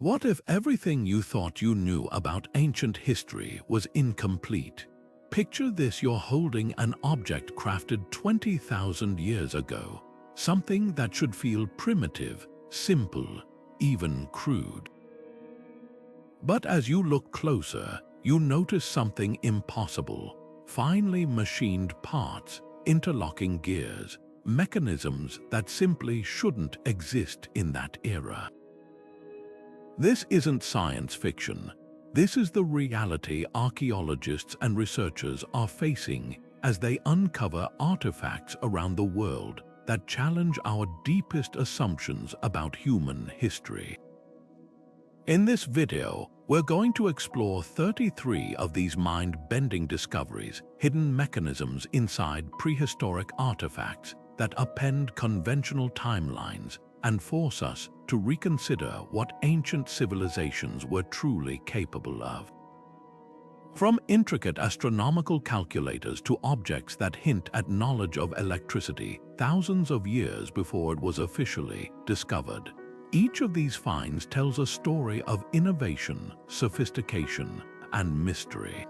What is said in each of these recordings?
What if everything you thought you knew about ancient history was incomplete? Picture this: you're holding an object crafted 20,000 years ago, something that should feel primitive, simple, even crude. But as you look closer, you notice something impossible: finely machined parts, interlocking gears, mechanisms that simply shouldn't exist in that era. This isn't science fiction. This is the reality archaeologists and researchers are facing as they uncover artifacts around the world that challenge our deepest assumptions about human history. In this video, we're going to explore 33 of these mind-bending discoveries, hidden mechanisms inside prehistoric artifacts that upend conventional timelines and force us to reconsider what ancient civilizations were truly capable of. From intricate astronomical calculators to objects that hint at knowledge of electricity thousands of years before it was officially discovered, each of these finds tells a story of innovation, sophistication, and mystery.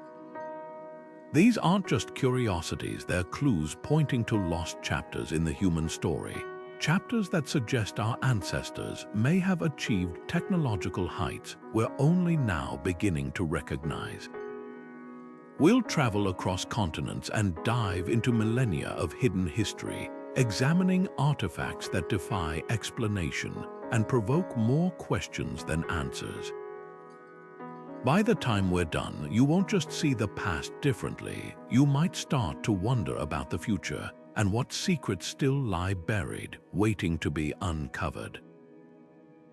These aren't just curiosities, they're clues pointing to lost chapters in the human story. Chapters that suggest our ancestors may have achieved technological heights we're only now beginning to recognize. We'll travel across continents and dive into millennia of hidden history, examining artifacts that defy explanation and provoke more questions than answers. By the time we're done, you won't just see the past differently, you might start to wonder about the future and what secrets still lie buried, waiting to be uncovered.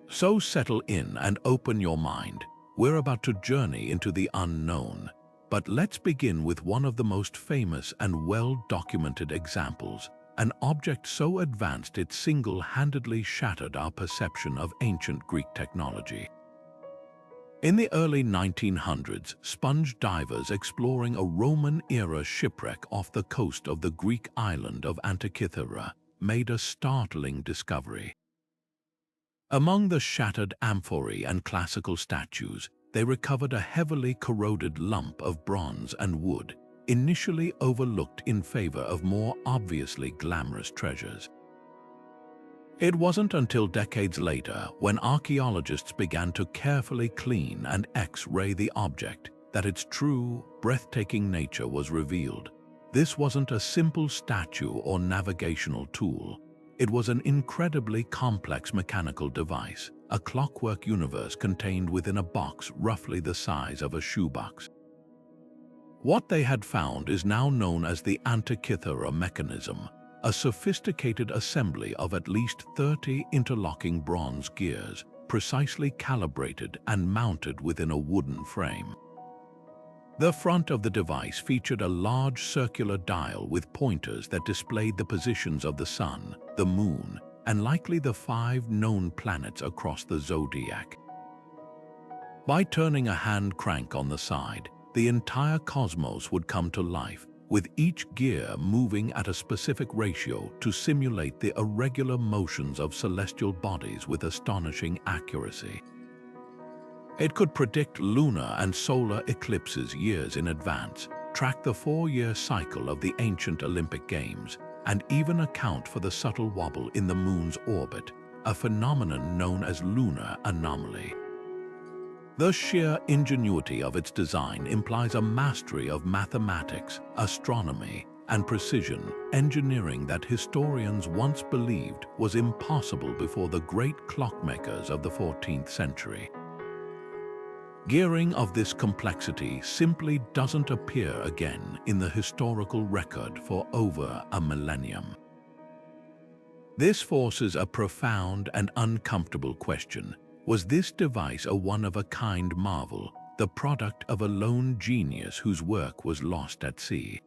So settle in and open your mind. We're about to journey into the unknown. But let's begin with one of the most famous and well-documented examples, an object so advanced it single-handedly shattered our perception of ancient Greek technology. In the early 1900s, sponge divers exploring a Roman-era shipwreck off the coast of the Greek island of Antikythera made a startling discovery. Among the shattered amphorae and classical statues, they recovered a heavily corroded lump of bronze and wood, initially overlooked in favor of more obviously glamorous treasures. It wasn't until decades later, when archaeologists began to carefully clean and X-ray the object, that its true, breathtaking nature was revealed. This wasn't a simple statue or navigational tool. It was an incredibly complex mechanical device, a clockwork universe contained within a box roughly the size of a shoebox. What they had found is now known as the Antikythera Mechanism, a sophisticated assembly of at least 30 interlocking bronze gears, precisely calibrated and mounted within a wooden frame. The front of the device featured a large circular dial with pointers that displayed the positions of the sun, the moon, and likely the 5 known planets across the zodiac. By turning a hand crank on the side, the entire cosmos would come to life, with each gear moving at a specific ratio to simulate the irregular motions of celestial bodies with astonishing accuracy. It could predict lunar and solar eclipses years in advance, track the 4-year cycle of the ancient Olympic Games, and even account for the subtle wobble in the moon's orbit, a phenomenon known as lunar anomaly. The sheer ingenuity of its design implies a mastery of mathematics, astronomy, and precision engineering that historians once believed was impossible before the great clockmakers of the 14th century. Gearing of this complexity simply doesn't appear again in the historical record for over a millennium. This forces a profound and uncomfortable question. Was this device a one-of-a-kind marvel, the product of a lone genius whose work was lost at sea?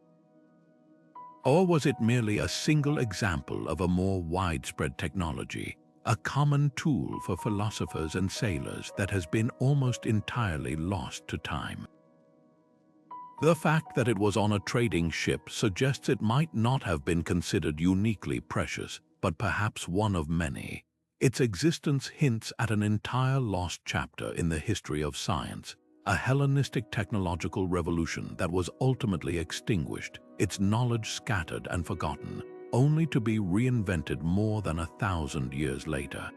Or was it merely a single example of a more widespread technology, a common tool for philosophers and sailors that has been almost entirely lost to time? The fact that it was on a trading ship suggests it might not have been considered uniquely precious, but perhaps one of many, Its existence hints at an entire lost chapter in the history of science, a Hellenistic technological revolution that was ultimately extinguished, its knowledge scattered and forgotten, only to be reinvented more than 1,000 years later.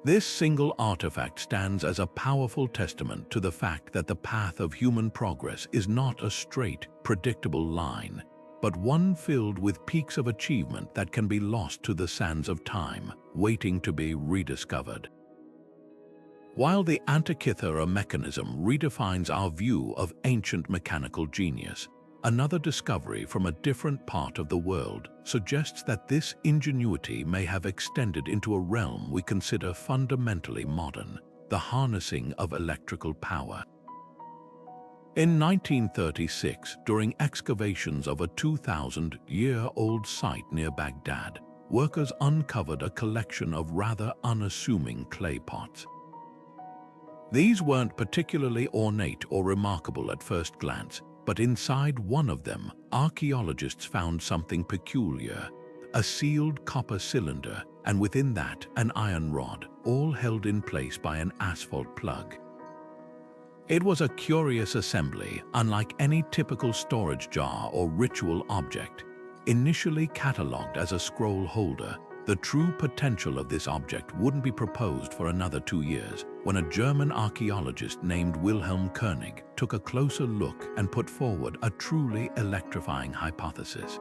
This single artifact stands as a powerful testament to the fact that the path of human progress is not a straight, predictable line, but one filled with peaks of achievement that can be lost to the sands of time, waiting to be rediscovered. While the Antikythera Mechanism redefines our view of ancient mechanical genius, another discovery from a different part of the world suggests that this ingenuity may have extended into a realm we consider fundamentally modern, the harnessing of electrical power. In 1936, during excavations of a 2,000-year-old site near Baghdad, workers uncovered a collection of rather unassuming clay pots. These weren't particularly ornate or remarkable at first glance, but inside one of them, archaeologists found something peculiar: a sealed copper cylinder, and within that, an iron rod, all held in place by an asphalt plug. It was a curious assembly, unlike any typical storage jar or ritual object. Initially catalogued as a scroll holder, the true potential of this object wouldn't be proposed for another 2 years, when a German archaeologist named Wilhelm Koenig took a closer look and put forward a truly electrifying hypothesis.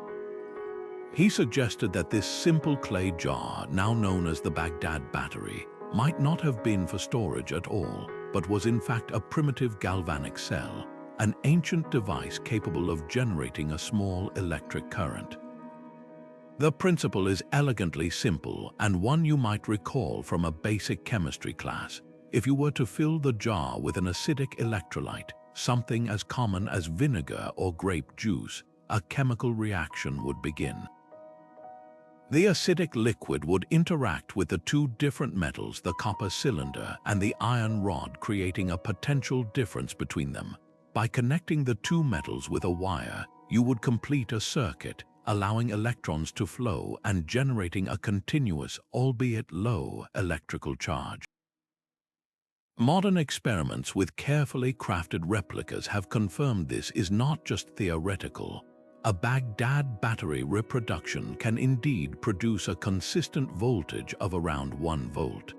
He suggested that this simple clay jar, now known as the Baghdad Battery, might not have been for storage at all, but was in fact a primitive galvanic cell, an ancient device capable of generating a small electric current. The principle is elegantly simple and one you might recall from a basic chemistry class. If you were to fill the jar with an acidic electrolyte, something as common as vinegar or grape juice, a chemical reaction would begin. The acidic liquid would interact with the two different metals, the copper cylinder and the iron rod, creating a potential difference between them. By connecting the two metals with a wire, you would complete a circuit, allowing electrons to flow and generating a continuous, albeit low, electrical charge. Modern experiments with carefully crafted replicas have confirmed this is not just theoretical. A Baghdad Battery reproduction can indeed produce a consistent voltage of around 1 volt.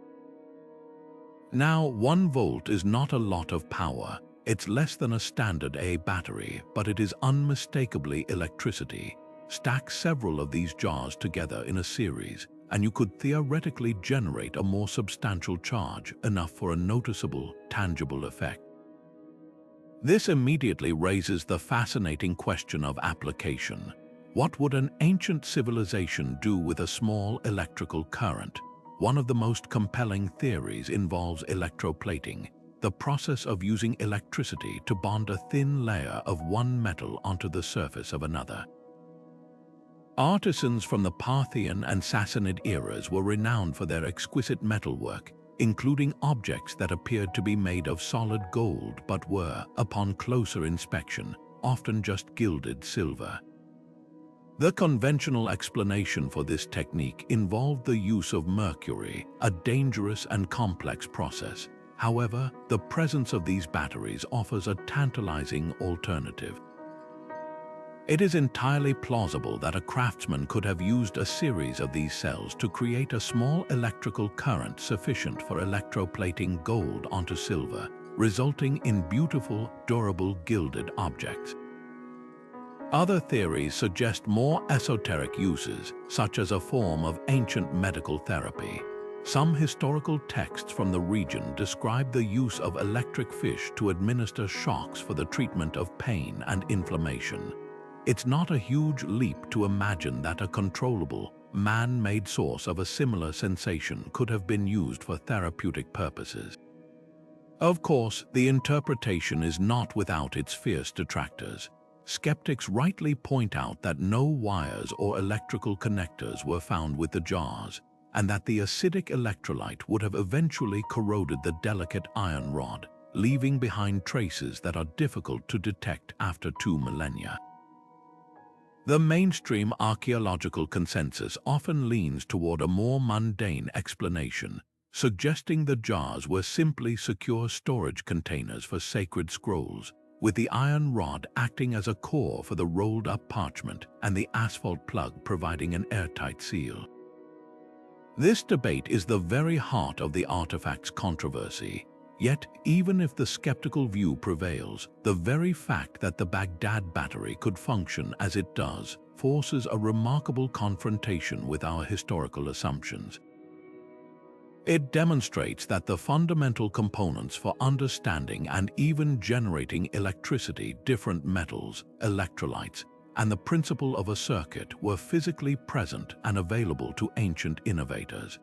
Now, 1 volt is not a lot of power. It's less than a standard A battery, but it is unmistakably electricity. Stack several of these jars together in a series, and you could theoretically generate a more substantial charge, enough for a noticeable, tangible effect. This immediately raises the fascinating question of application. What would an ancient civilization do with a small electrical current? One of the most compelling theories involves electroplating, the process of using electricity to bond a thin layer of one metal onto the surface of another. Artisans from the Parthian and Sassanid eras were renowned for their exquisite metalwork, including objects that appeared to be made of solid gold but were, upon closer inspection, often just gilded silver. The conventional explanation for this technique involved the use of mercury, a dangerous and complex process. However, the presence of these batteries offers a tantalizing alternative. It is entirely plausible that a craftsman could have used a series of these cells to create a small electrical current sufficient for electroplating gold onto silver, resulting in beautiful, durable gilded objects. Other theories suggest more esoteric uses, such as a form of ancient medical therapy. Some historical texts from the region describe the use of electric fish to administer shocks for the treatment of pain and inflammation. It's not a huge leap to imagine that a controllable, man-made source of a similar sensation could have been used for therapeutic purposes. Of course, the interpretation is not without its fierce detractors. Skeptics rightly point out that no wires or electrical connectors were found with the jars, and that the acidic electrolyte would have eventually corroded the delicate iron rod, leaving behind traces that are difficult to detect after 2 millennia. The mainstream archaeological consensus often leans toward a more mundane explanation, suggesting the jars were simply secure storage containers for sacred scrolls, with the iron rod acting as a core for the rolled-up parchment and the asphalt plug providing an airtight seal. This debate is the very heart of the artifact's controversy. Yet, even if the skeptical view prevails, the very fact that the Baghdad Battery could function as it does forces a remarkable confrontation with our historical assumptions. It demonstrates that the fundamental components for understanding and even generating electricity, different metals, electrolytes, and the principle of a circuit were physically present and available to ancient innovators.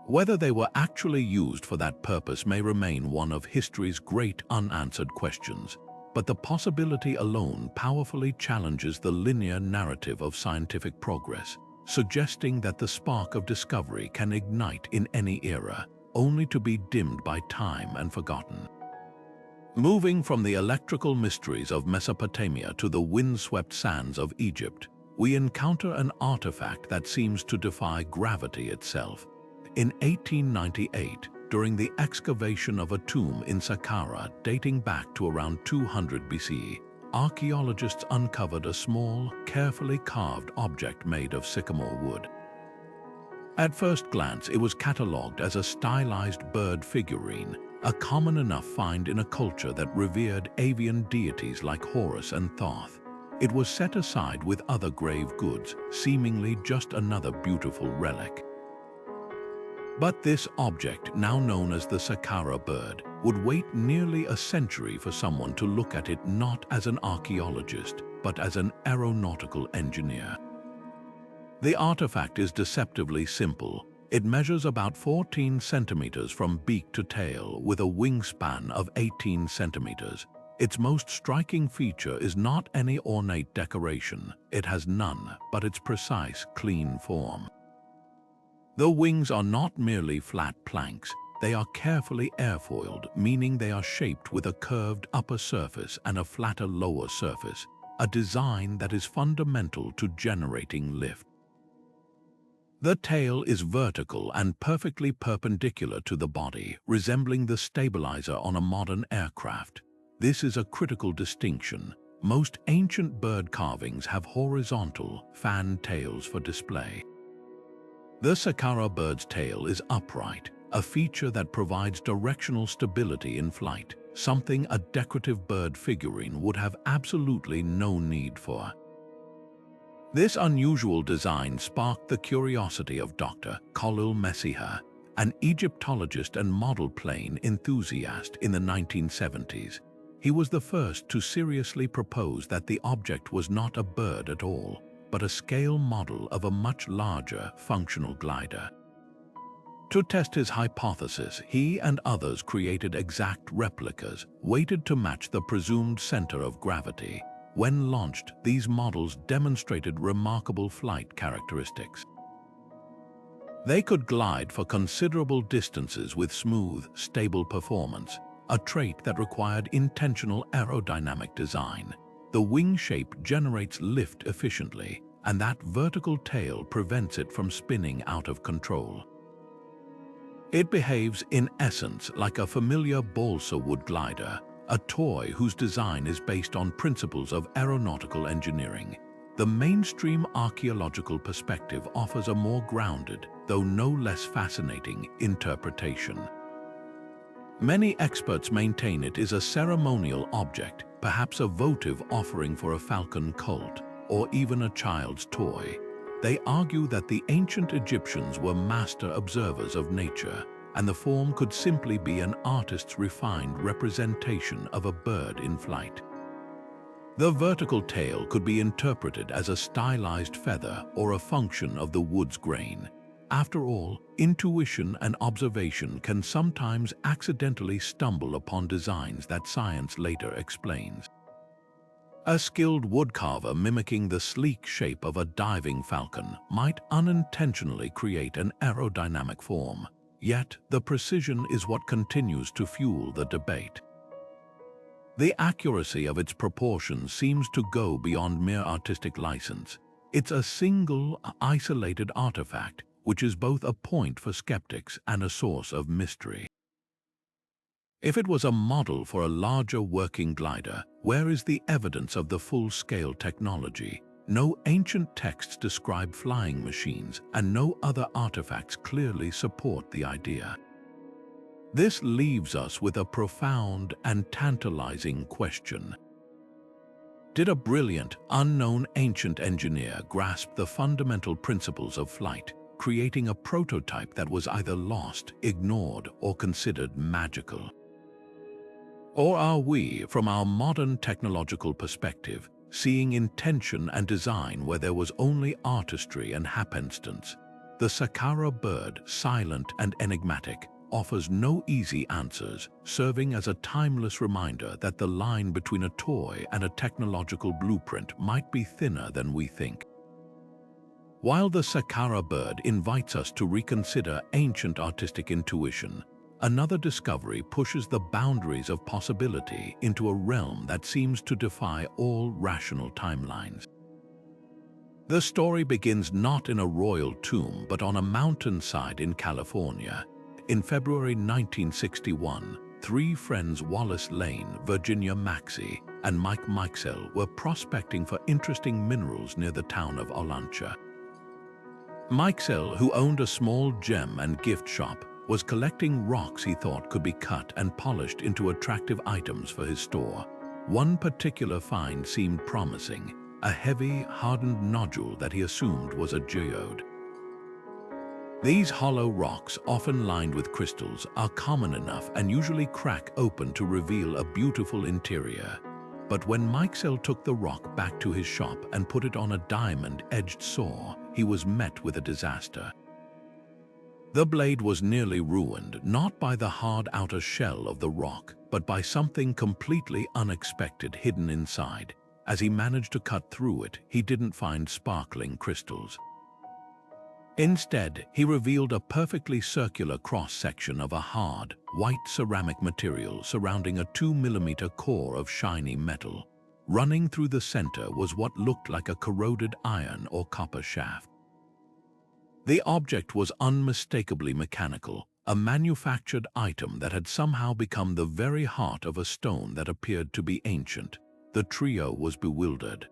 Whether they were actually used for that purpose may remain one of history's great unanswered questions, but the possibility alone powerfully challenges the linear narrative of scientific progress, suggesting that the spark of discovery can ignite in any era, only to be dimmed by time and forgotten. Moving from the electrical mysteries of Mesopotamia to the wind-swept sands of Egypt, we encounter an artifact that seems to defy gravity itself. In 1898, during the excavation of a tomb in Saqqara dating back to around 200 BCE, archaeologists uncovered a small, carefully carved object made of sycamore wood. At first glance, it was catalogued as a stylized bird figurine, a common enough find in a culture that revered avian deities like Horus and Thoth. It was set aside with other grave goods, seemingly just another beautiful relic. But this object, now known as the Saqqara Bird, would wait nearly a century for someone to look at it not as an archaeologist, but as an aeronautical engineer. The artifact is deceptively simple. It measures about 14 centimeters from beak to tail, with a wingspan of 18 centimeters. Its most striking feature is not any ornate decoration. It has none, but its precise, clean form. The wings are not merely flat planks, they are carefully airfoiled, meaning they are shaped with a curved upper surface and a flatter lower surface, a design that is fundamental to generating lift. The tail is vertical and perfectly perpendicular to the body, resembling the stabilizer on a modern aircraft. This is a critical distinction. Most ancient bird carvings have horizontal, fan tails for display. The Saqqara bird's tail is upright, a feature that provides directional stability in flight, something a decorative bird figurine would have absolutely no need for. This unusual design sparked the curiosity of Dr. Khalil Messiha, an Egyptologist and model plane enthusiast in the 1970s. He was the first to seriously propose that the object was not a bird at all, but a scale model of a much larger, functional glider. To test his hypothesis, he and others created exact replicas, weighted to match the presumed center of gravity. When launched, these models demonstrated remarkable flight characteristics. They could glide for considerable distances with smooth, stable performance, a trait that required intentional aerodynamic design. The wing shape generates lift efficiently, and that vertical tail prevents it from spinning out of control. It behaves, in essence, like a familiar balsa wood glider, a toy whose design is based on principles of aeronautical engineering. The mainstream archaeological perspective offers a more grounded, though no less fascinating, interpretation. Many experts maintain it is a ceremonial object, perhaps a votive offering for a falcon cult, or even a child's toy. They argue that the ancient Egyptians were master observers of nature, and the form could simply be an artist's refined representation of a bird in flight. The vertical tail could be interpreted as a stylized feather or a function of the wood's grain. After all, intuition and observation can sometimes accidentally stumble upon designs that science later explains. A skilled woodcarver mimicking the sleek shape of a diving falcon might unintentionally create an aerodynamic form. Yet, the precision is what continues to fuel the debate. The accuracy of its proportions seems to go beyond mere artistic license. It's a single, isolated artifact, which is both a point for skeptics and a source of mystery. If it was a model for a larger working glider, where is the evidence of the full-scale technology? No ancient texts describe flying machines, and no other artifacts clearly support the idea. This leaves us with a profound and tantalizing question. Did a brilliant, unknown ancient engineer grasp the fundamental principles of flight, creating a prototype that was either lost, ignored, or considered magical? Or are we, from our modern technological perspective, seeing intention and design where there was only artistry and happenstance? The Saqqara Bird, silent and enigmatic, offers no easy answers, serving as a timeless reminder that the line between a toy and a technological blueprint might be thinner than we think. While the Saqqara Bird invites us to reconsider ancient artistic intuition, another discovery pushes the boundaries of possibility into a realm that seems to defy all rational timelines. The story begins not in a royal tomb but on a mountainside in California. In February 1961, three friends Wallace Lane, Virginia Maxey, and Mike Mikesell were prospecting for interesting minerals near the town of Olancha. Mikesell, who owned a small gem and gift shop, was collecting rocks he thought could be cut and polished into attractive items for his store. One particular find seemed promising, a heavy, hardened nodule that he assumed was a geode. These hollow rocks, often lined with crystals, are common enough and usually crack open to reveal a beautiful interior. But when Mikesell took the rock back to his shop and put it on a diamond-edged saw, he was met with a disaster. The blade was nearly ruined, not by the hard outer shell of the rock, but by something completely unexpected hidden inside. As he managed to cut through it, he didn't find sparkling crystals. Instead, he revealed a perfectly circular cross-section of a hard, white ceramic material surrounding a 2mm core of shiny metal. Running through the center was what looked like a corroded iron or copper shaft. The object was unmistakably mechanical, a manufactured item that had somehow become the very heart of a stone that appeared to be ancient. The trio was bewildered.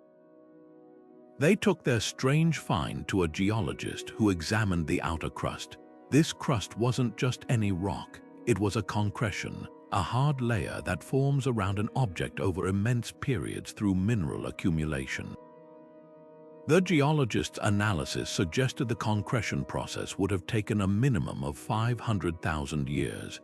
They took their strange find to a geologist who examined the outer crust. This crust wasn't just any rock, it was a concretion, a hard layer that forms around an object over immense periods through mineral accumulation. The geologist's analysis suggested the concretion process would have taken a minimum of 500,000 years.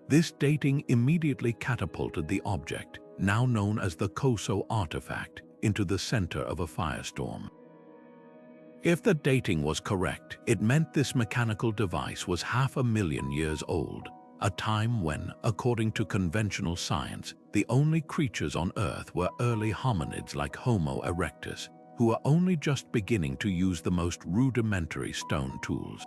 This dating immediately catapulted the object, now known as the Koso artifact, into the center of a firestorm. If the dating was correct, it meant this mechanical device was 500,000 years old, a time when, according to conventional science, the only creatures on Earth were early hominids like Homo erectus, who were only just beginning to use the most rudimentary stone tools.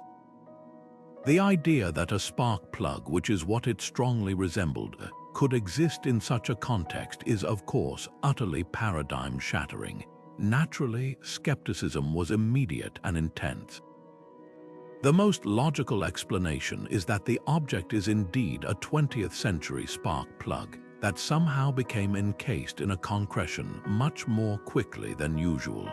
The idea that a spark plug, which is what it strongly resembled, could exist in such a context is, of course, utterly paradigm-shattering. Naturally, skepticism was immediate and intense. The most logical explanation is that the object is indeed a 20th-century spark plug that somehow became encased in a concretion much more quickly than usual.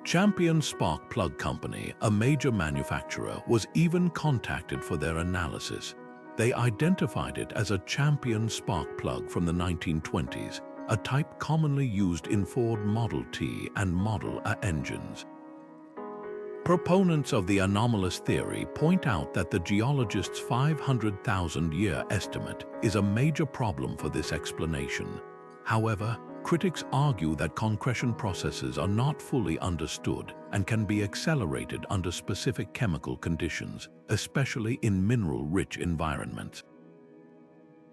Champion Spark Plug Company, a major manufacturer, was even contacted for their analysis. They identified it as a Champion spark plug from the 1920s, a type commonly used in Ford Model T and Model A engines. Proponents of the anomalous theory point out that the geologist's 500,000-year estimate is a major problem for this explanation. However, critics argue that concretion processes are not fully understood and can be accelerated under specific chemical conditions, especially in mineral-rich environments.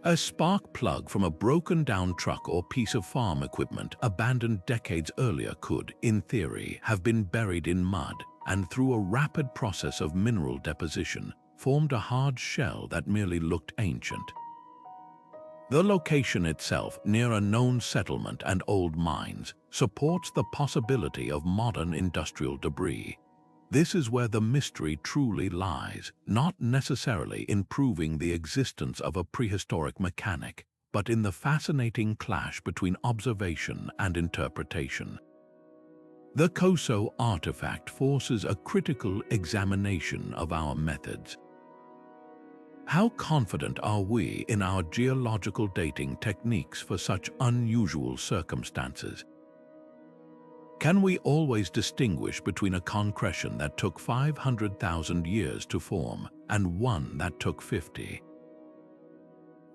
A spark plug from a broken-down truck or piece of farm equipment abandoned decades earlier could, in theory, have been buried in mud and, through a rapid process of mineral deposition, formed a hard shell that merely looked ancient. The location itself, near a known settlement and old mines, supports the possibility of modern industrial debris. This is where the mystery truly lies, not necessarily in proving the existence of a prehistoric mechanic, but in the fascinating clash between observation and interpretation. The Koso artifact forces a critical examination of our methods. How confident are we in our geological dating techniques for such unusual circumstances? Can we always distinguish between a concretion that took 500,000 years to form and one that took 50?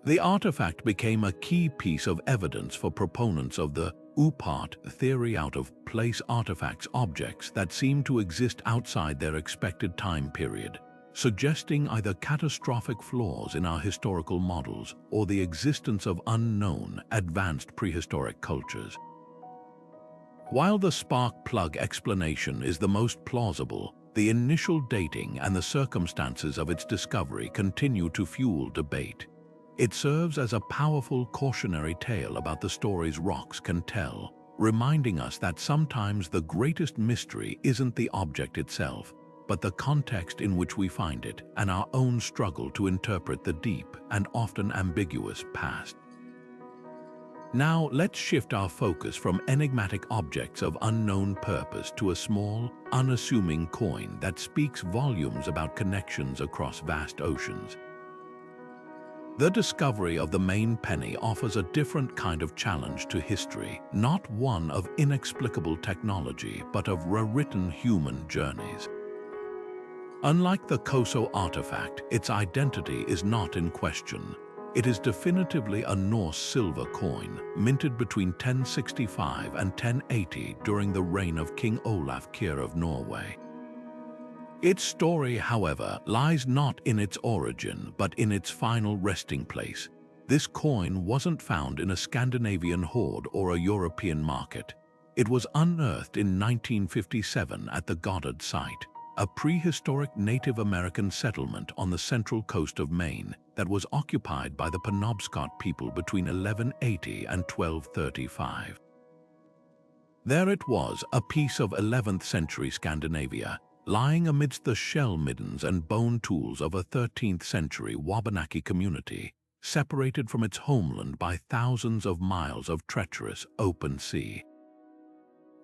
The artifact became a key piece of evidence for proponents of the UPART theory, out-of-place artifacts, objects that seem to exist outside their expected time period, suggesting either catastrophic flaws in our historical models or the existence of unknown, advanced prehistoric cultures. While the spark plug explanation is the most plausible, the initial dating and the circumstances of its discovery continue to fuel debate. It serves as a powerful cautionary tale about the stories rocks can tell, reminding us that sometimes the greatest mystery isn't the object itself, but the context in which we find it and our own struggle to interpret the deep and often ambiguous past. Now let's shift our focus from enigmatic objects of unknown purpose to a small, unassuming coin that speaks volumes about connections across vast oceans. The discovery of the Maine Penny offers a different kind of challenge to history, not one of inexplicable technology, but of rewritten human journeys. Unlike the Koso artifact, its identity is not in question. It is definitively a Norse silver coin, minted between 1065 and 1080 during the reign of King Olaf Kyrre of Norway. Its story, however, lies not in its origin, but in its final resting place. This coin wasn't found in a Scandinavian hoard or a European market. It was unearthed in 1957 at the Goddard site, a prehistoric Native American settlement on the central coast of Maine that was occupied by the Penobscot people between 1180 and 1235. There it was, a piece of 11th century Scandinavia, lying amidst the shell middens and bone tools of a 13th century Wabanaki community, separated from its homeland by thousands of miles of treacherous open sea.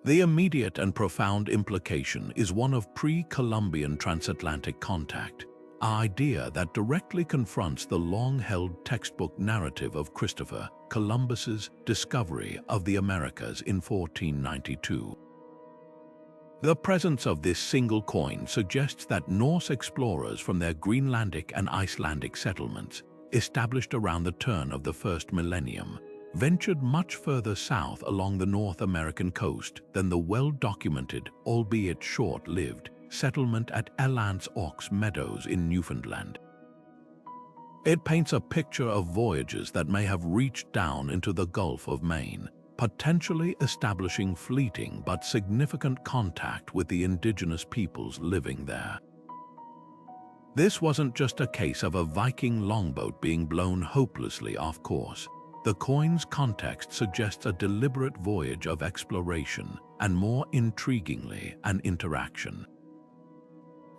The immediate and profound implication is one of pre-Columbian transatlantic contact, an idea that directly confronts the long-held textbook narrative of Christopher Columbus's discovery of the Americas in 1492. The presence of this single coin suggests that Norse explorers from their Greenlandic and Icelandic settlements, established around the turn of the first millennium, ventured much further south along the North American coast than the well-documented, albeit short-lived, settlement at Elance Ox Meadows in Newfoundland. It paints a picture of voyages that may have reached down into the Gulf of Maine, potentially establishing fleeting but significant contact with the indigenous peoples living there. This wasn't just a case of a Viking longboat being blown hopelessly off course. The coin's context suggests a deliberate voyage of exploration, and more intriguingly, an interaction.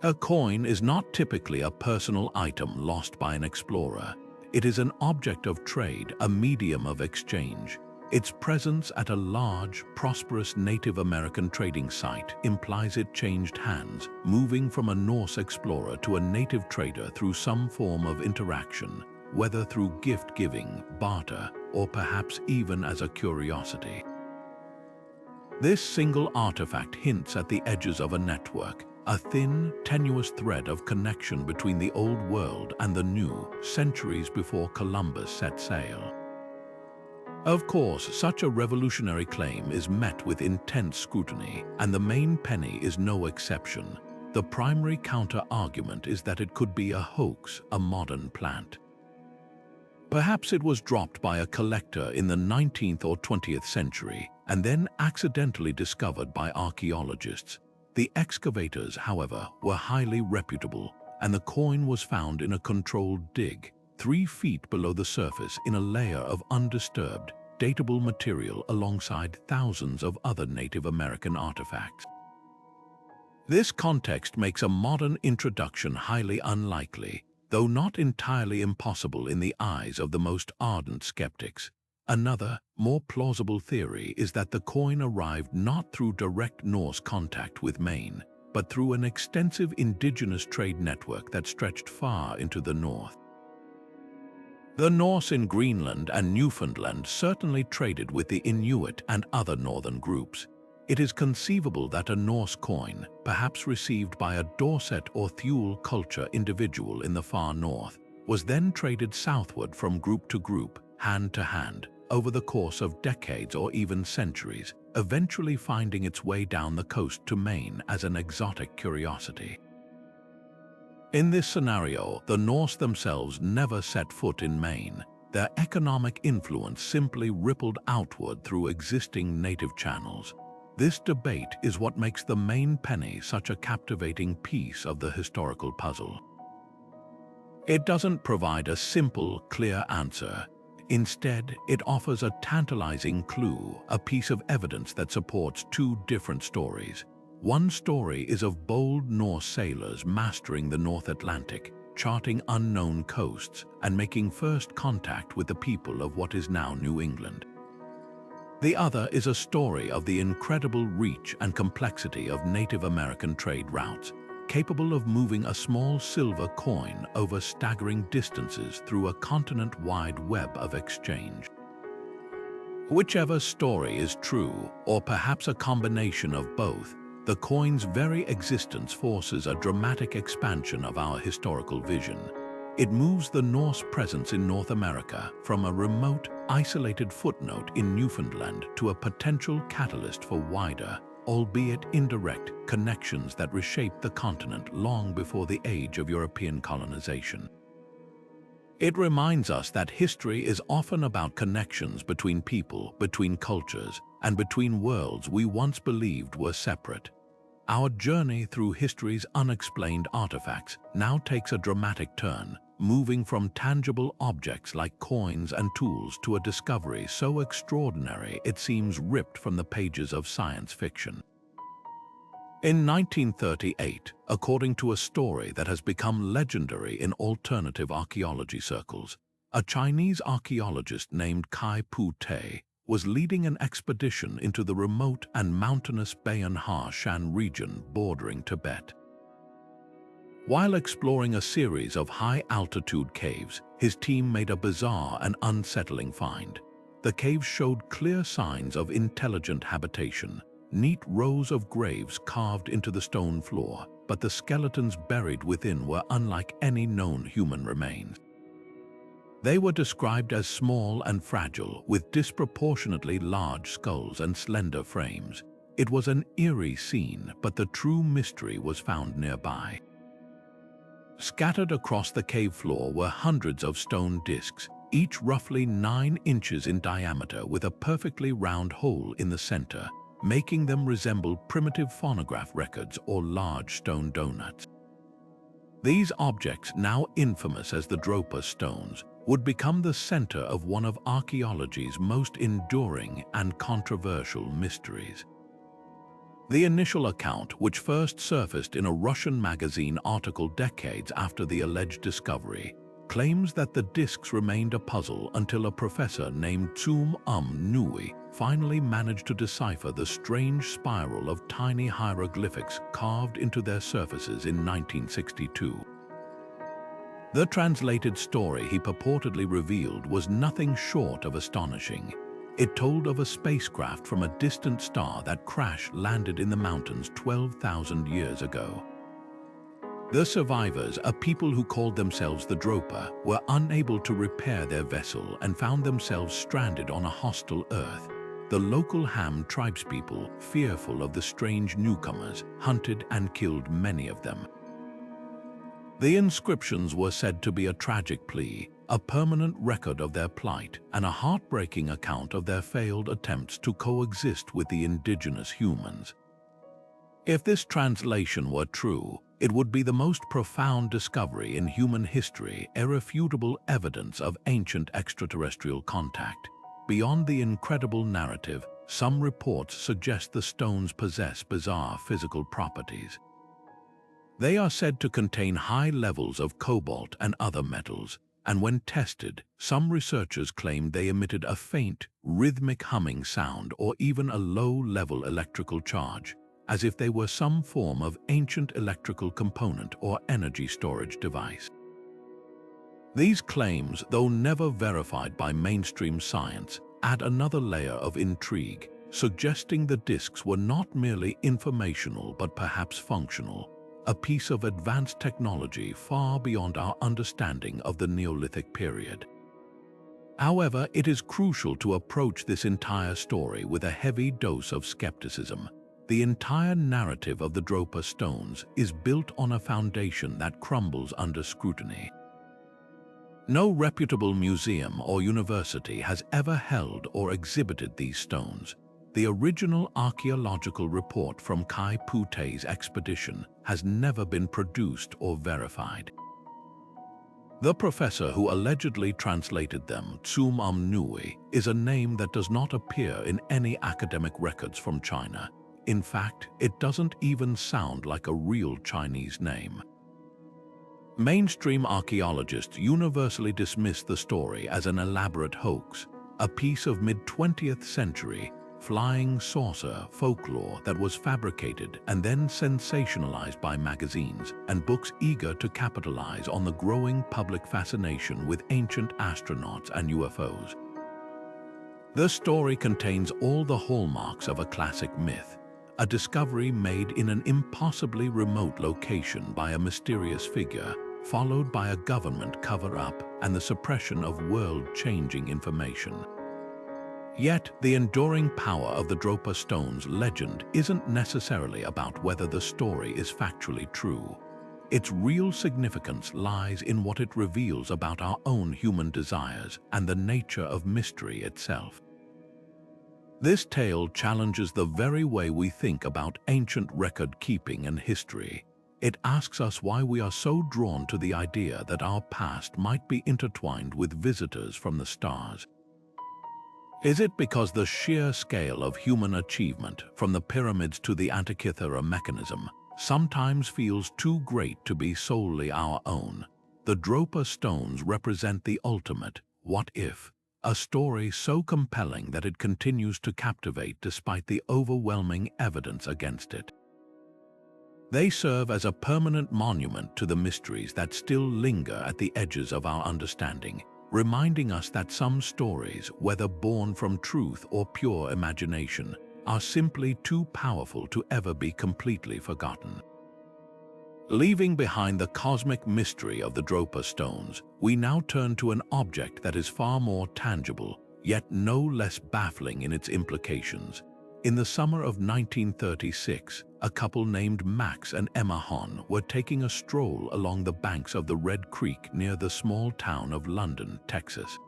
A coin is not typically a personal item lost by an explorer. It is an object of trade, a medium of exchange. Its presence at a large, prosperous Native American trading site implies it changed hands, moving from a Norse explorer to a native trader through some form of interaction, whether through gift-giving, barter, or perhaps even as a curiosity. This single artifact hints at the edges of a network, a thin, tenuous thread of connection between the old world and the new, centuries before Columbus set sail. Of course, such a revolutionary claim is met with intense scrutiny, and the Maine Penny is no exception. The primary counter-argument is that it could be a hoax, a modern plant. Perhaps it was dropped by a collector in the 19th or 20th century, and then accidentally discovered by archaeologists. The excavators, however, were highly reputable, and the coin was found in a controlled dig, 3 feet below the surface in a layer of undisturbed, datable material alongside thousands of other Native American artifacts. This context makes a modern introduction highly unlikely, though not entirely impossible in the eyes of the most ardent skeptics. Another, more plausible theory is that the coin arrived not through direct Norse contact with Maine, but through an extensive indigenous trade network that stretched far into the north. The Norse in Greenland and Newfoundland certainly traded with the Inuit and other northern groups. It is conceivable that a Norse coin, perhaps received by a Dorset or Thule culture individual in the far north, was then traded southward from group to group, hand to hand, over the course of decades or even centuries, eventually finding its way down the coast to Maine as an exotic curiosity. In this scenario, the Norse themselves never set foot in Maine. Their economic influence simply rippled outward through existing native channels. This debate is what makes the Maine Penny such a captivating piece of the historical puzzle. It doesn't provide a simple, clear answer. Instead, it offers a tantalizing clue, a piece of evidence that supports 2 different stories. One story is of bold Norse sailors mastering the North Atlantic, charting unknown coasts, and making first contact with the people of what is now New England. The other is a story of the incredible reach and complexity of Native American trade routes, capable of moving a small silver coin over staggering distances through a continent-wide web of exchange. Whichever story is true, or perhaps a combination of both, the coin's very existence forces a dramatic expansion of our historical vision. It moves the Norse presence in North America from a remote, isolated footnote in Newfoundland to a potential catalyst for wider, albeit indirect, connections that reshaped the continent long before the age of European colonization. It reminds us that history is often about connections between people, between cultures, and between worlds we once believed were separate. Our journey through history's unexplained artifacts now takes a dramatic turn, moving from tangible objects like coins and tools to a discovery so extraordinary it seems ripped from the pages of science fiction. In 1938, according to a story that has become legendary in alternative archaeology circles, a Chinese archaeologist named Kai Pu-te was leading an expedition into the remote and mountainous Bayan Ha Shan region bordering Tibet. While exploring a series of high-altitude caves, his team made a bizarre and unsettling find. The caves showed clear signs of intelligent habitation, neat rows of graves carved into the stone floor, but the skeletons buried within were unlike any known human remains. They were described as small and fragile, with disproportionately large skulls and slender frames. It was an eerie scene, but the true mystery was found nearby. Scattered across the cave floor were hundreds of stone discs, each roughly 9 inches in diameter with a perfectly round hole in the center, making them resemble primitive phonograph records or large stone donuts. These objects, now infamous as the Dropa stones, would become the center of one of archaeology's most enduring and controversial mysteries. The initial account, which first surfaced in a Russian magazine article decades after the alleged discovery, claims that the discs remained a puzzle until a professor named Tsum Nui finally managed to decipher the strange spiral of tiny hieroglyphics carved into their surfaces in 1962. The translated story he purportedly revealed was nothing short of astonishing. It told of a spacecraft from a distant star that crash-landed in the mountains 12,000 years ago. The survivors, a people who called themselves the Dropa, were unable to repair their vessel and found themselves stranded on a hostile Earth. The local Ham tribespeople, fearful of the strange newcomers, hunted and killed many of them. The inscriptions were said to be a tragic plea, a permanent record of their plight, and a heartbreaking account of their failed attempts to coexist with the indigenous humans. If this translation were true, It would be the most profound discovery in human history, irrefutable evidence of ancient extraterrestrial contact. Beyond the incredible narrative, some reports suggest the stones possess bizarre physical properties. They are said to contain high levels of cobalt and other metals, and when tested, some researchers claimed they emitted a faint, rhythmic humming sound or even a low-level electrical charge, as if they were some form of ancient electrical component or energy storage device. These claims, though never verified by mainstream science, add another layer of intrigue, suggesting the disks were not merely informational but perhaps functional, a piece of advanced technology far beyond our understanding of the Neolithic period. However, it is crucial to approach this entire story with a heavy dose of skepticism. The entire narrative of the Dropa stones is built on a foundation that crumbles under scrutiny. No reputable museum or university has ever held or exhibited these stones. The original archaeological report from Kai Pute's expedition has never been produced or verified. The professor who allegedly translated them, Tsum Nui, is a name that does not appear in any academic records from China. In fact, it doesn't even sound like a real Chinese name. Mainstream archaeologists universally dismiss the story as an elaborate hoax, a piece of mid-20th century flying saucer folklore that was fabricated and then sensationalized by magazines and books eager to capitalize on the growing public fascination with ancient astronauts and UFOs. The story contains all the hallmarks of a classic myth, a discovery made in an impossibly remote location by a mysterious figure, followed by a government cover-up and the suppression of world-changing information. Yet, the enduring power of the Dropa stones legend isn't necessarily about whether the story is factually true. Its real significance lies in what it reveals about our own human desires and the nature of mystery itself. This tale challenges the very way we think about ancient record-keeping and history. It asks us why we are so drawn to the idea that our past might be intertwined with visitors from the stars. Is it because the sheer scale of human achievement, from the pyramids to the Antikythera Mechanism, sometimes feels too great to be solely our own? The Dropa stones represent the ultimate what if, a story so compelling that it continues to captivate despite the overwhelming evidence against it. They serve as a permanent monument to the mysteries that still linger at the edges of our understanding, reminding us that some stories, whether born from truth or pure imagination, are simply too powerful to ever be completely forgotten. Leaving behind the cosmic mystery of the Dropa stones, we now turn to an object that is far more tangible, yet no less baffling in its implications. In the summer of 1936, a couple named Max and Emma Hahn were taking a stroll along the banks of the Red Creek near the small town of London, Texas.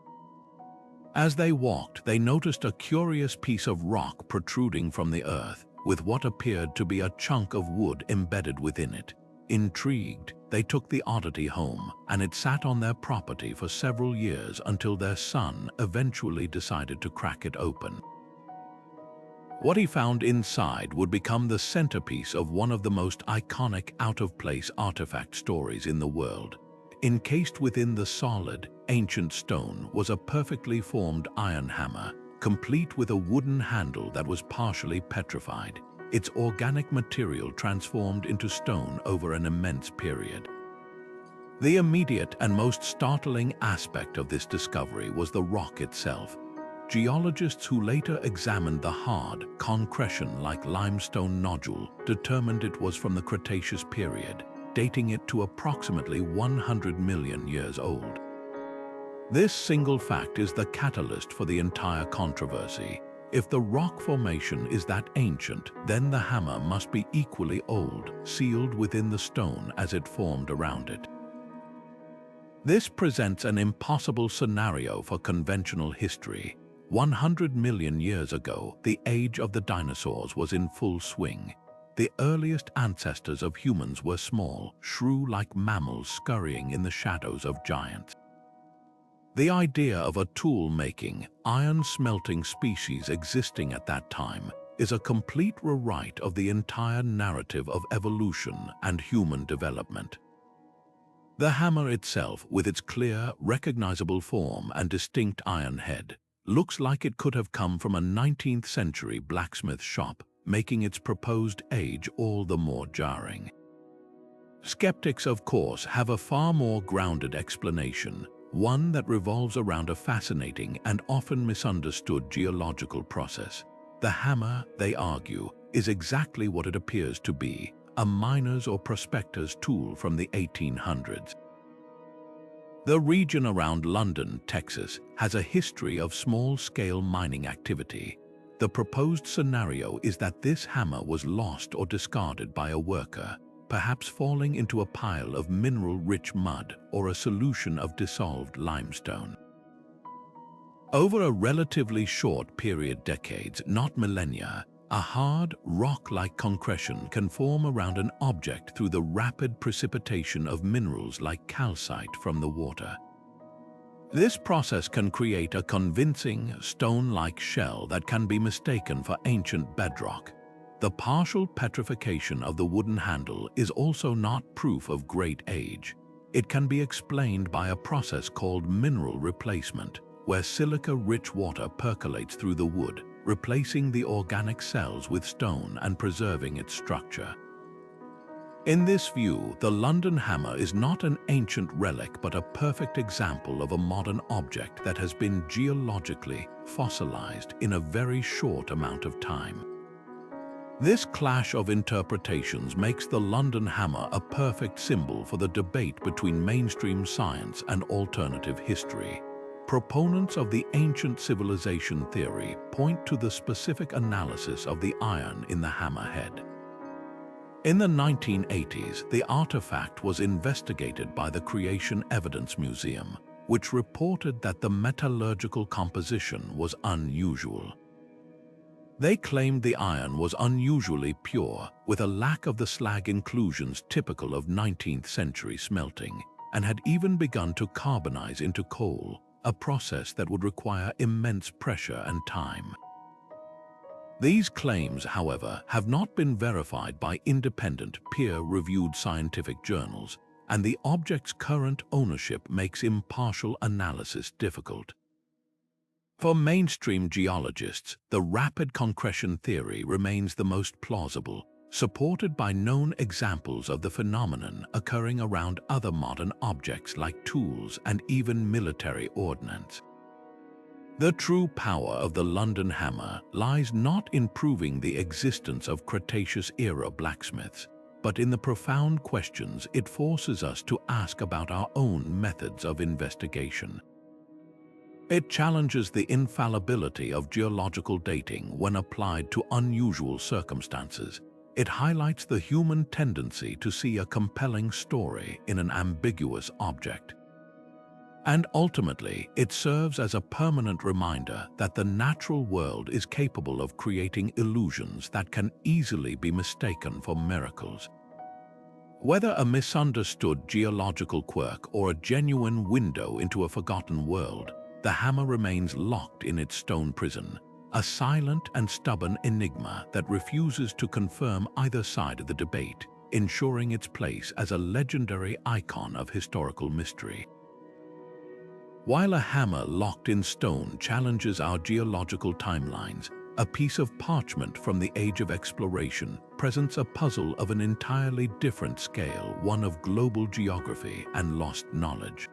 As they walked, they noticed a curious piece of rock protruding from the earth, with what appeared to be a chunk of wood embedded within it. Intrigued, they took the oddity home, and it sat on their property for several years until their son eventually decided to crack it open. What he found inside would become the centerpiece of one of the most iconic out-of-place artifact stories in the world. Encased within the solid, ancient stone was a perfectly formed iron hammer, complete with a wooden handle that was partially petrified, its organic material transformed into stone over an immense period. The immediate and most startling aspect of this discovery was the rock itself. Geologists who later examined the hard, concretion-like limestone nodule determined it was from the Cretaceous period, dating it to approximately 100 million years old. This single fact is the catalyst for the entire controversy. If the rock formation is that ancient, then the hammer must be equally old, sealed within the stone as it formed around it. This presents an impossible scenario for conventional history. 100 million years ago, the age of the dinosaurs was in full swing. the earliest ancestors of humans were small, shrew-like mammals scurrying in the shadows of giants. The idea of a tool-making, iron-smelting species existing at that time is a complete rewrite of the entire narrative of evolution and human development. The hammer itself, with its clear, recognizable form and distinct iron head, looks like it could have come from a 19th century blacksmith shop, making its proposed age all the more jarring. Skeptics, of course, have a far more grounded explanation, one that revolves around a fascinating and often misunderstood geological process. The hammer, they argue, is exactly what it appears to be, a miner's or prospector's tool from the 1800s. The region around London, Texas, has a history of small-scale mining activity. The proposed scenario is that this hammer was lost or discarded by a worker, perhaps falling into a pile of mineral-rich mud or a solution of dissolved limestone. Over a relatively short period, decades, not millennia, a hard, rock-like concretion can form around an object through the rapid precipitation of minerals like calcite from the water. This process can create a convincing, stone-like shell that can be mistaken for ancient bedrock. The partial petrification of the wooden handle is also not proof of great age. It can be explained by a process called mineral replacement, where silica-rich water percolates through the wood, replacing the organic cells with stone and preserving its structure. In this view, the London hammer is not an ancient relic but a perfect example of a modern object that has been geologically fossilized in a very short amount of time. This clash of interpretations makes the London hammer a perfect symbol for the debate between mainstream science and alternative history. Proponents of the ancient civilization theory point to the specific analysis of the iron in the hammerhead. In the 1980s, the artifact was investigated by the Creation Evidence Museum, which reported that the metallurgical composition was unusual. They claimed the iron was unusually pure, with a lack of the slag inclusions typical of 19th century smelting, and had even begun to carbonize into coal, a process that would require immense pressure and time. These claims, however, have not been verified by independent, peer-reviewed scientific journals, and the object's current ownership makes impartial analysis difficult. For mainstream geologists, the rapid concretion theory remains the most plausible, supported by known examples of the phenomenon occurring around other modern objects like tools and even military ordnance. The true power of the London hammer lies not in proving the existence of Cretaceous-era blacksmiths, but in the profound questions it forces us to ask about our own methods of investigation. It challenges the infallibility of geological dating when applied to unusual circumstances. It highlights the human tendency to see a compelling story in an ambiguous object. And ultimately, it serves as a permanent reminder that the natural world is capable of creating illusions that can easily be mistaken for miracles. Whether a misunderstood geological quirk or a genuine window into a forgotten world, the hammer remains locked in its stone prison, a silent and stubborn enigma that refuses to confirm either side of the debate, ensuring its place as a legendary icon of historical mystery. While a hammer locked in stone challenges our geological timelines, a piece of parchment from the age of exploration presents a puzzle of an entirely different scale, one of global geography and lost knowledge.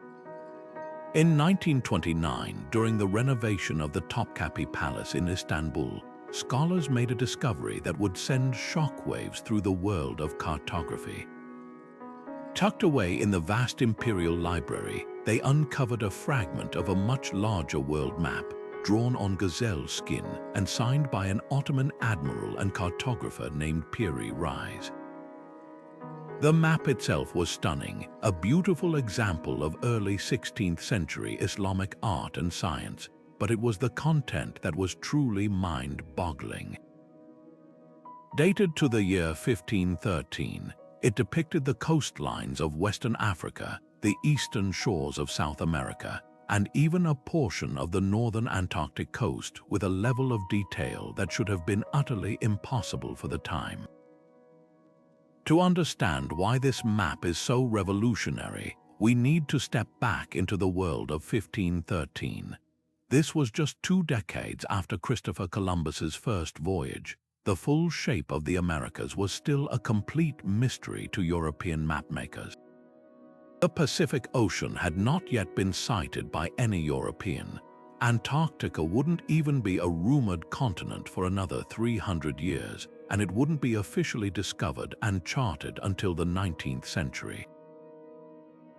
In 1929, during the renovation of the Topkapi Palace in Istanbul, scholars made a discovery that would send shockwaves through the world of cartography. Tucked away in the vast imperial library, they uncovered a fragment of a much larger world map, drawn on gazelle skin and signed by an Ottoman admiral and cartographer named Pirry. The map itself was stunning, a beautiful example of early 16th century Islamic art and science, but it was the content that was truly mind-boggling. Dated to the year 1513, it depicted the coastlines of Western Africa, the eastern shores of South America, and even a portion of the northern Antarctic coast with a level of detail that should have been utterly impossible for the time. To understand why this map is so revolutionary, we need to step back into the world of 1513. This was just 2 decades after Christopher Columbus's first voyage. The full shape of the Americas was still a complete mystery to European mapmakers. The Pacific Ocean had not yet been sighted by any European. Antarctica wouldn't even be a rumored continent for another 300 years, and it wouldn't be officially discovered and charted until the 19th century.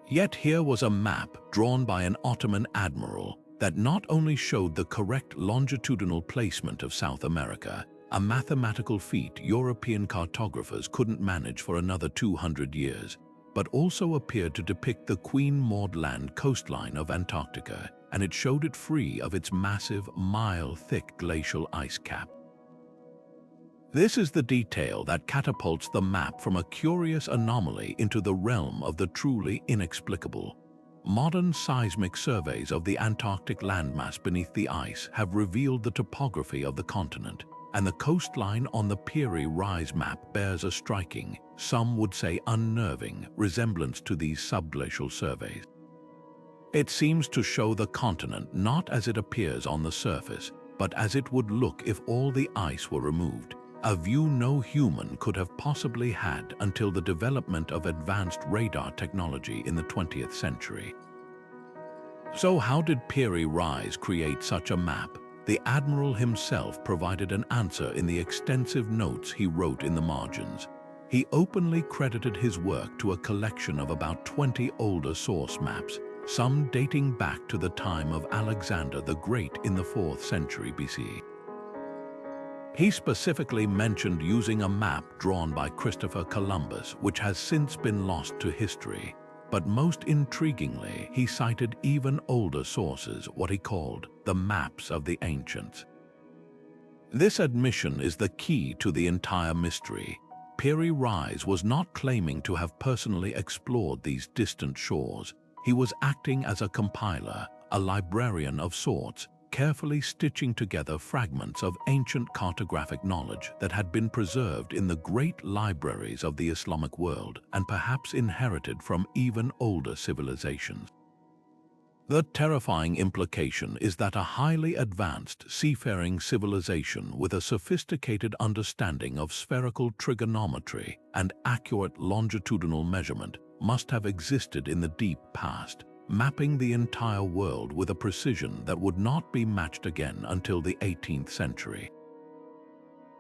Yet here was a map drawn by an Ottoman admiral that not only showed the correct longitudinal placement of South America, a mathematical feat European cartographers couldn't manage for another 200 years, but also appeared to depict the Queen Maud Land coastline of Antarctica, and it showed it free of its massive, mile-thick glacial ice cap. This is the detail that catapults the map from a curious anomaly into the realm of the truly inexplicable. Modern seismic surveys of the Antarctic landmass beneath the ice have revealed the topography of the continent, and the coastline on the Pirry Rise map bears a striking, some would say unnerving, resemblance to these subglacial surveys. It seems to show the continent not as it appears on the surface, but as it would look if all the ice were removed, a view no human could have possibly had until the development of advanced radar technology in the 20th century. So how did Pirry Rise create such a map? The admiral himself provided an answer in the extensive notes he wrote in the margins. He openly credited his work to a collection of about 20 older source maps, some dating back to the time of Alexander the Great in the 4th century BC. He specifically mentioned using a map drawn by Christopher Columbus, which has since been lost to history. But most intriguingly, he cited even older sources, what he called the maps of the ancients. This admission is the key to the entire mystery. Pirry Rise was not claiming to have personally explored these distant shores. He was acting as a compiler, a librarian of sorts, carefully stitching together fragments of ancient cartographic knowledge that had been preserved in the great libraries of the Islamic world and perhaps inherited from even older civilizations. The terrifying implication is that a highly advanced seafaring civilization with a sophisticated understanding of spherical trigonometry and accurate longitudinal measurement must have existed in the deep past, mapping the entire world with a precision that would not be matched again until the 18th century.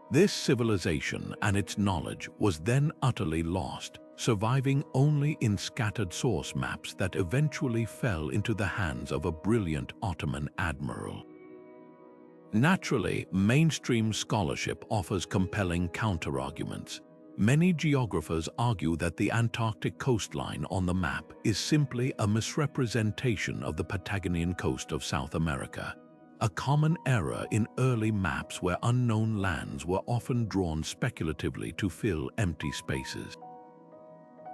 This civilization and its knowledge was then utterly lost, surviving only in scattered source maps that eventually fell into the hands of a brilliant Ottoman admiral. Naturally, mainstream scholarship offers compelling counterarguments. Many geographers argue that the Antarctic coastline on the map is simply a misrepresentation of the Patagonian coast of South America, a common error in early maps where unknown lands were often drawn speculatively to fill empty spaces.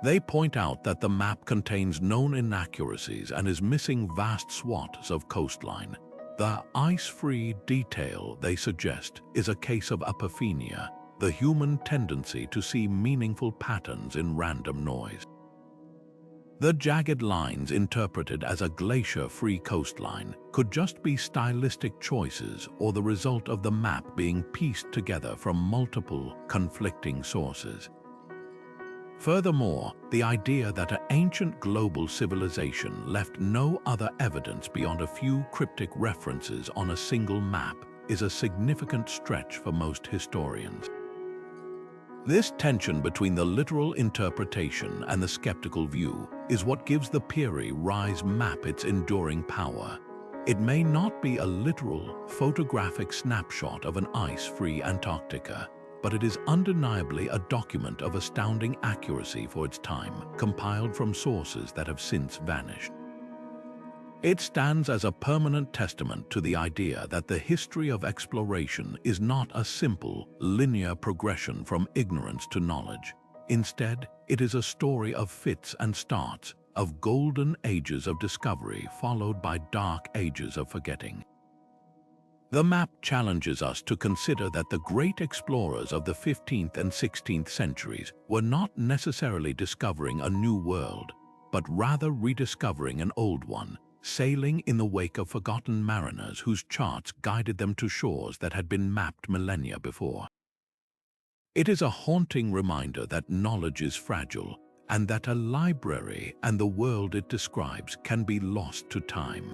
They point out that the map contains known inaccuracies and is missing vast swaths of coastline. The ice-free detail, they suggest, is a case of apophenia, the human tendency to see meaningful patterns in random noise. The jagged lines interpreted as a glacier-free coastline could just be stylistic choices or the result of the map being pieced together from multiple, conflicting sources. Furthermore, the idea that an ancient global civilization left no other evidence beyond a few cryptic references on a single map is a significant stretch for most historians. This tension between the literal interpretation and the skeptical view is what gives the Pirry Rise map its enduring power. It may not be a literal, photographic snapshot of an ice-free Antarctica, but it is undeniably a document of astounding accuracy for its time, compiled from sources that have since vanished. It stands as a permanent testament to the idea that the history of exploration is not a simple, linear progression from ignorance to knowledge. Instead, it is a story of fits and starts, of golden ages of discovery followed by dark ages of forgetting. The map challenges us to consider that the great explorers of the 15th and 16th centuries were not necessarily discovering a new world, but rather rediscovering an old one, sailing in the wake of forgotten mariners whose charts guided them to shores that had been mapped millennia before. It is a haunting reminder that knowledge is fragile, and that a library and the world it describes can be lost to time.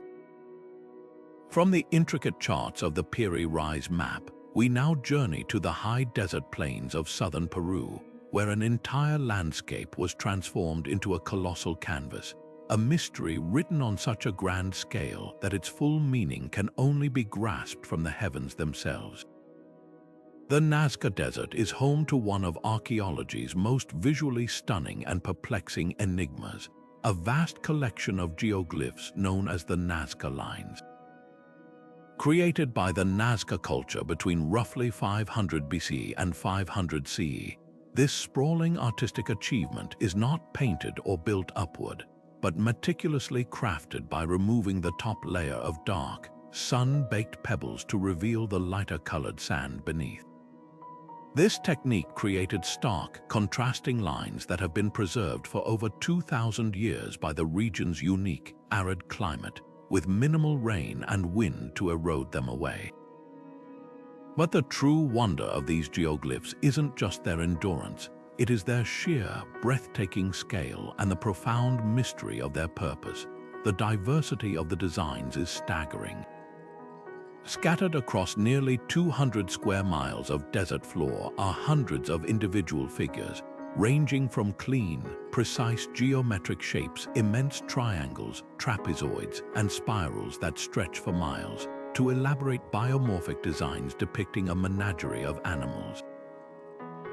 From the intricate charts of the Pirry Rise map, we now journey to the high desert plains of southern Peru, where an entire landscape was transformed into a colossal canvas, a mystery written on such a grand scale that its full meaning can only be grasped from the heavens themselves. The Nazca Desert is home to one of archaeology's most visually stunning and perplexing enigmas, a vast collection of geoglyphs known as the Nazca Lines. Created by the Nazca culture between roughly 500 BC and 500 CE, this sprawling artistic achievement is not painted or built upward, but meticulously crafted by removing the top layer of dark, sun-baked pebbles to reveal the lighter-colored sand beneath. This technique created stark, contrasting lines that have been preserved for over 2,000 years by the region's unique, arid climate, with minimal rain and wind to erode them away. But the true wonder of these geoglyphs isn't just their endurance, it is their sheer, breathtaking scale and the profound mystery of their purpose. The diversity of the designs is staggering. Scattered across nearly 200 square miles of desert floor are hundreds of individual figures, ranging from clean, precise geometric shapes, immense triangles, trapezoids, and spirals that stretch for miles, to elaborate biomorphic designs depicting a menagerie of animals.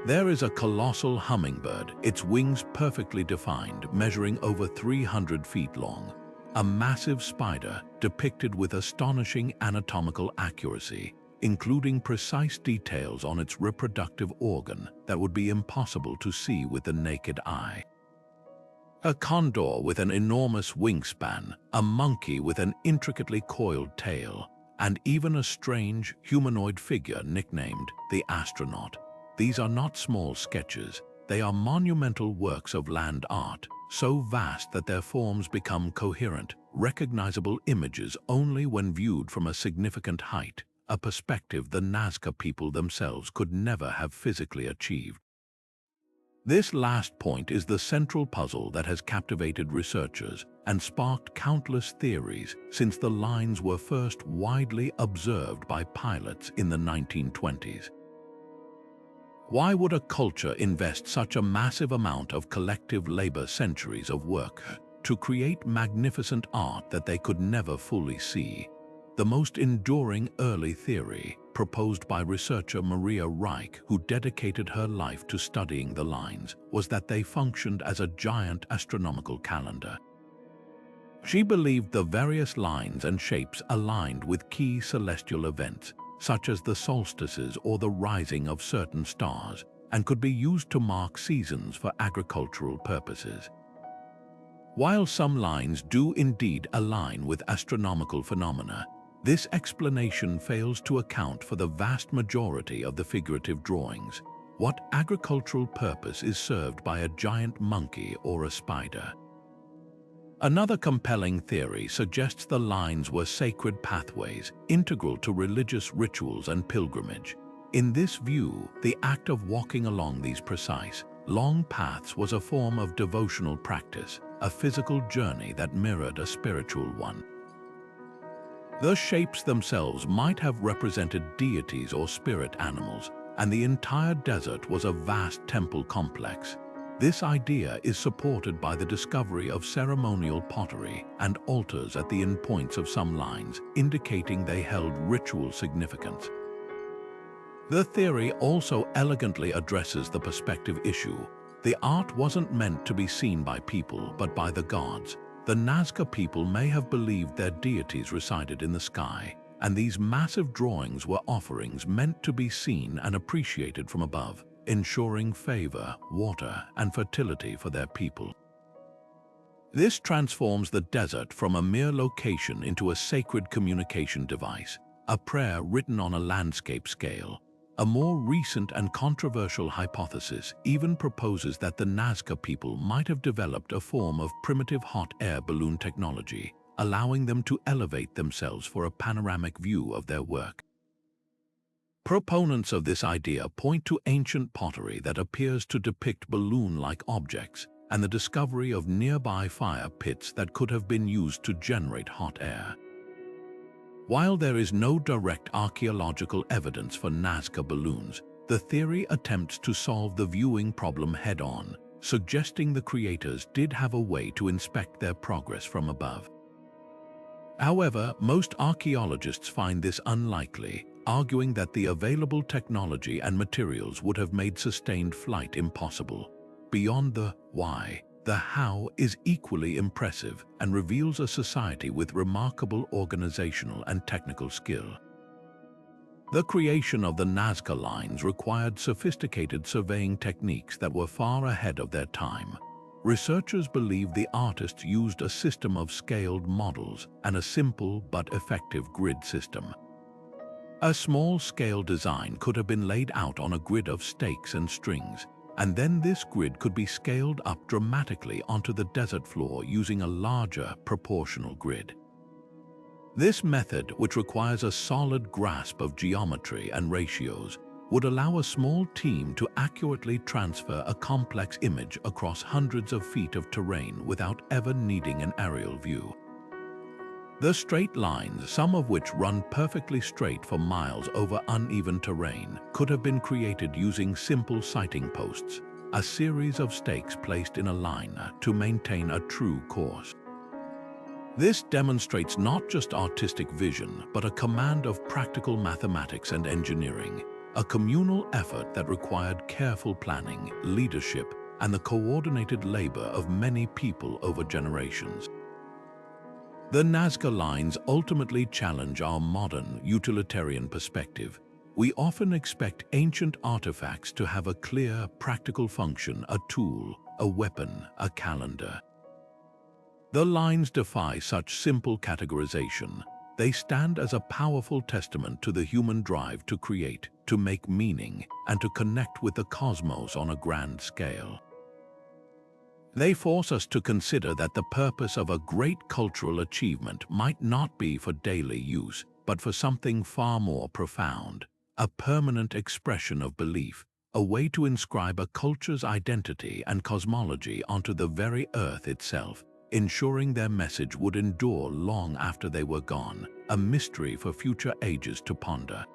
There is a colossal hummingbird, its wings perfectly defined, measuring over 300 feet long, a massive spider depicted with astonishing anatomical accuracy, including precise details on its reproductive organ that would be impossible to see with the naked eye. A condor with an enormous wingspan, a monkey with an intricately coiled tail, and even a strange humanoid figure nicknamed the astronaut. These are not small sketches, they are monumental works of land art, so vast that their forms become coherent, recognizable images only when viewed from a significant height, a perspective the Nazca people themselves could never have physically achieved. This last point is the central puzzle that has captivated researchers and sparked countless theories since the lines were first widely observed by pilots in the 1920s. Why would a culture invest such a massive amount of collective labor, centuries of work, to create magnificent art that they could never fully see? The most enduring early theory, proposed by researcher Maria Reich, who dedicated her life to studying the lines, was that they functioned as a giant astronomical calendar. She believed the various lines and shapes aligned with key celestial events, such as the solstices or the rising of certain stars, and could be used to mark seasons for agricultural purposes. While some lines do indeed align with astronomical phenomena, this explanation fails to account for the vast majority of the figurative drawings. What agricultural purpose is served by a giant monkey or a spider? Another compelling theory suggests the lines were sacred pathways, integral to religious rituals and pilgrimage. In this view, the act of walking along these precise, long paths was a form of devotional practice, a physical journey that mirrored a spiritual one. The shapes themselves might have represented deities or spirit animals, and the entire desert was a vast temple complex. This idea is supported by the discovery of ceremonial pottery and altars at the endpoints of some lines, indicating they held ritual significance. The theory also elegantly addresses the perspective issue. The art wasn't meant to be seen by people, but by the gods. the Nazca people may have believed their deities resided in the sky, and these massive drawings were offerings meant to be seen and appreciated from above, ensuring favor, water, and fertility for their people. This transforms the desert from a mere location into a sacred communication device, a prayer written on a landscape scale. A more recent and controversial hypothesis even proposes that the Nazca people might have developed a form of primitive hot air balloon technology, allowing them to elevate themselves for a panoramic view of their work. Proponents of this idea point to ancient pottery that appears to depict balloon-like objects and the discovery of nearby fire pits that could have been used to generate hot air. While there is no direct archaeological evidence for Nazca balloons, the theory attempts to solve the viewing problem head-on, suggesting the creators did have a way to inspect their progress from above. However, most archaeologists find this unlikely, arguing that the available technology and materials would have made sustained flight impossible. Beyond the why, the how is equally impressive and reveals a society with remarkable organizational and technical skill. The creation of the Nazca lines required sophisticated surveying techniques that were far ahead of their time. Researchers believe the artists used a system of scaled models and a simple but effective grid system. A small-scale design could have been laid out on a grid of stakes and strings, and then this grid could be scaled up dramatically onto the desert floor using a larger proportional grid. This method, which requires a solid grasp of geometry and ratios, would allow a small team to accurately transfer a complex image across hundreds of feet of terrain without ever needing an aerial view. The straight lines, some of which run perfectly straight for miles over uneven terrain, could have been created using simple sighting posts, a series of stakes placed in a line to maintain a true course. This demonstrates not just artistic vision, but a command of practical mathematics and engineering, a communal effort that required careful planning, leadership, and the coordinated labor of many people over generations. The Nazca lines ultimately challenge our modern, utilitarian perspective. We often expect ancient artifacts to have a clear, practical function, a tool, a weapon, a calendar. The lines defy such simple categorization. They stand as a powerful testament to the human drive to create, to make meaning, and to connect with the cosmos on a grand scale. They force us to consider that the purpose of a great cultural achievement might not be for daily use, but for something far more profound, a permanent expression of belief, a way to inscribe a culture's identity and cosmology onto the very earth itself, ensuring their message would endure long after they were gone, a mystery for future ages to ponder.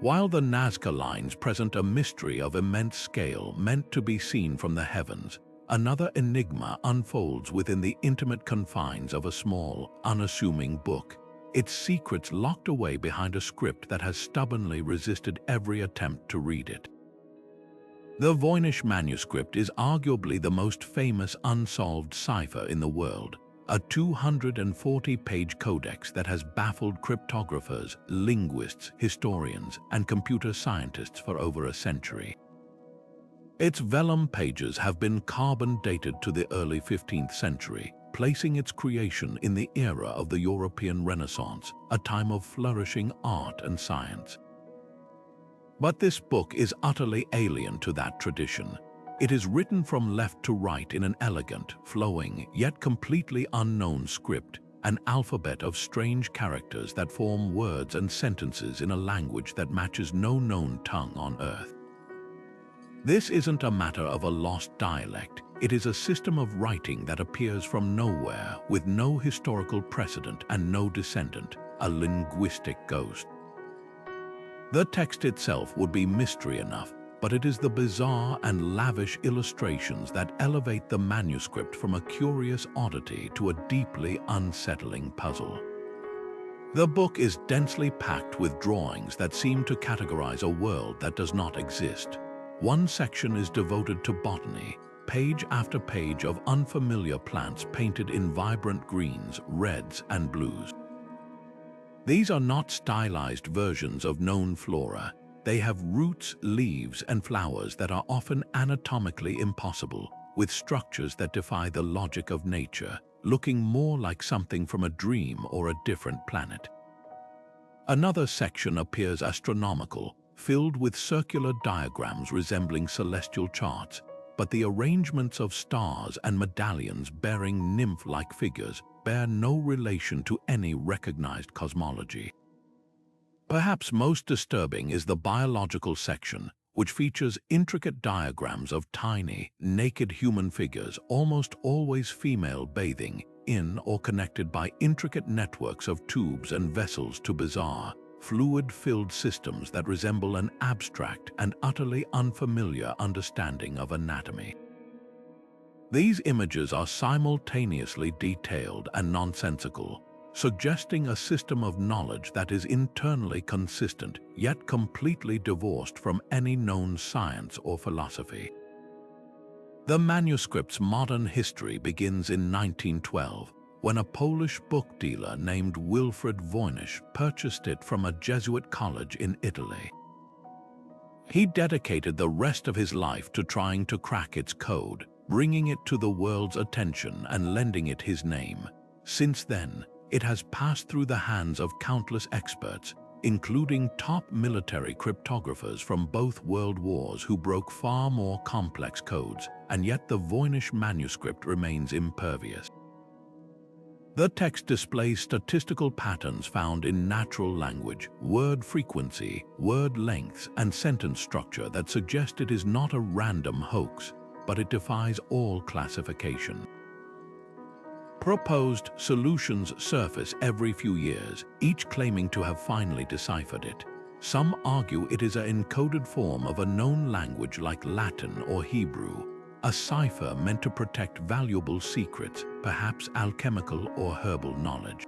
While the Nazca lines present a mystery of immense scale meant to be seen from the heavens, another enigma unfolds within the intimate confines of a small, unassuming book, its secrets locked away behind a script that has stubbornly resisted every attempt to read it. The Voynich Manuscript is arguably the most famous unsolved cipher in the world, a 240-page codex that has baffled cryptographers, linguists, historians, and computer scientists for over a century. Its vellum pages have been carbon-dated to the early 15th century, placing its creation in the era of the European Renaissance, a time of flourishing art and science. But this book is utterly alien to that tradition. It is written from left to right in an elegant, flowing, yet completely unknown script, an alphabet of strange characters that form words and sentences in a language that matches no known tongue on Earth. This isn't a matter of a lost dialect. It is a system of writing that appears from nowhere, with no historical precedent and no descendant, a linguistic ghost. The text itself would be mystery enough, but it is the bizarre and lavish illustrations that elevate the manuscript from a curious oddity to a deeply unsettling puzzle. The book is densely packed with drawings that seem to categorize a world that does not exist. One section is devoted to botany, page after page of unfamiliar plants painted in vibrant greens, reds, and blues. These are not stylized versions of known flora. They have roots, leaves, and flowers that are often anatomically impossible, with structures that defy the logic of nature, looking more like something from a dream or a different planet. Another section appears astronomical, filled with circular diagrams resembling celestial charts, but the arrangements of stars and medallions bearing nymph-like figures bear no relation to any recognized cosmology. Perhaps most disturbing is the biological section, which features intricate diagrams of tiny, naked human figures, almost always female, bathing in or connected by intricate networks of tubes and vessels to bizarre, fluid-filled systems that resemble an abstract and utterly unfamiliar understanding of anatomy. These images are simultaneously detailed and nonsensical, suggesting a system of knowledge that is internally consistent, yet completely divorced from any known science or philosophy. The manuscript's modern history begins in 1912, when a Polish book dealer named Wilfrid Voinish purchased it from a Jesuit college in Italy. He dedicated the rest of his life to trying to crack its code, bringing it to the world's attention and lending it his name. Since then, it has passed through the hands of countless experts, including top military cryptographers from both world wars who broke far more complex codes, and yet the Voynich manuscript remains impervious. The text displays statistical patterns found in natural language, word frequency, word lengths, and sentence structure that suggest it is not a random hoax, but it defies all classification. Proposed solutions surface every few years, each claiming to have finally deciphered it. Some argue it is an encoded form of a known language like Latin or Hebrew, a cipher meant to protect valuable secrets, perhaps alchemical or herbal knowledge.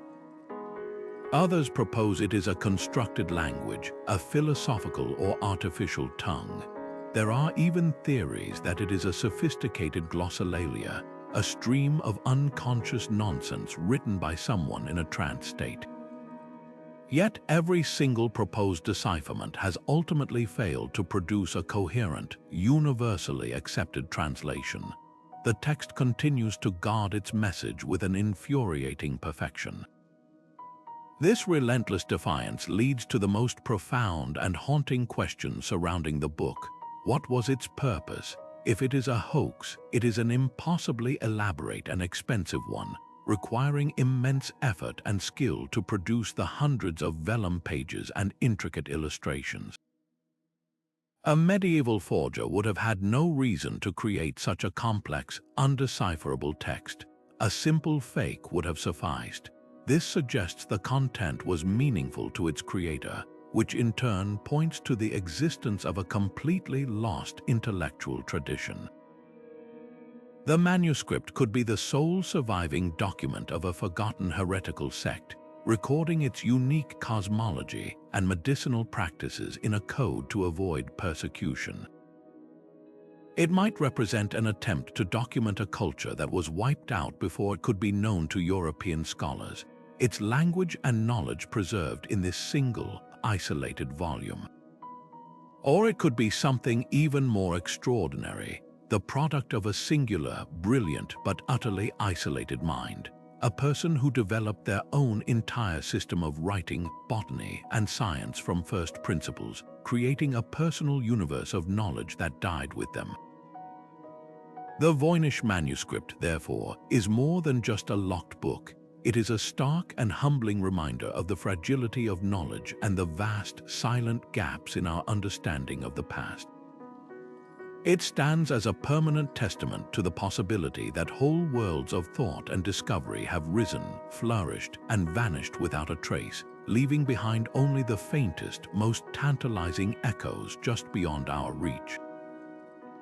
Others propose it is a constructed language, a philosophical or artificial tongue. There are even theories that it is a sophisticated glossolalia, a stream of unconscious nonsense written by someone in a trance state. Yet every single proposed decipherment has ultimately failed to produce a coherent, universally accepted translation. The text continues to guard its message with an infuriating perfection. This relentless defiance leads to the most profound and haunting questions surrounding the book. What was its purpose? If it is a hoax, it is an impossibly elaborate and expensive one, requiring immense effort and skill to produce the hundreds of vellum pages and intricate illustrations. A medieval forger would have had no reason to create such a complex, undecipherable text. A simple fake would have sufficed. This suggests the content was meaningful to its creator, which in turn points to the existence of a completely lost intellectual tradition. The manuscript could be the sole surviving document of a forgotten heretical sect, recording its unique cosmology and medicinal practices in a code to avoid persecution. It might represent an attempt to document a culture that was wiped out before it could be known to European scholars, its language and knowledge preserved in this single, isolated volume. Or it could be something even more extraordinary, the product of a singular, brilliant, but utterly isolated mind, a person who developed their own entire system of writing, botany, and science from first principles, creating a personal universe of knowledge that died with them. The Voynich manuscript, therefore, is more than just a locked book. It is a stark and humbling reminder of the fragility of knowledge and the vast, silent gaps in our understanding of the past. It stands as a permanent testament to the possibility that whole worlds of thought and discovery have risen, flourished, and vanished without a trace, leaving behind only the faintest, most tantalizing echoes just beyond our reach.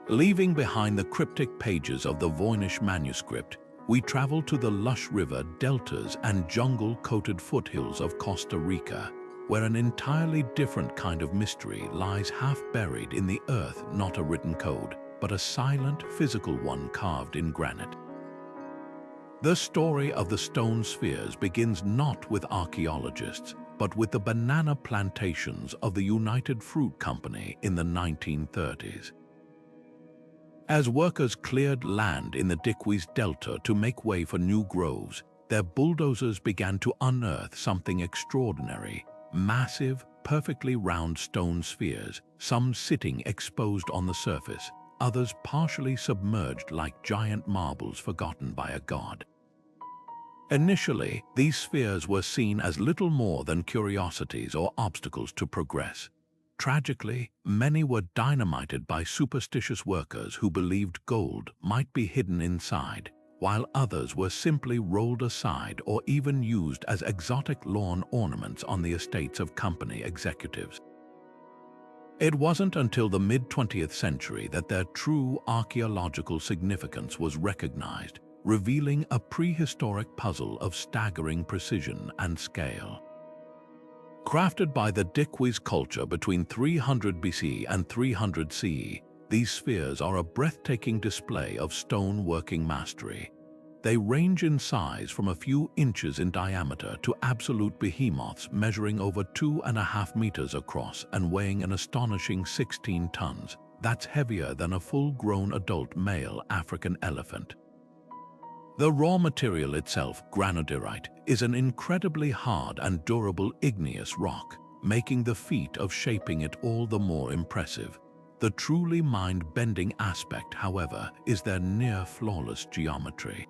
Leaving behind the cryptic pages of the Voynich manuscript, we travel to the lush river deltas and jungle-coated foothills of Costa Rica, where an entirely different kind of mystery lies half buried in the earth, not a written code, but a silent, physical one carved in granite. The story of the stone spheres begins not with archaeologists, but with the banana plantations of the United Fruit Company in the 1930s. As workers cleared land in the Diquis Delta to make way for new groves, their bulldozers began to unearth something extraordinary: massive, perfectly round stone spheres, some sitting exposed on the surface, others partially submerged like giant marbles forgotten by a god. Initially, these spheres were seen as little more than curiosities or obstacles to progress. Tragically, many were dynamited by superstitious workers who believed gold might be hidden inside, while others were simply rolled aside or even used as exotic lawn ornaments on the estates of company executives. It wasn't until the mid-20th century that their true archaeological significance was recognized, revealing a prehistoric puzzle of staggering precision and scale. Crafted by the Diquis culture between 300 BC and 300 CE, these spheres are a breathtaking display of stone working mastery. They range in size from a few inches in diameter to absolute behemoths measuring over 2.5 meters across and weighing an astonishing 16 tons. That's heavier than a full-grown adult male African elephant. The raw material itself, granodiorite, is an incredibly hard and durable igneous rock, making the feat of shaping it all the more impressive. The truly mind-bending aspect, however, is their near-flawless geometry.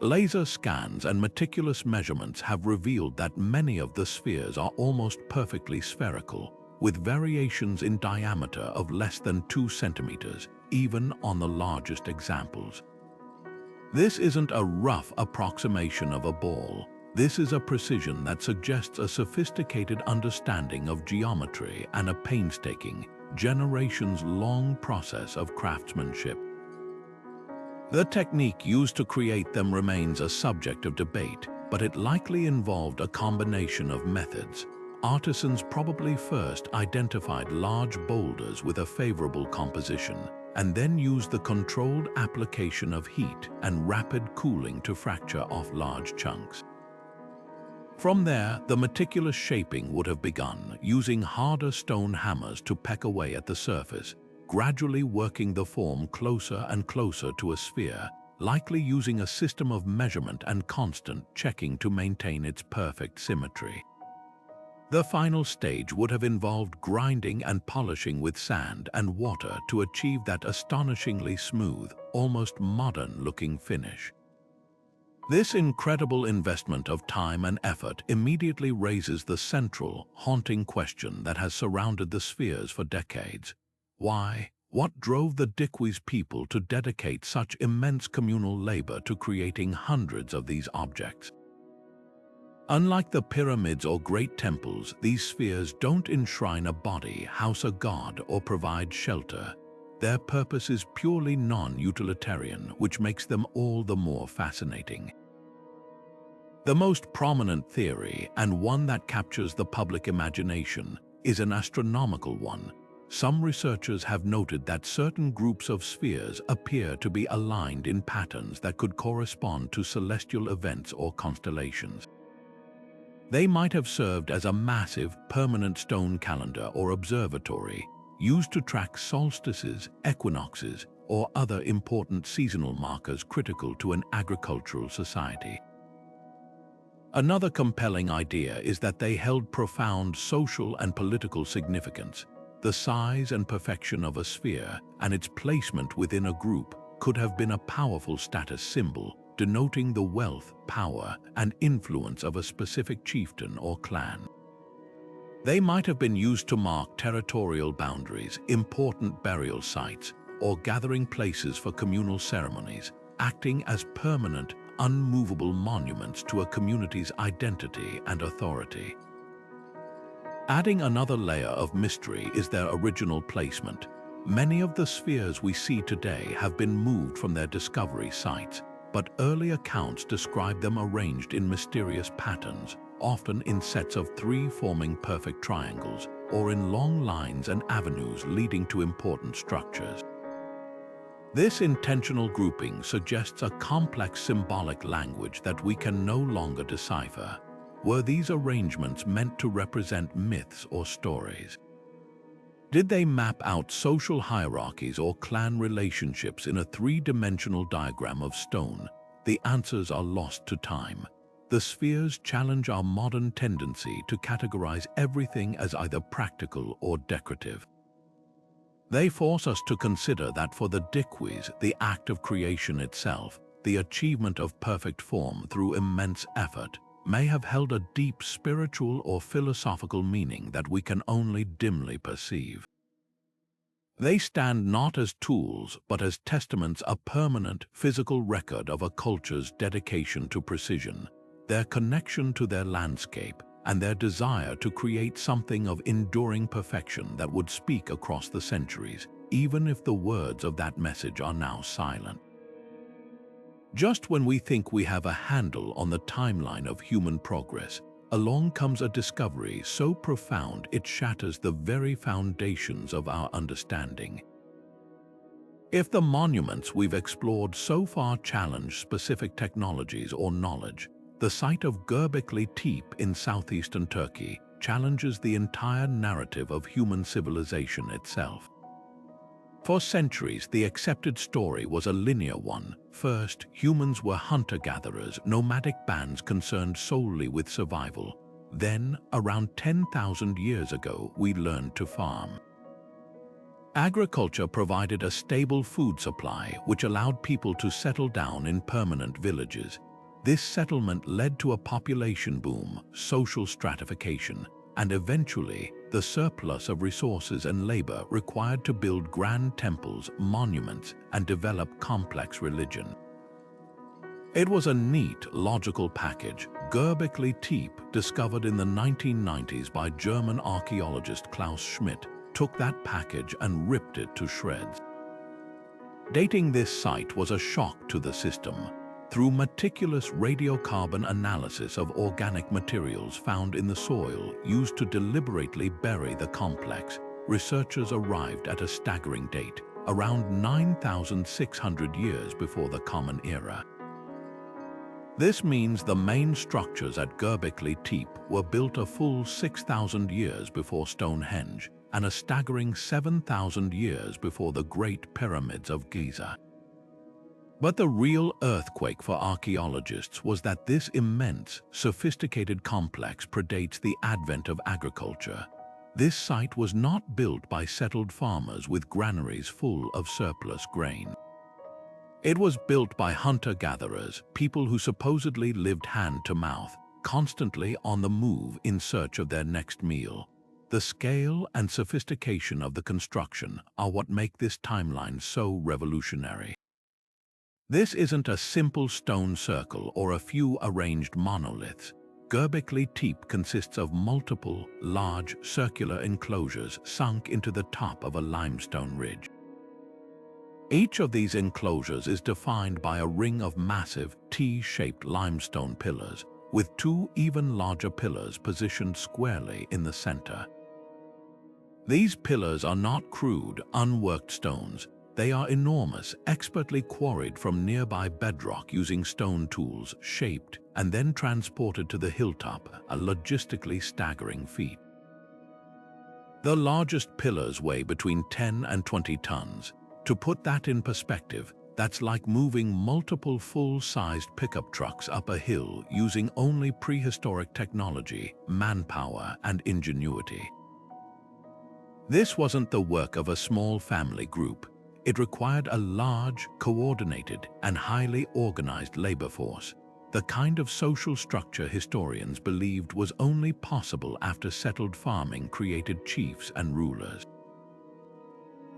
Laser scans and meticulous measurements have revealed that many of the spheres are almost perfectly spherical, with variations in diameter of less than 2 centimeters, even on the largest examples. This isn't a rough approximation of a ball. This is a precision that suggests a sophisticated understanding of geometry and a painstaking, generations-long process of craftsmanship. The technique used to create them remains a subject of debate, but it likely involved a combination of methods. Artisans probably first identified large boulders with a favorable composition, and then used the controlled application of heat and rapid cooling to fracture off large chunks. From there, the meticulous shaping would have begun, using harder stone hammers to peck away at the surface, gradually working the form closer and closer to a sphere, likely using a system of measurement and constant checking to maintain its perfect symmetry. The final stage would have involved grinding and polishing with sand and water to achieve that astonishingly smooth, almost modern-looking finish. This incredible investment of time and effort immediately raises the central, haunting question that has surrounded the spheres for decades. Why? What drove the Diquis people to dedicate such immense communal labor to creating hundreds of these objects? Unlike the pyramids or great temples, these spheres don't enshrine a body, house a god, or provide shelter. Their purpose is purely non-utilitarian, which makes them all the more fascinating. The most prominent theory, and one that captures the public imagination, is an astronomical one. Some researchers have noted that certain groups of spheres appear to be aligned in patterns that could correspond to celestial events or constellations. They might have served as a massive, permanent stone calendar or observatory, used to track solstices, equinoxes, or other important seasonal markers critical to an agricultural society. Another compelling idea is that they held profound social and political significance. The size and perfection of a sphere and its placement within a group could have been a powerful status symbol, denoting the wealth, power, and influence of a specific chieftain or clan. They might have been used to mark territorial boundaries, important burial sites, or gathering places for communal ceremonies, acting as permanent, unmovable monuments to a community's identity and authority. Adding another layer of mystery is their original placement. Many of the spheres we see today have been moved from their discovery sites, but early accounts describe them arranged in mysterious patterns, often in sets of 3 forming perfect triangles, or in long lines and avenues leading to important structures. This intentional grouping suggests a complex symbolic language that we can no longer decipher. Were these arrangements meant to represent myths or stories? Did they map out social hierarchies or clan relationships in a three-dimensional diagram of stone? The answers are lost to time. The spheres challenge our modern tendency to categorize everything as either practical or decorative. They force us to consider that for the DEFYs, the act of creation itself, the achievement of perfect form through immense effort, may have held a deep spiritual or philosophical meaning that we can only dimly perceive. They stand not as tools, but as testaments, a permanent, physical record of a culture's dedication to precision, their connection to their landscape, and their desire to create something of enduring perfection that would speak across the centuries, even if the words of that message are now silent. Just when we think we have a handle on the timeline of human progress, along comes a discovery so profound it shatters the very foundations of our understanding. If the monuments we've explored so far challenge specific technologies or knowledge, the site of Göbekli Tepe in southeastern Turkey challenges the entire narrative of human civilization itself. For centuries, the accepted story was a linear one. First, humans were hunter-gatherers, nomadic bands concerned solely with survival. Then, around 10,000 years ago, we learned to farm. Agriculture provided a stable food supply, which allowed people to settle down in permanent villages. This settlement led to a population boom, social stratification, and eventually, the surplus of resources and labor required to build grand temples, monuments, and develop complex religion. It was a neat, logical package. Göbekli Tepe, discovered in the 1990s by German archaeologist Klaus Schmidt, took that package and ripped it to shreds. Dating this site was a shock to the system. Through meticulous radiocarbon analysis of organic materials found in the soil used to deliberately bury the complex, researchers arrived at a staggering date, around 9,600 years before the Common Era. This means the main structures at Göbekli Tepe were built a full 6,000 years before Stonehenge and a staggering 7,000 years before the Great Pyramids of Giza. But the real earthquake for archaeologists was that this immense, sophisticated complex predates the advent of agriculture. This site was not built by settled farmers with granaries full of surplus grain. It was built by hunter-gatherers, people who supposedly lived hand-to-mouth, constantly on the move in search of their next meal. The scale and sophistication of the construction are what make this timeline so revolutionary. This isn't a simple stone circle or a few arranged monoliths. Göbekli Tepe consists of multiple, large, circular enclosures sunk into the top of a limestone ridge. Each of these enclosures is defined by a ring of massive, T-shaped limestone pillars, with two even larger pillars positioned squarely in the center. These pillars are not crude, unworked stones. They are enormous, expertly quarried from nearby bedrock using stone tools, shaped, and then transported to the hilltop, a logistically staggering feat. The largest pillars weigh between 10 and 20 tons. To put that in perspective, that's like moving multiple full-sized pickup trucks up a hill using only prehistoric technology, manpower, and ingenuity. This wasn't the work of a small family group. It required a large, coordinated, and highly organized labor force, the kind of social structure historians believed was only possible after settled farming created chiefs and rulers.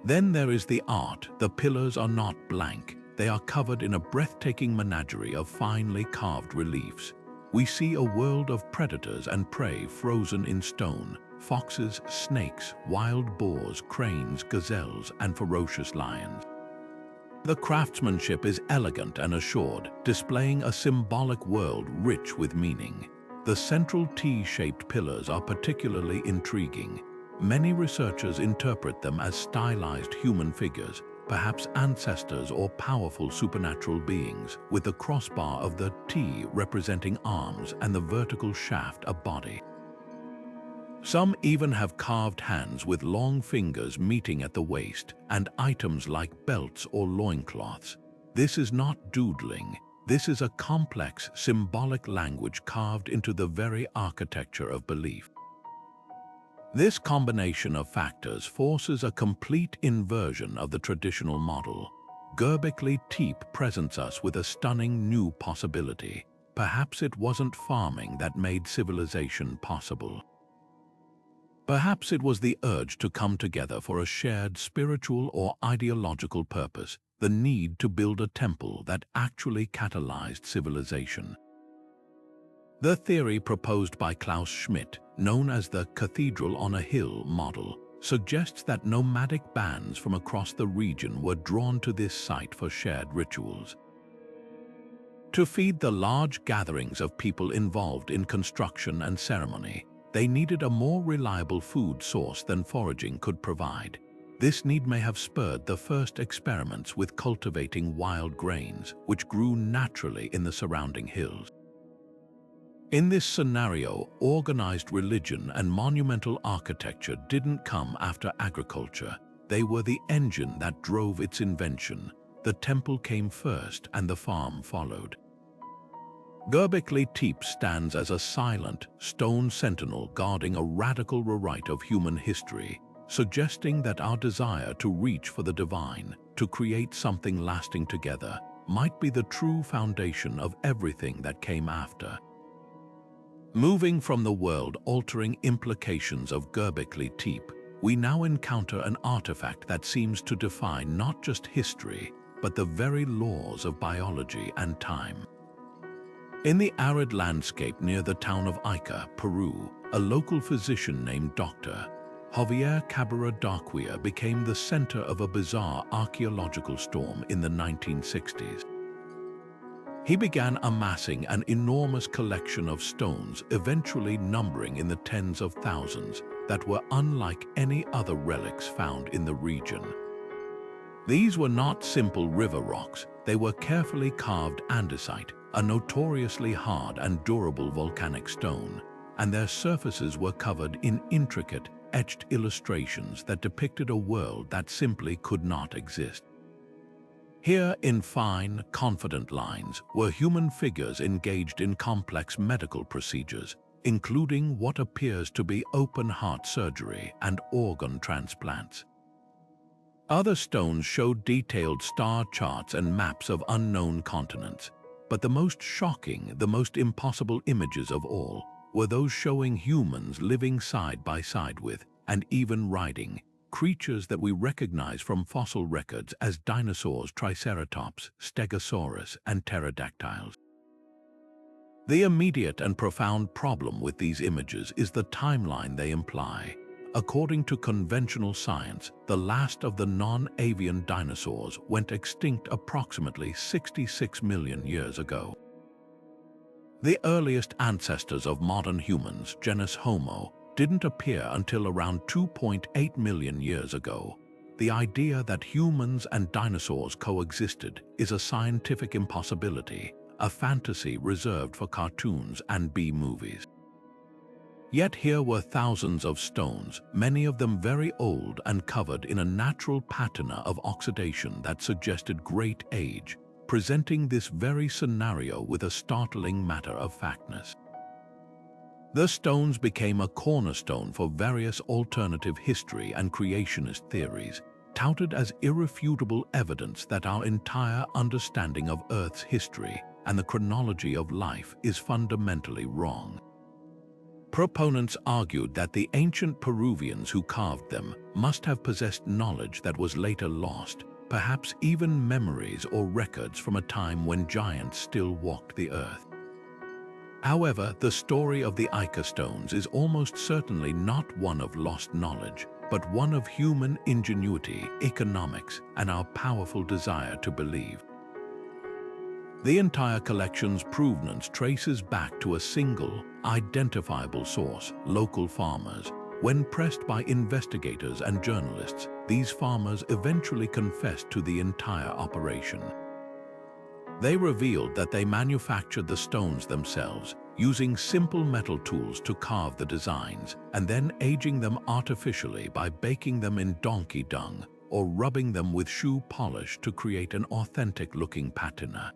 Then there is the art. The pillars are not blank. They are covered in a breathtaking menagerie of finely carved reliefs. We see a world of predators and prey frozen in stone, foxes, snakes, wild boars, cranes, gazelles, and ferocious lions. The craftsmanship is elegant and assured, displaying a symbolic world rich with meaning. The central T-shaped pillars are particularly intriguing. Many researchers interpret them as stylized human figures, perhaps ancestors or powerful supernatural beings, with the crossbar of the T representing arms and the vertical shaft a body. Some even have carved hands with long fingers meeting at the waist and items like belts or loincloths. This is not doodling. This is a complex, symbolic language carved into the very architecture of belief. This combination of factors forces a complete inversion of the traditional model. Göbekli Tepe presents us with a stunning new possibility. Perhaps it wasn't farming that made civilization possible. Perhaps it was the urge to come together for a shared spiritual or ideological purpose, the need to build a temple that actually catalyzed civilization. The theory proposed by Klaus Schmidt, known as the Cathedral on a Hill model, suggests that nomadic bands from across the region were drawn to this site for shared rituals. To feed the large gatherings of people involved in construction and ceremony, they needed a more reliable food source than foraging could provide. This need may have spurred the first experiments with cultivating wild grains, which grew naturally in the surrounding hills. In this scenario, organized religion and monumental architecture didn't come after agriculture. They were the engine that drove its invention. The temple came first and the farm followed. Göbekli Tepe stands as a silent, stone sentinel guarding a radical rewrite of human history, suggesting that our desire to reach for the divine, to create something lasting together, might be the true foundation of everything that came after. Moving from the world-altering implications of Göbekli Tepe, we now encounter an artifact that seems to define not just history, but the very laws of biology and time. In the arid landscape near the town of Ica, Peru, a local physician named Dr. Javier Cabrera Darquia became the center of a bizarre archaeological storm in the 1960s. He began amassing an enormous collection of stones, eventually numbering in the tens of thousands, that were unlike any other relics found in the region. These were not simple river rocks, they were carefully carved andesite, a notoriously hard and durable volcanic stone, and their surfaces were covered in intricate, etched illustrations that depicted a world that simply could not exist. Here, in fine, confident lines, were human figures engaged in complex medical procedures, including what appears to be open-heart surgery and organ transplants. Other stones showed detailed star charts and maps of unknown continents, but the most shocking, the most impossible images of all were those showing humans living side by side with, and even riding, creatures that we recognize from fossil records as dinosaurs, Triceratops, Stegosaurus, and pterodactyls. The immediate and profound problem with these images is the timeline they imply. According to conventional science, the last of the non-avian dinosaurs went extinct approximately 66 million years ago. The earliest ancestors of modern humans, genus Homo, didn't appear until around 2.8 million years ago. The idea that humans and dinosaurs coexisted is a scientific impossibility, a fantasy reserved for cartoons and B-movies. Yet here were thousands of stones, many of them very old and covered in a natural patina of oxidation that suggested great age, presenting this very scenario with a startling matter-of-factness. The stones became a cornerstone for various alternative history and creationist theories, touted as irrefutable evidence that our entire understanding of Earth's history and the chronology of life is fundamentally wrong. Proponents argued that the ancient Peruvians who carved them must have possessed knowledge that was later lost, perhaps even memories or records from a time when giants still walked the earth. However, the story of the Ica stones is almost certainly not one of lost knowledge, but one of human ingenuity, economics, and our powerful desire to believe. The entire collection's provenance traces back to a single, identifiable source, local farmers, When pressed by investigators and journalists, these farmers eventually confessed to the entire operation. They revealed that they manufactured the stones themselves, using simple metal tools to carve the designs, and then aging them artificially by baking them in donkey dung or rubbing them with shoe polish to create an authentic-looking patina.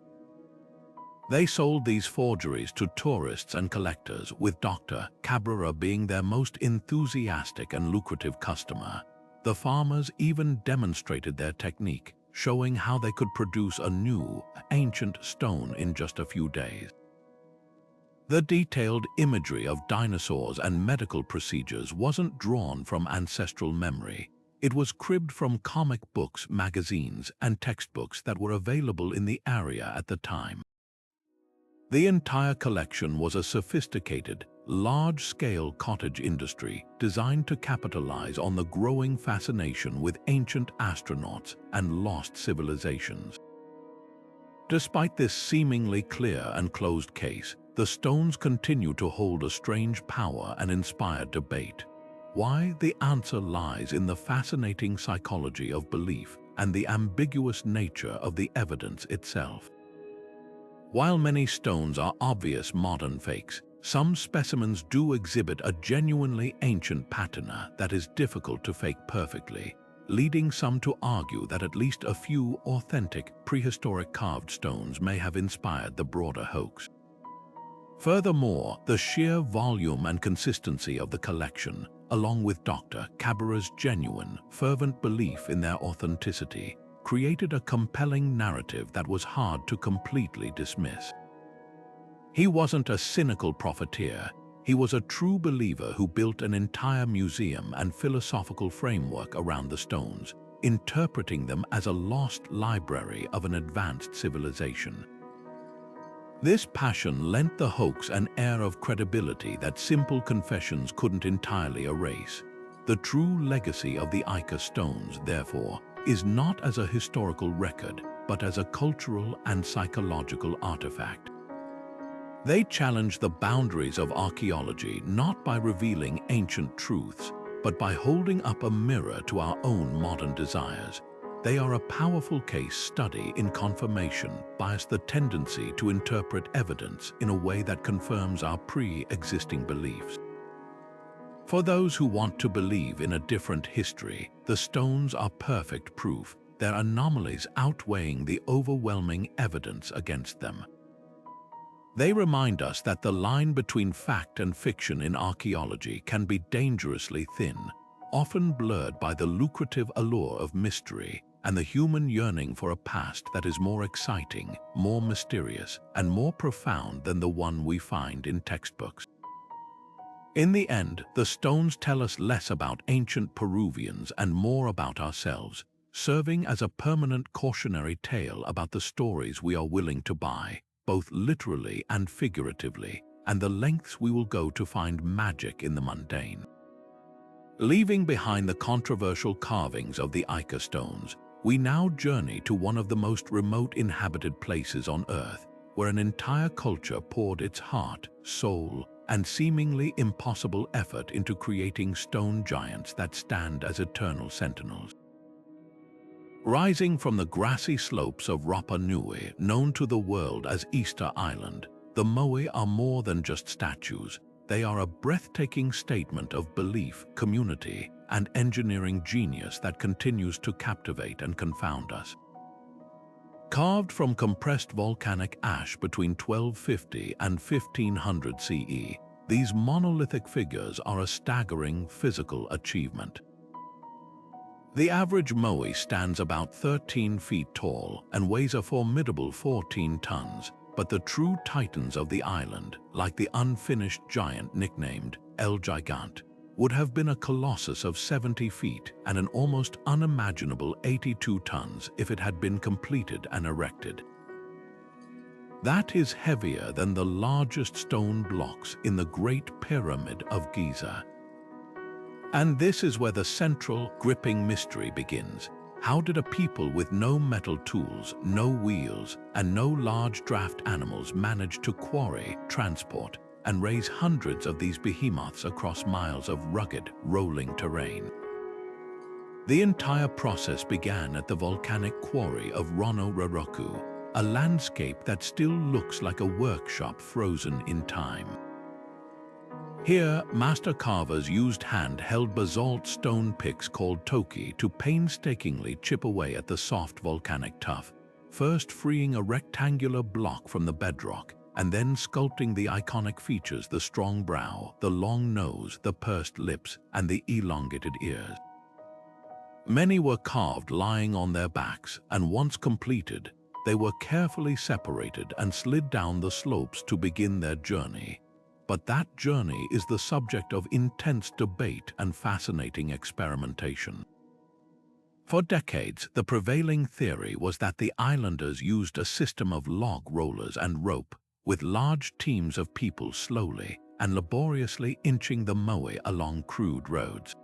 They sold these forgeries to tourists and collectors, with Dr. Cabrera being their most enthusiastic and lucrative customer. The farmers even demonstrated their technique, showing how they could produce a new, ancient stone in just a few days. The detailed imagery of dinosaurs and medical procedures wasn't drawn from ancestral memory. It was cribbed from comic books, magazines, and textbooks that were available in the area at the time. The entire collection was a sophisticated, large-scale cottage industry designed to capitalize on the growing fascination with ancient astronauts and lost civilizations. Despite this seemingly clear and closed case, the stones continue to hold a strange power and inspire debate. Why? The answer lies in the fascinating psychology of belief and the ambiguous nature of the evidence itself. While many stones are obvious modern fakes, some specimens do exhibit a genuinely ancient patina that is difficult to fake perfectly, leading some to argue that at least a few authentic, prehistoric carved stones may have inspired the broader hoax. Furthermore, the sheer volume and consistency of the collection, along with Dr. Cabrera's genuine, fervent belief in their authenticity, created a compelling narrative that was hard to completely dismiss. He wasn't a cynical profiteer. He was a true believer who built an entire museum and philosophical framework around the stones, interpreting them as a lost library of an advanced civilization. This passion lent the hoax an air of credibility that simple confessions couldn't entirely erase. The true legacy of the Ica stones, therefore, is not as a historical record, but as a cultural and psychological artifact. They challenge the boundaries of archaeology not by revealing ancient truths, but by holding up a mirror to our own modern desires. They are a powerful case study in confirmation bias, the tendency to interpret evidence in a way that confirms our pre-existing beliefs. For those who want to believe in a different history, the stones are perfect proof, their anomalies outweighing the overwhelming evidence against them. They remind us that the line between fact and fiction in archaeology can be dangerously thin, often blurred by the lucrative allure of mystery and the human yearning for a past that is more exciting, more mysterious, and more profound than the one we find in textbooks. In the end, the stones tell us less about ancient Peruvians and more about ourselves, serving as a permanent cautionary tale about the stories we are willing to buy, both literally and figuratively, and the lengths we will go to find magic in the mundane. Leaving behind the controversial carvings of the Ica stones, we now journey to one of the most remote inhabited places on Earth, where an entire culture poured its heart, soul, and seemingly impossible effort into creating stone giants that stand as eternal sentinels. Rising from the grassy slopes of Rapa Nui, known to the world as Easter Island, the Moai are more than just statues. They are a breathtaking statement of belief, community, and engineering genius that continues to captivate and confound us. Carved from compressed volcanic ash between 1250 and 1500 CE, these monolithic figures are a staggering physical achievement. The average Moai stands about 13 feet tall and weighs a formidable 14 tons, but the true titans of the island, like the unfinished giant nicknamed El Gigante, would have been a colossus of 70 feet and an almost unimaginable 82 tons if it had been completed and erected. That is heavier than the largest stone blocks in the Great Pyramid of Giza. And this is where the central, gripping mystery begins. How did a people with no metal tools, no wheels, and no large draft animals manage to quarry, transport, and raise hundreds of these behemoths across miles of rugged, rolling terrain. The entire process began at the volcanic quarry of Ronno-Roroku, a landscape that still looks like a workshop frozen in time. Here, master carvers used hand-held basalt stone picks called toki to painstakingly chip away at the soft volcanic tuff, first freeing a rectangular block from the bedrock, and then sculpting the iconic features: the strong brow, the long nose, the pursed lips, and the elongated ears. Many were carved lying on their backs, and once completed, they were carefully separated and slid down the slopes to begin their journey. But that journey is the subject of intense debate and fascinating experimentation. For decades, the prevailing theory was that the islanders used a system of log rollers and rope, with large teams of people slowly and laboriously inching the moai along crude roads.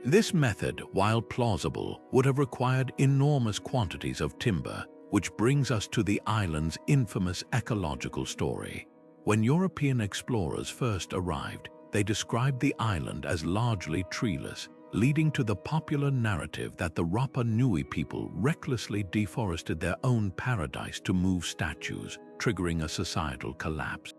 This method, while plausible, would have required enormous quantities of timber, which brings us to the island's infamous ecological story. When European explorers first arrived, they described the island as largely treeless, leading to the popular narrative that the Rapa Nui people recklessly deforested their own paradise to move statues, triggering a societal collapse.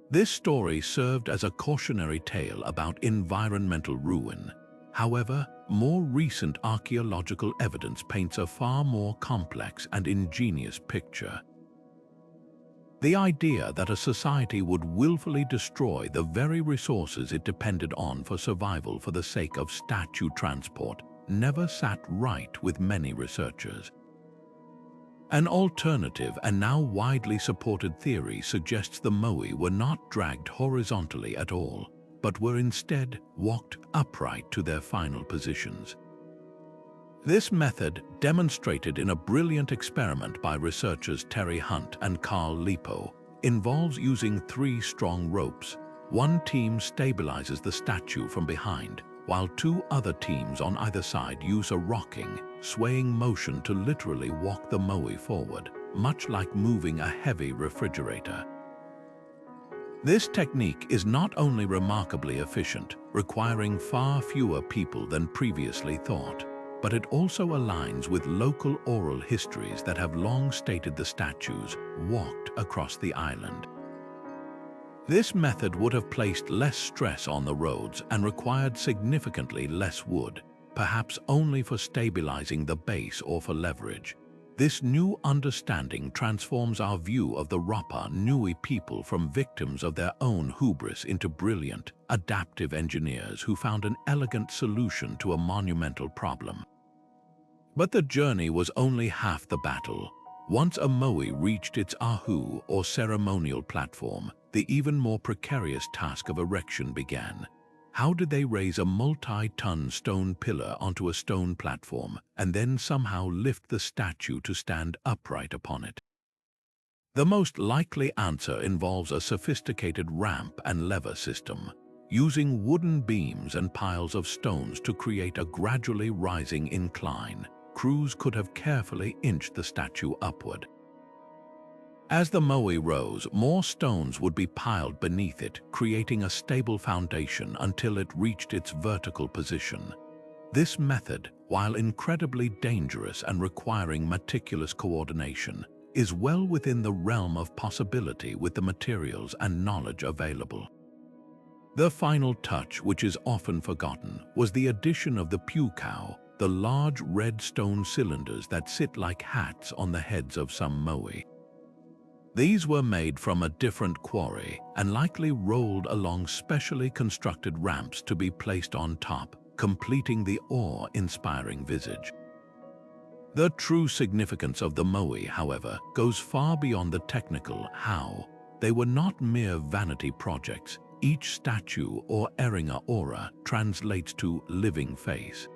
This story served as a cautionary tale about environmental ruin. However, more recent archaeological evidence paints a far more complex and ingenious picture. The idea that a society would willfully destroy the very resources it depended on for survival for the sake of statue transport never sat right with many researchers. An alternative and now widely supported theory suggests the moai were not dragged horizontally at all, but were instead walked upright to their final positions. This method, demonstrated in a brilliant experiment by researchers Terry Hunt and Carl Lipo, involves using 3 strong ropes. One team stabilizes the statue from behind, while 2 other teams on either side use a rocking, swaying motion to literally walk the moai forward, much like moving a heavy refrigerator. This technique is not only remarkably efficient, requiring far fewer people than previously thought, but it also aligns with local oral histories that have long stated the statues walked across the island. This method would have placed less stress on the roads and required significantly less wood, perhaps only for stabilizing the base or for leverage. This new understanding transforms our view of the Rapa Nui people from victims of their own hubris into brilliant, adaptive engineers who found an elegant solution to a monumental problem. But the journey was only half the battle. Once a moai reached its ahu, or ceremonial platform, the even more precarious task of erection began. How did they raise a multi-ton stone pillar onto a stone platform and then somehow lift the statue to stand upright upon it? The most likely answer involves a sophisticated ramp and lever system. Using wooden beams and piles of stones to create a gradually rising incline, crews could have carefully inched the statue upward. As the moai rose, more stones would be piled beneath it, creating a stable foundation until it reached its vertical position. This method, while incredibly dangerous and requiring meticulous coordination, is well within the realm of possibility with the materials and knowledge available. The final touch, which is often forgotten, was the addition of the pucau, the large red stone cylinders that sit like hats on the heads of some moai. These were made from a different quarry and likely rolled along specially constructed ramps to be placed on top, completing the awe-inspiring visage. The true significance of the moai, however, goes far beyond the technical how. They were not mere vanity projects. Each statue or eringa aura translates to living face.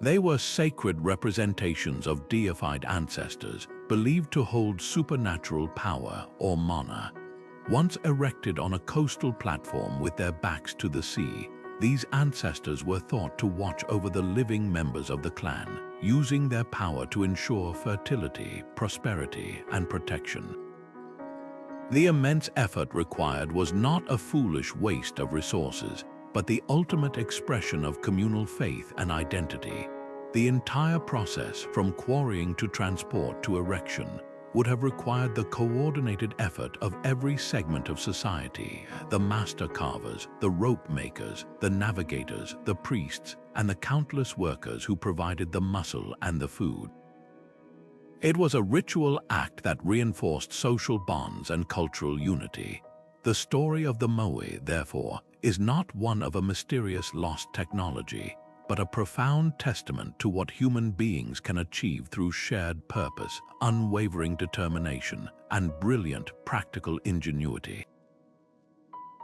They were sacred representations of deified ancestors, believed to hold supernatural power or mana. Once erected on a coastal platform with their backs to the sea, these ancestors were thought to watch over the living members of the clan, using their power to ensure fertility, prosperity, and protection. The immense effort required was not a foolish waste of resources, but the ultimate expression of communal faith and identity. The entire process, from quarrying to transport to erection, would have required the coordinated effort of every segment of society: the master carvers, the rope makers, the navigators, the priests, and the countless workers who provided the muscle and the food. It was a ritual act that reinforced social bonds and cultural unity. The story of the Moai, therefore, is not one of a mysterious lost technology, but a profound testament to what human beings can achieve through shared purpose, unwavering determination, and brilliant practical ingenuity.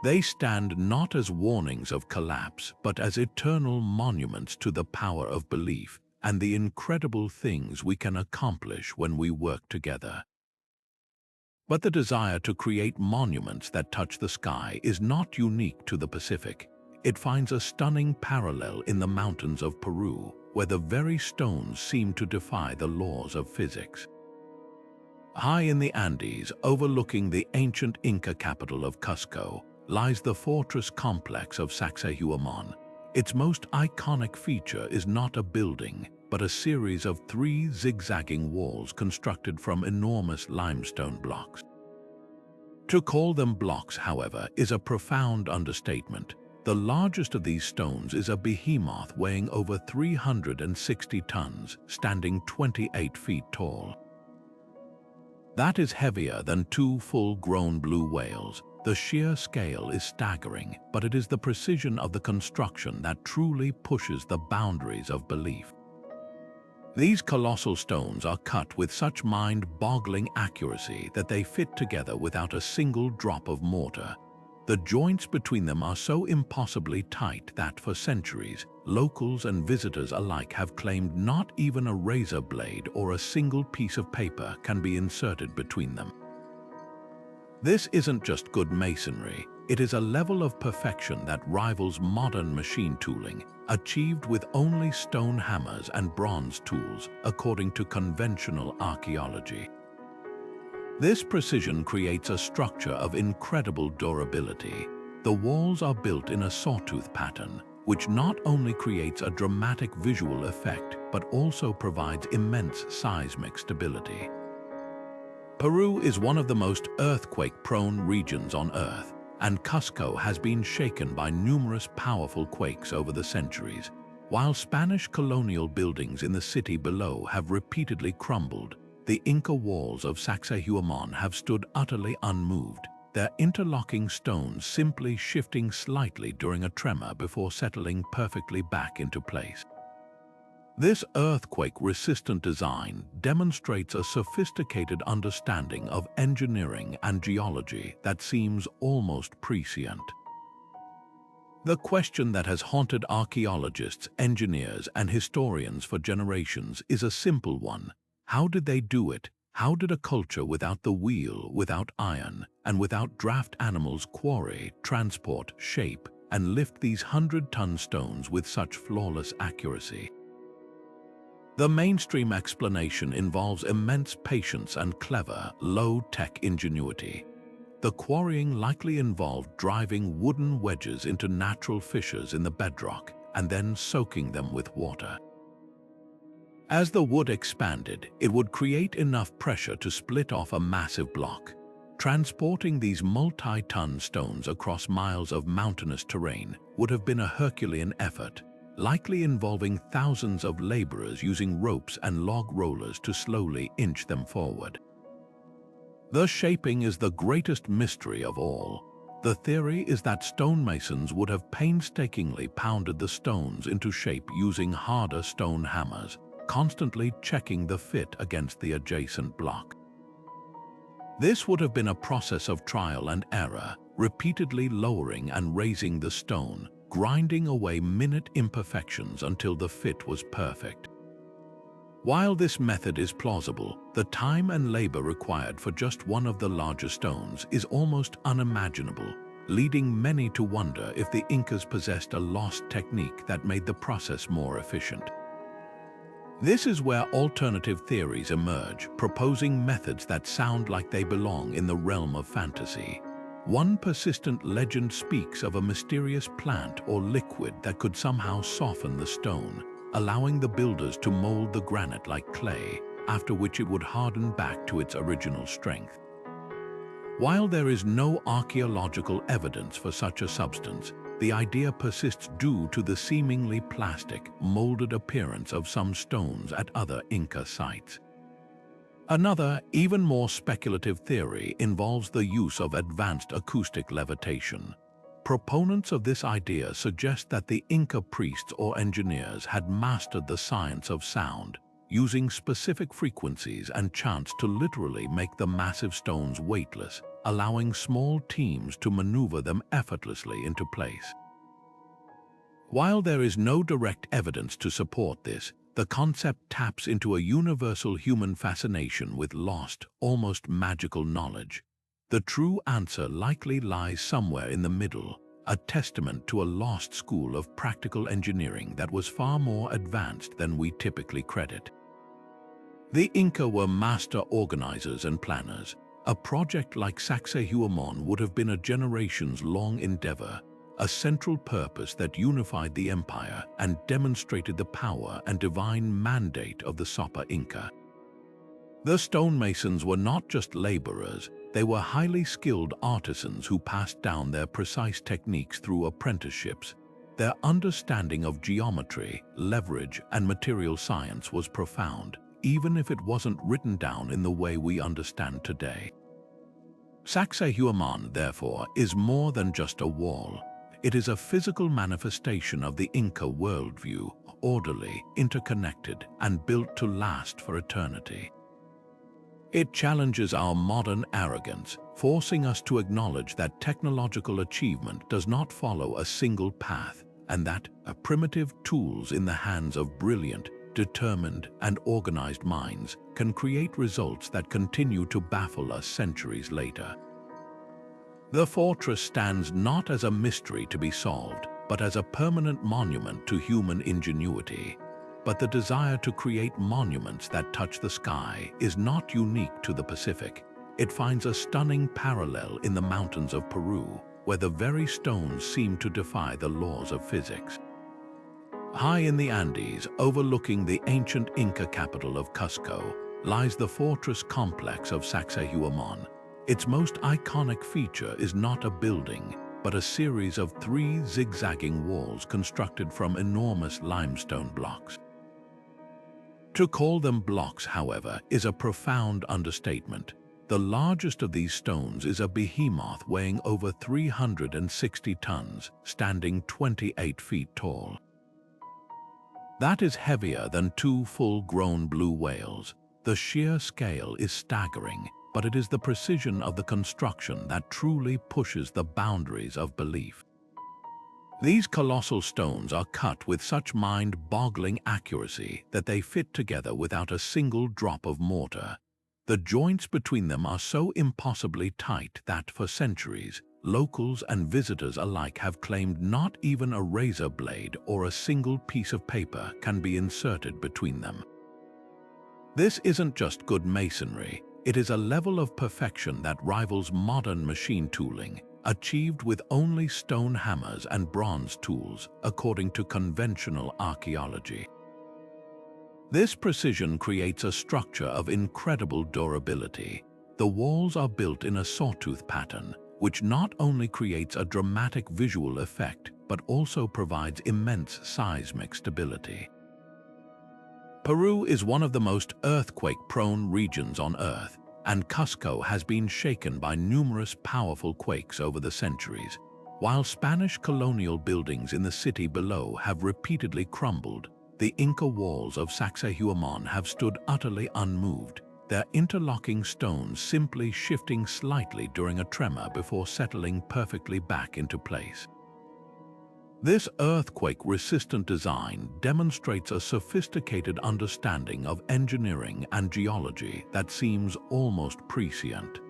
They stand not as warnings of collapse, but as eternal monuments to the power of belief and the incredible things we can accomplish when we work together. But the desire to create monuments that touch the sky is not unique to the Pacific. It finds a stunning parallel in the mountains of Peru, where the very stones seem to defy the laws of physics. High in the Andes, overlooking the ancient Inca capital of Cusco, lies the fortress complex of Sacsayhuamán. Its most iconic feature is not a building, but a series of 3 zigzagging walls constructed from enormous limestone blocks. To call them blocks, however, is a profound understatement. The largest of these stones is a behemoth weighing over 360 tons, standing 28 feet tall. That is heavier than 2 full-grown blue whales. The sheer scale is staggering, but it is the precision of the construction that truly pushes the boundaries of belief. These colossal stones are cut with such mind-boggling accuracy that they fit together without a single drop of mortar. The joints between them are so impossibly tight that for centuries, locals and visitors alike have claimed not even a razor blade or a single piece of paper can be inserted between them. This isn't just good masonry, it is a level of perfection that rivals modern machine tooling, achieved with only stone hammers and bronze tools, according to conventional archaeology. This precision creates a structure of incredible durability. The walls are built in a sawtooth pattern, which not only creates a dramatic visual effect, but also provides immense seismic stability. Peru is one of the most earthquake-prone regions on Earth, and Cusco has been shaken by numerous powerful quakes over the centuries. While Spanish colonial buildings in the city below have repeatedly crumbled, the Inca walls of Sacsayhuamán have stood utterly unmoved, their interlocking stones simply shifting slightly during a tremor before settling perfectly back into place. This earthquake-resistant design demonstrates a sophisticated understanding of engineering and geology that seems almost prescient. The question that has haunted archaeologists, engineers, and historians for generations is a simple one. How did they do it? How did a culture without the wheel, without iron, and without draft animals quarry, transport, shape, and lift these 100-ton stones with such flawless accuracy? The mainstream explanation involves immense patience and clever, low-tech ingenuity. The quarrying likely involved driving wooden wedges into natural fissures in the bedrock and then soaking them with water. As the wood expanded, it would create enough pressure to split off a massive block. Transporting these multi-ton stones across miles of mountainous terrain would have been a Herculean effort, likely involving thousands of laborers using ropes and log rollers to slowly inch them forward. The shaping is the greatest mystery of all. The theory is that stonemasons would have painstakingly pounded the stones into shape using harder stone hammers, constantly checking the fit against the adjacent block. This would have been a process of trial and error, repeatedly lowering and raising the stone, grinding away minute imperfections until the fit was perfect. While this method is plausible, the time and labor required for just one of the larger stones is almost unimaginable, leading many to wonder if the Incas possessed a lost technique that made the process more efficient. This is where alternative theories emerge, proposing methods that sound like they belong in the realm of fantasy. One persistent legend speaks of a mysterious plant or liquid that could somehow soften the stone, allowing the builders to mold the granite like clay, after which it would harden back to its original strength. While there is no archaeological evidence for such a substance, the idea persists due to the seemingly plastic, molded appearance of some stones at other Inca sites. Another, even more speculative theory involves the use of advanced acoustic levitation. Proponents of this idea suggest that the Inca priests or engineers had mastered the science of sound, using specific frequencies and chants to literally make the massive stones weightless, allowing small teams to maneuver them effortlessly into place. While there is no direct evidence to support this, the concept taps into a universal human fascination with lost, almost magical knowledge. The true answer likely lies somewhere in the middle, a testament to a lost school of practical engineering that was far more advanced than we typically credit. The Inca were master organizers and planners. A project like Sacsayhuamán would have been a generations-long endeavor, a central purpose that unified the empire and demonstrated the power and divine mandate of the Sopa Inca. The stonemasons were not just laborers, they were highly skilled artisans who passed down their precise techniques through apprenticeships. Their understanding of geometry, leverage, and material science was profound, even if it wasn't written down in the way we understand today. Sacsayhuamán, therefore, is more than just a wall. It is a physical manifestation of the Inca worldview, orderly, interconnected, and built to last for eternity. It challenges our modern arrogance, forcing us to acknowledge that technological achievement does not follow a single path, and that primitive tools in the hands of brilliant, determined, and organized minds can create results that continue to baffle us centuries later. The fortress stands not as a mystery to be solved, but as a permanent monument to human ingenuity. But the desire to create monuments that touch the sky is not unique to the Pacific. It finds a stunning parallel in the mountains of Peru, where the very stones seem to defy the laws of physics. High in the Andes, overlooking the ancient Inca capital of Cusco, lies the fortress complex of Sacsayhuamán. Its most iconic feature is not a building, but a series of 3 zigzagging walls constructed from enormous limestone blocks. To call them blocks, however, is a profound understatement. The largest of these stones is a behemoth weighing over 360 tons, standing 28 feet tall. That is heavier than 2 full-grown blue whales. The sheer scale is staggering, but it is the precision of the construction that truly pushes the boundaries of belief. These colossal stones are cut with such mind-boggling accuracy that they fit together without a single drop of mortar. The joints between them are so impossibly tight that, for centuries, locals and visitors alike have claimed not even a razor blade or a single piece of paper can be inserted between them. This isn't just good masonry. It is a level of perfection that rivals modern machine tooling, achieved with only stone hammers and bronze tools, according to conventional archaeology. This precision creates a structure of incredible durability. The walls are built in a sawtooth pattern, which not only creates a dramatic visual effect, but also provides immense seismic stability. Peru is one of the most earthquake-prone regions on Earth, and Cusco has been shaken by numerous powerful quakes over the centuries. While Spanish colonial buildings in the city below have repeatedly crumbled, the Inca walls of Sacsayhuamán have stood utterly unmoved, their interlocking stones simply shifting slightly during a tremor before settling perfectly back into place. This earthquake-resistant design demonstrates a sophisticated understanding of engineering and geology that seems almost prescient.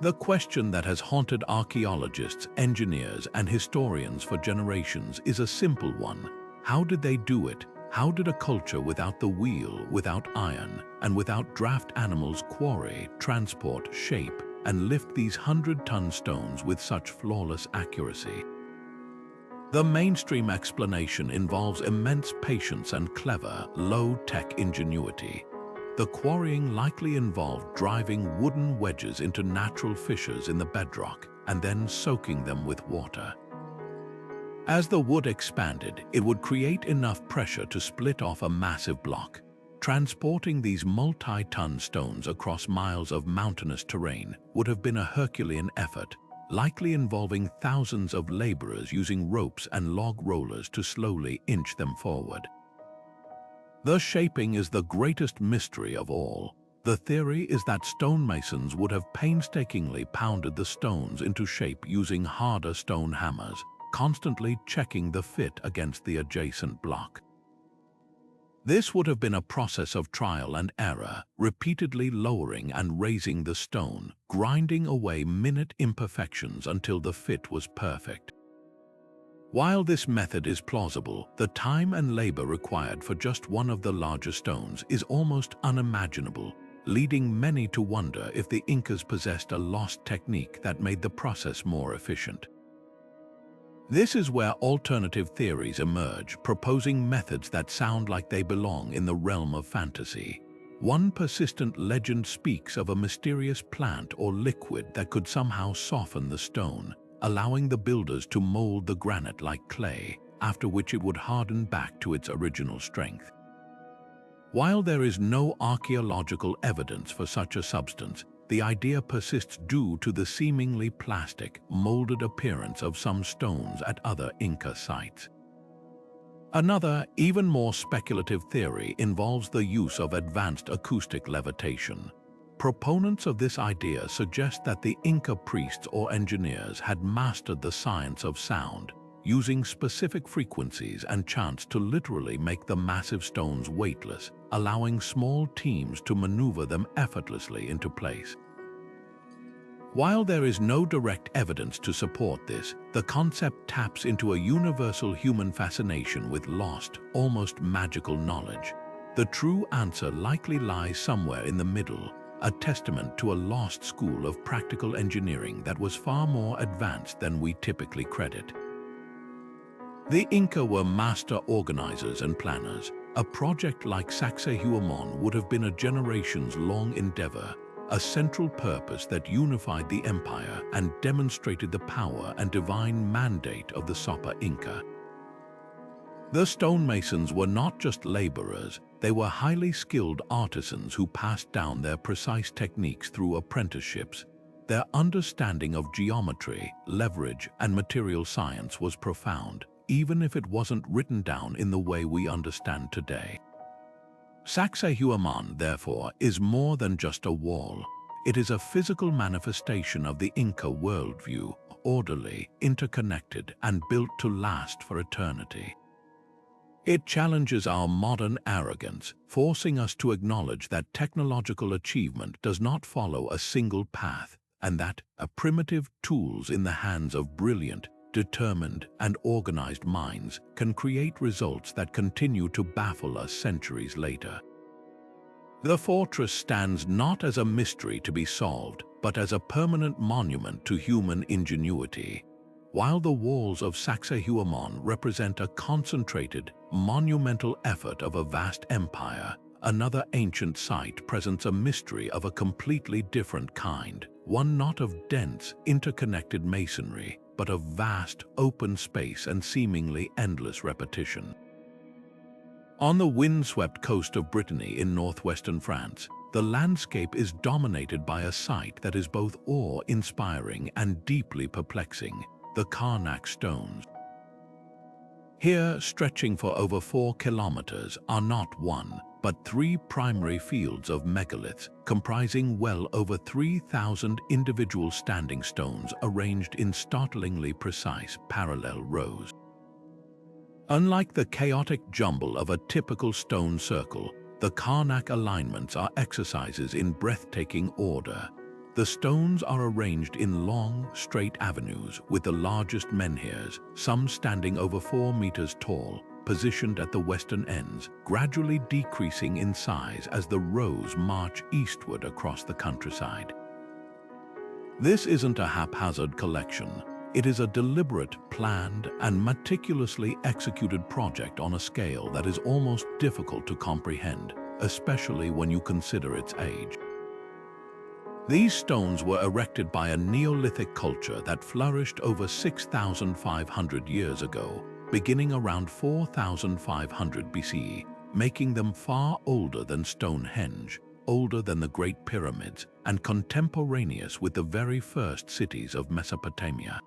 The question that has haunted archaeologists, engineers, and historians for generations is a simple one. How did they do it? How did a culture without the wheel, without iron, and without draft animals quarry, transport, shape, and lift these 100-ton stones with such flawless accuracy? The mainstream explanation involves immense patience and clever, low-tech ingenuity. The quarrying likely involved driving wooden wedges into natural fissures in the bedrock and then soaking them with water. As the wood expanded, it would create enough pressure to split off a massive block. Transporting these multi-ton stones across miles of mountainous terrain would have been a Herculean effort, likely involving thousands of laborers using ropes and log rollers to slowly inch them forward. The shaping is the greatest mystery of all. The theory is that stonemasons would have painstakingly pounded the stones into shape using harder stone hammers, constantly checking the fit against the adjacent block. This would have been a process of trial and error, repeatedly lowering and raising the stone, grinding away minute imperfections until the fit was perfect. While this method is plausible, the time and labor required for just one of the larger stones is almost unimaginable, leading many to wonder if the Incas possessed a lost technique that made the process more efficient. This is where alternative theories emerge, proposing methods that sound like they belong in the realm of fantasy. One persistent legend speaks of a mysterious plant or liquid that could somehow soften the stone, allowing the builders to mold the granite like clay, after which it would harden back to its original strength. While there is no archaeological evidence for such a substance, the idea persists due to the seemingly plastic, molded appearance of some stones at other Inca sites. Another, even more speculative theory involves the use of advanced acoustic levitation. Proponents of this idea suggest that the Inca priests or engineers had mastered the science of sound, using specific frequencies and chants to literally make the massive stones weightless, allowing small teams to maneuver them effortlessly into place. While there is no direct evidence to support this, the concept taps into a universal human fascination with lost, almost magical knowledge. The true answer likely lies somewhere in the middle, a testament to a lost school of practical engineering that was far more advanced than we typically credit. The Inca were master organizers and planners. A project like Sacsayhuamán would have been a generations-long endeavor, a central purpose that unified the empire and demonstrated the power and divine mandate of the Sopa Inca. The stonemasons were not just laborers, they were highly skilled artisans who passed down their precise techniques through apprenticeships. Their understanding of geometry, leverage, and material science was profound, even if it wasn't written down in the way we understand today. Sacsayhuamán, therefore, is more than just a wall. It is a physical manifestation of the Inca worldview, orderly, interconnected, and built to last for eternity. It challenges our modern arrogance, forcing us to acknowledge that technological achievement does not follow a single path, and that primitive tools in the hands of brilliant, determined, and organized minds can create results that continue to baffle us centuries later. The fortress stands not as a mystery to be solved, but as a permanent monument to human ingenuity. While the walls of Sacsayhuamán represent a concentrated, monumental effort of a vast empire, another ancient site presents a mystery of a completely different kind, one not of dense, interconnected masonry, but of vast, open space and seemingly endless repetition. On the windswept coast of Brittany in northwestern France, the landscape is dominated by a sight that is both awe-inspiring and deeply perplexing: the Karnak stones. Here, stretching for over 4 kilometers, are not one, but 3 primary fields of megaliths, comprising well over 3,000 individual standing stones arranged in startlingly precise parallel rows. Unlike the chaotic jumble of a typical stone circle, the Karnak alignments are exercises in breathtaking order. The stones are arranged in long, straight avenues with the largest menhirs, some standing over 4 meters tall, positioned at the western ends, gradually decreasing in size as the rows march eastward across the countryside. This isn't a haphazard collection. It is a deliberate, planned, and meticulously executed project on a scale that is almost difficult to comprehend, especially when you consider its age. These stones were erected by a Neolithic culture that flourished over 6,500 years ago, beginning around 4,500 BCE, making them far older than Stonehenge, older than the Great Pyramids, and contemporaneous with the very first cities of Mesopotamia.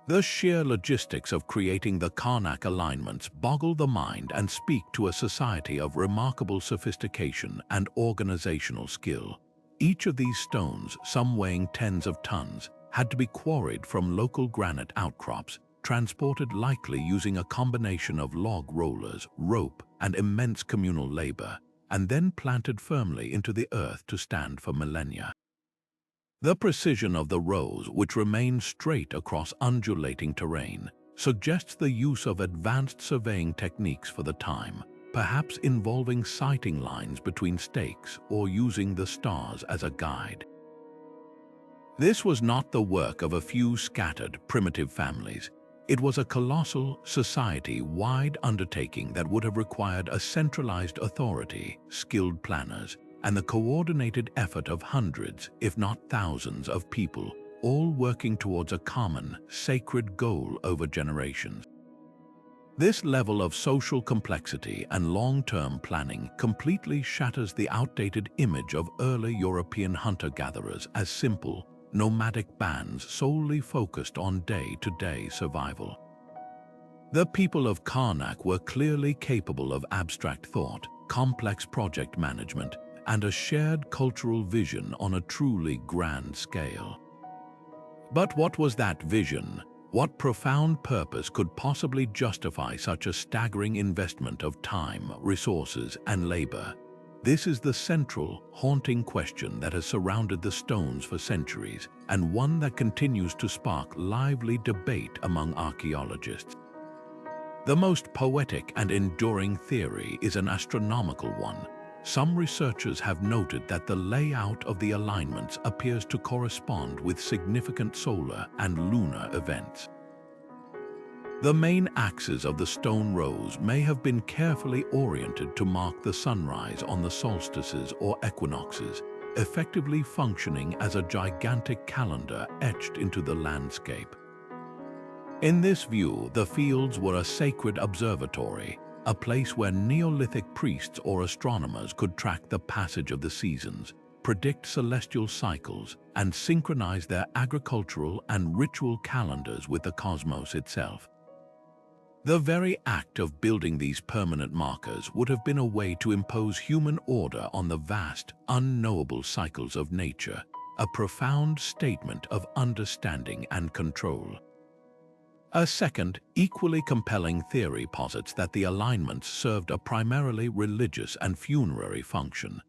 The sheer logistics of creating the Karnak alignments boggle the mind and speak to a society of remarkable sophistication and organizational skill. Each of these stones, some weighing tens of tons, had to be quarried from local granite outcrops, transported likely using a combination of log rollers, rope, and immense communal labor, and then planted firmly into the earth to stand for millennia. The precision of the rows, which remain straight across undulating terrain, suggests the use of advanced surveying techniques for the time, perhaps involving sighting lines between stakes or using the stars as a guide. This was not the work of a few scattered, primitive families. It was a colossal, society-wide undertaking that would have required a centralized authority, skilled planners, and the coordinated effort of hundreds, if not thousands, of people, all working towards a common, sacred goal over generations. This level of social complexity and long-term planning completely shatters the outdated image of early European hunter-gatherers as simple, nomadic bands solely focused on day-to-day survival. The people of Karnak were clearly capable of abstract thought, complex project management, and a shared cultural vision on a truly grand scale. But what was that vision? What profound purpose could possibly justify such a staggering investment of time, resources, and labor? This is the central, haunting question that has surrounded the stones for centuries, and one that continues to spark lively debate among archaeologists. The most poetic and enduring theory is an astronomical one. Some researchers have noted that the layout of the alignments appears to correspond with significant solar and lunar events. The main axes of the stone rows may have been carefully oriented to mark the sunrise on the solstices or equinoxes, effectively functioning as a gigantic calendar etched into the landscape. In this view, the fields were a sacred observatory, a place where Neolithic priests or astronomers could track the passage of the seasons, predict celestial cycles, and synchronize their agricultural and ritual calendars with the cosmos itself. The very act of building these permanent markers would have been a way to impose human order on the vast, unknowable cycles of nature, a profound statement of understanding and control. A second, equally compelling theory posits that the alignments served a primarily religious and funerary function.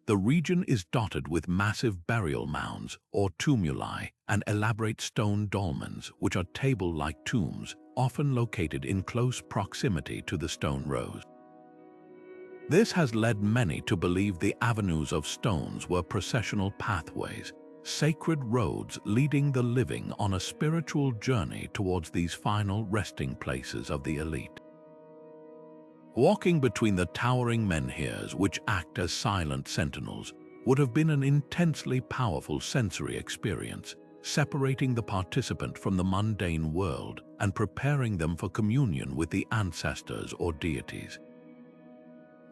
The region is dotted with massive burial mounds, or tumuli, and elaborate stone dolmens, which are table-like tombs, often located in close proximity to the stone rows. This has led many to believe the avenues of stones were processional pathways, sacred roads leading the living on a spiritual journey towards these final resting places of the elite. Walking between the towering menhirs, which act as silent sentinels, would have been an intensely powerful sensory experience, separating the participant from the mundane world and preparing them for communion with the ancestors or deities.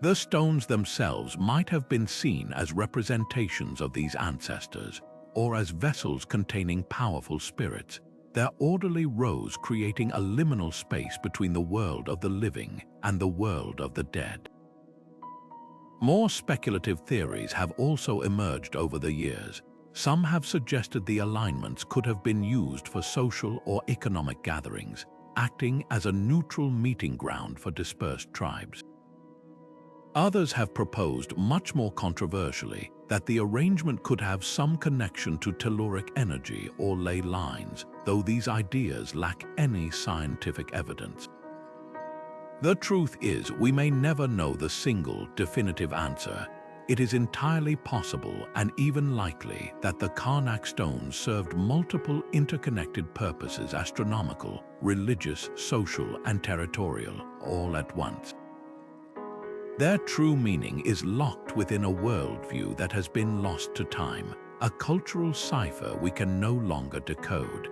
The stones themselves might have been seen as representations of these ancestors, or as vessels containing powerful spirits, their orderly rows creating a liminal space between the world of the living and the world of the dead. More speculative theories have also emerged over the years. Some have suggested the alignments could have been used for social or economic gatherings, acting as a neutral meeting ground for dispersed tribes. Others have proposed, much more controversially, that the arrangement could have some connection to telluric energy or ley lines, though these ideas lack any scientific evidence. The truth is, we may never know the single, definitive answer. It is entirely possible and even likely that the Karnak stones served multiple interconnected purposes: astronomical, religious, social, and territorial, all at once. Their true meaning is locked within a worldview that has been lost to time, a cultural cipher we can no longer decode.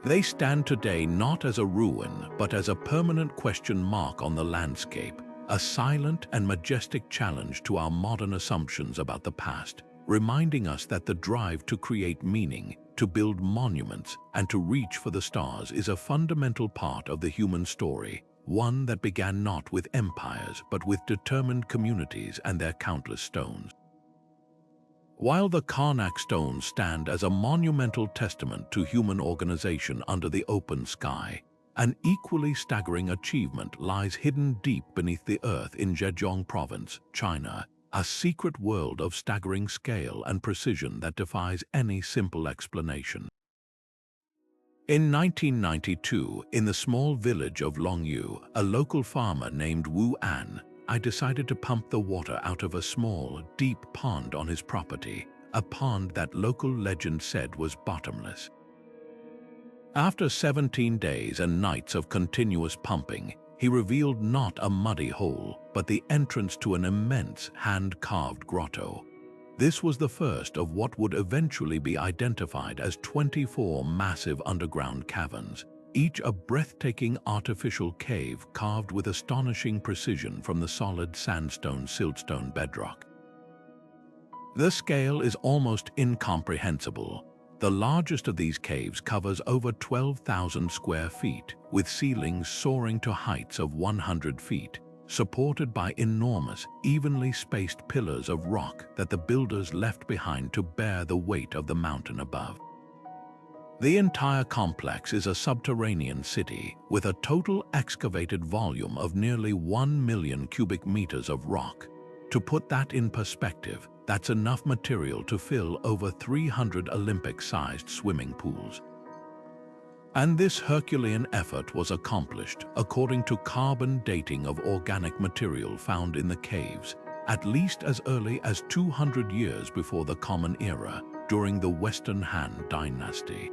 They stand today not as a ruin, but as a permanent question mark on the landscape, a silent and majestic challenge to our modern assumptions about the past, reminding us that the drive to create meaning, to build monuments, and to reach for the stars is a fundamental part of the human story, one that began not with empires, but with determined communities and their countless stones. While the Karnak stones stand as a monumental testament to human organization under the open sky, an equally staggering achievement lies hidden deep beneath the earth in Zhejiang Province, China, a secret world of staggering scale and precision that defies any simple explanation. In 1992, in the small village of Longyu, a local farmer named Wu An, I decided to pump the water out of a small, deep pond on his property, a pond that local legend said was bottomless. After 17 days and nights of continuous pumping, he revealed not a muddy hole, but the entrance to an immense hand-carved grotto. This was the first of what would eventually be identified as 24 massive underground caverns, each a breathtaking artificial cave carved with astonishing precision from the solid sandstone siltstone bedrock. The scale is almost incomprehensible. The largest of these caves covers over 12,000 square feet, with ceilings soaring to heights of 100 feet, supported by enormous, evenly spaced pillars of rock that the builders left behind to bear the weight of the mountain above. The entire complex is a subterranean city with a total excavated volume of nearly 1 million cubic meters of rock. To put that in perspective, that's enough material to fill over 300 Olympic-sized swimming pools. And this Herculean effort was accomplished according to carbon dating of organic material found in the caves, at least as early as 200 years before the Common Era, during the Western Han Dynasty.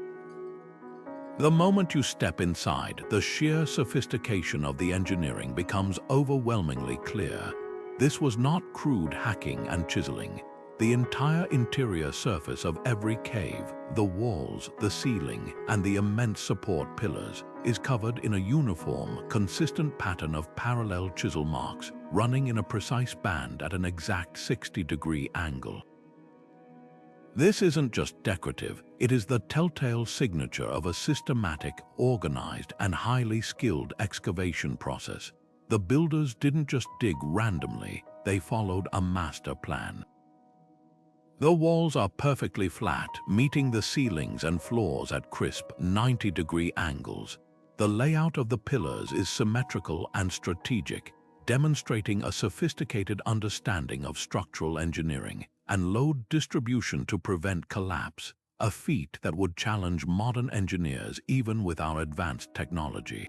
The moment you step inside, the sheer sophistication of the engineering becomes overwhelmingly clear. This was not crude hacking and chiseling. The entire interior surface of every cave, the walls, the ceiling, and the immense support pillars, is covered in a uniform, consistent pattern of parallel chisel marks, running in a precise band at an exact 60-degree angle. This isn't just decorative, it is the telltale signature of a systematic, organized, and highly skilled excavation process. The builders didn't just dig randomly, they followed a master plan. The walls are perfectly flat, meeting the ceilings and floors at crisp 90-degree angles. The layout of the pillars is symmetrical and strategic, demonstrating a sophisticated understanding of structural engineering and load distribution to prevent collapse, a feat that would challenge modern engineers even with our advanced technology.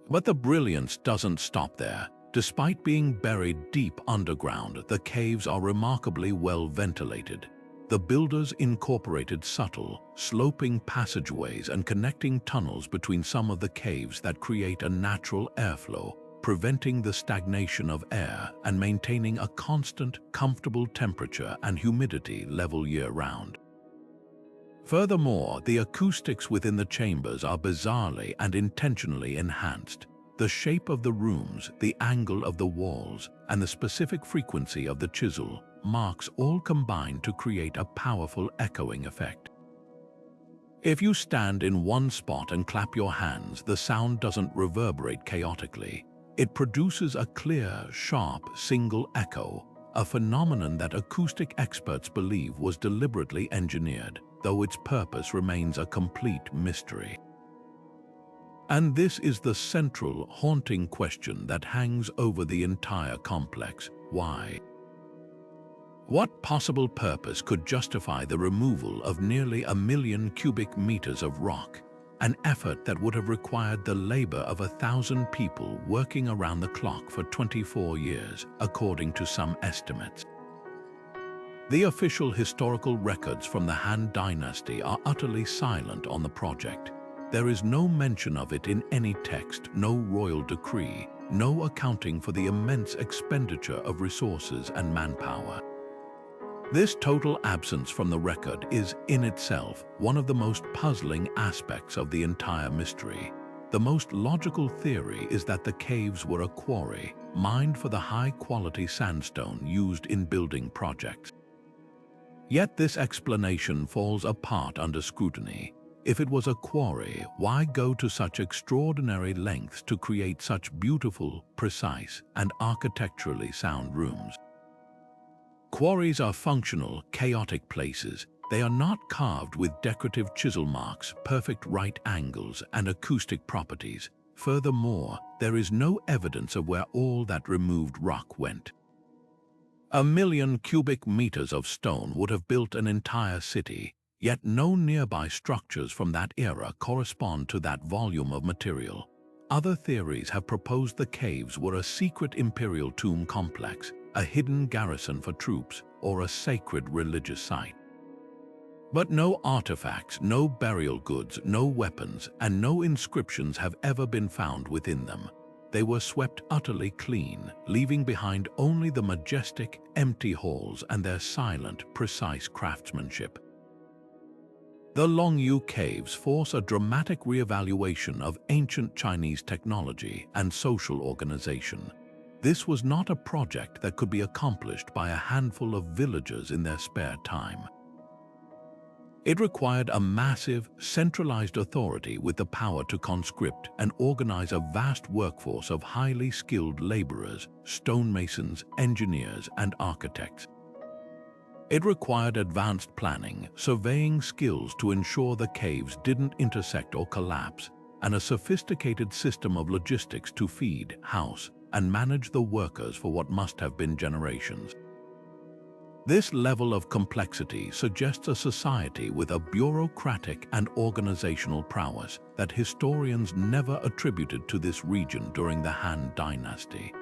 But the brilliance doesn't stop there. Despite being buried deep underground, the caves are remarkably well ventilated. The builders incorporated subtle, sloping passageways and connecting tunnels between some of the caves that create a natural airflow, preventing the stagnation of air and maintaining a constant, comfortable temperature and humidity level year-round. Furthermore, the acoustics within the chambers are bizarrely and intentionally enhanced. The shape of the rooms, the angle of the walls, and the specific frequency of the chisel marks all combine to create a powerful echoing effect. If you stand in one spot and clap your hands, the sound doesn't reverberate chaotically. It produces a clear, sharp, single echo, a phenomenon that acoustic experts believe was deliberately engineered, though its purpose remains a complete mystery. And this is the central, haunting question that hangs over the entire complex. Why? What possible purpose could justify the removal of nearly 1 million cubic meters of rock? an effort that would have required the labor of 1,000 people working around the clock for 24 years, according to some estimates. The official historical records from the Han Dynasty are utterly silent on the project. There is no mention of it in any text, no royal decree, no accounting for the immense expenditure of resources and manpower. This total absence from the record is, in itself, one of the most puzzling aspects of the entire mystery. The most logical theory is that the caves were a quarry, mined for the high-quality sandstone used in building projects. Yet this explanation falls apart under scrutiny. If it was a quarry, why go to such extraordinary lengths to create such beautiful, precise, and architecturally sound rooms? Quarries are functional, chaotic places. They are not carved with decorative chisel marks, perfect right angles, and acoustic properties. Furthermore, there is no evidence of where all that removed rock went. 1,000,000 cubic meters of stone would have built an entire city, yet no nearby structures from that era correspond to that volume of material. Other theories have proposed the caves were a secret imperial tomb complex, a hidden garrison for troops, or a sacred religious site. But no artifacts, no burial goods, no weapons, and no inscriptions have ever been found within them. They were swept utterly clean, leaving behind only the majestic, empty halls and their silent, precise craftsmanship. The Longyu Caves force a dramatic reevaluation of ancient Chinese technology and social organization. This was not a project that could be accomplished by a handful of villagers in their spare time. It required a massive, centralized authority with the power to conscript and organize a vast workforce of highly skilled laborers, stonemasons, engineers, and architects. It required advanced planning, surveying skills to ensure the caves didn't intersect or collapse, and a sophisticated system of logistics to feed, house, and manage the workers for what must have been generations. This level of complexity suggests a society with a bureaucratic and organizational prowess that historians never attributed to this region during the Han Dynasty.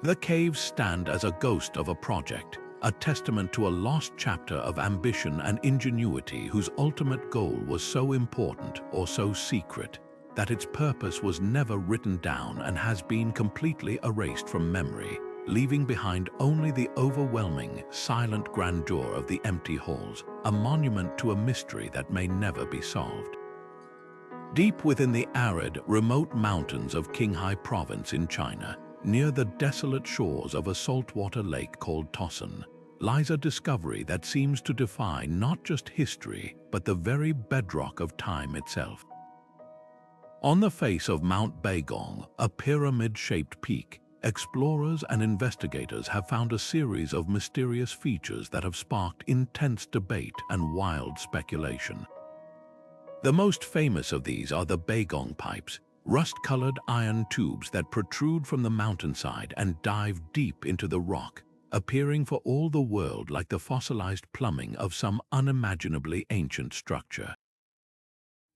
The caves stand as a ghost of a project, a testament to a lost chapter of ambition and ingenuity whose ultimate goal was so important or so secret that its purpose was never written down and has been completely erased from memory, leaving behind only the overwhelming, silent grandeur of the empty halls, a monument to a mystery that may never be solved. Deep within the arid, remote mountains of Qinghai Province in China, near the desolate shores of a saltwater lake called Tosan, lies a discovery that seems to defy not just history, but the very bedrock of time itself. On the face of Mount Baigong, a pyramid-shaped peak, explorers and investigators have found a series of mysterious features that have sparked intense debate and wild speculation. The most famous of these are the Baigong pipes, rust-colored iron tubes that protrude from the mountainside and dive deep into the rock, appearing for all the world like the fossilized plumbing of some unimaginably ancient structure.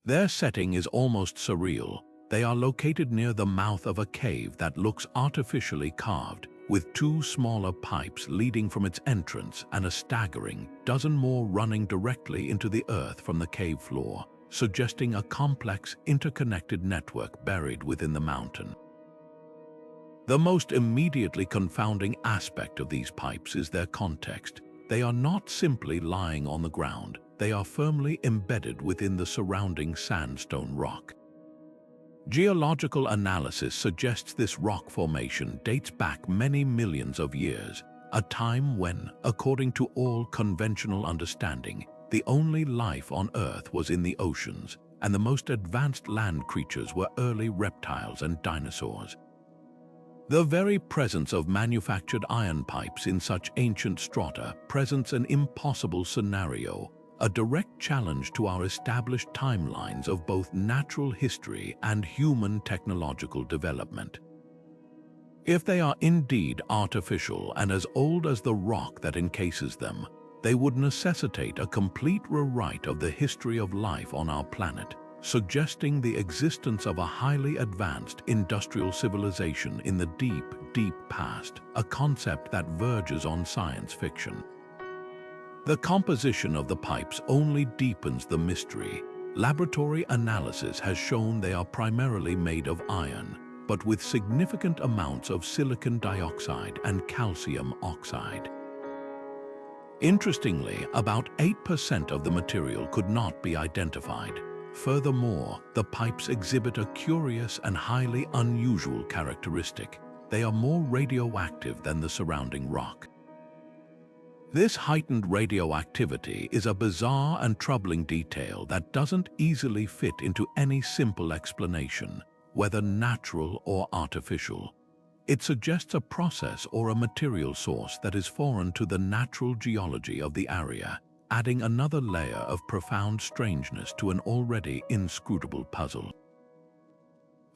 Their setting is almost surreal. They are located near the mouth of a cave that looks artificially carved, with two smaller pipes leading from its entrance and a staggering dozen more running directly into the earth from the cave floor, suggesting a complex, interconnected network buried within the mountain. The most immediately confounding aspect of these pipes is their context. They are not simply lying on the ground. They are firmly embedded within the surrounding sandstone rock. Geological analysis suggests this rock formation dates back many millions of years, a time when, according to all conventional understanding, the only life on Earth was in the oceans, and the most advanced land creatures were early reptiles and dinosaurs. The very presence of manufactured iron pipes in such ancient strata presents an impossible scenario, a direct challenge to our established timelines of both natural history and human technological development. If they are indeed artificial and as old as the rock that encases them, they would necessitate a complete rewrite of the history of life on our planet, suggesting the existence of a highly advanced industrial civilization in the deep, deep past, a concept that verges on science fiction. The composition of the pipes only deepens the mystery. Laboratory analysis has shown they are primarily made of iron, but with significant amounts of silicon dioxide and calcium oxide. Interestingly, about 8% of the material could not be identified. Furthermore, the pipes exhibit a curious and highly unusual characteristic. They are more radioactive than the surrounding rock. This heightened radioactivity is a bizarre and troubling detail that doesn't easily fit into any simple explanation, whether natural or artificial. It suggests a process or a material source that is foreign to the natural geology of the area, adding another layer of profound strangeness to an already inscrutable puzzle.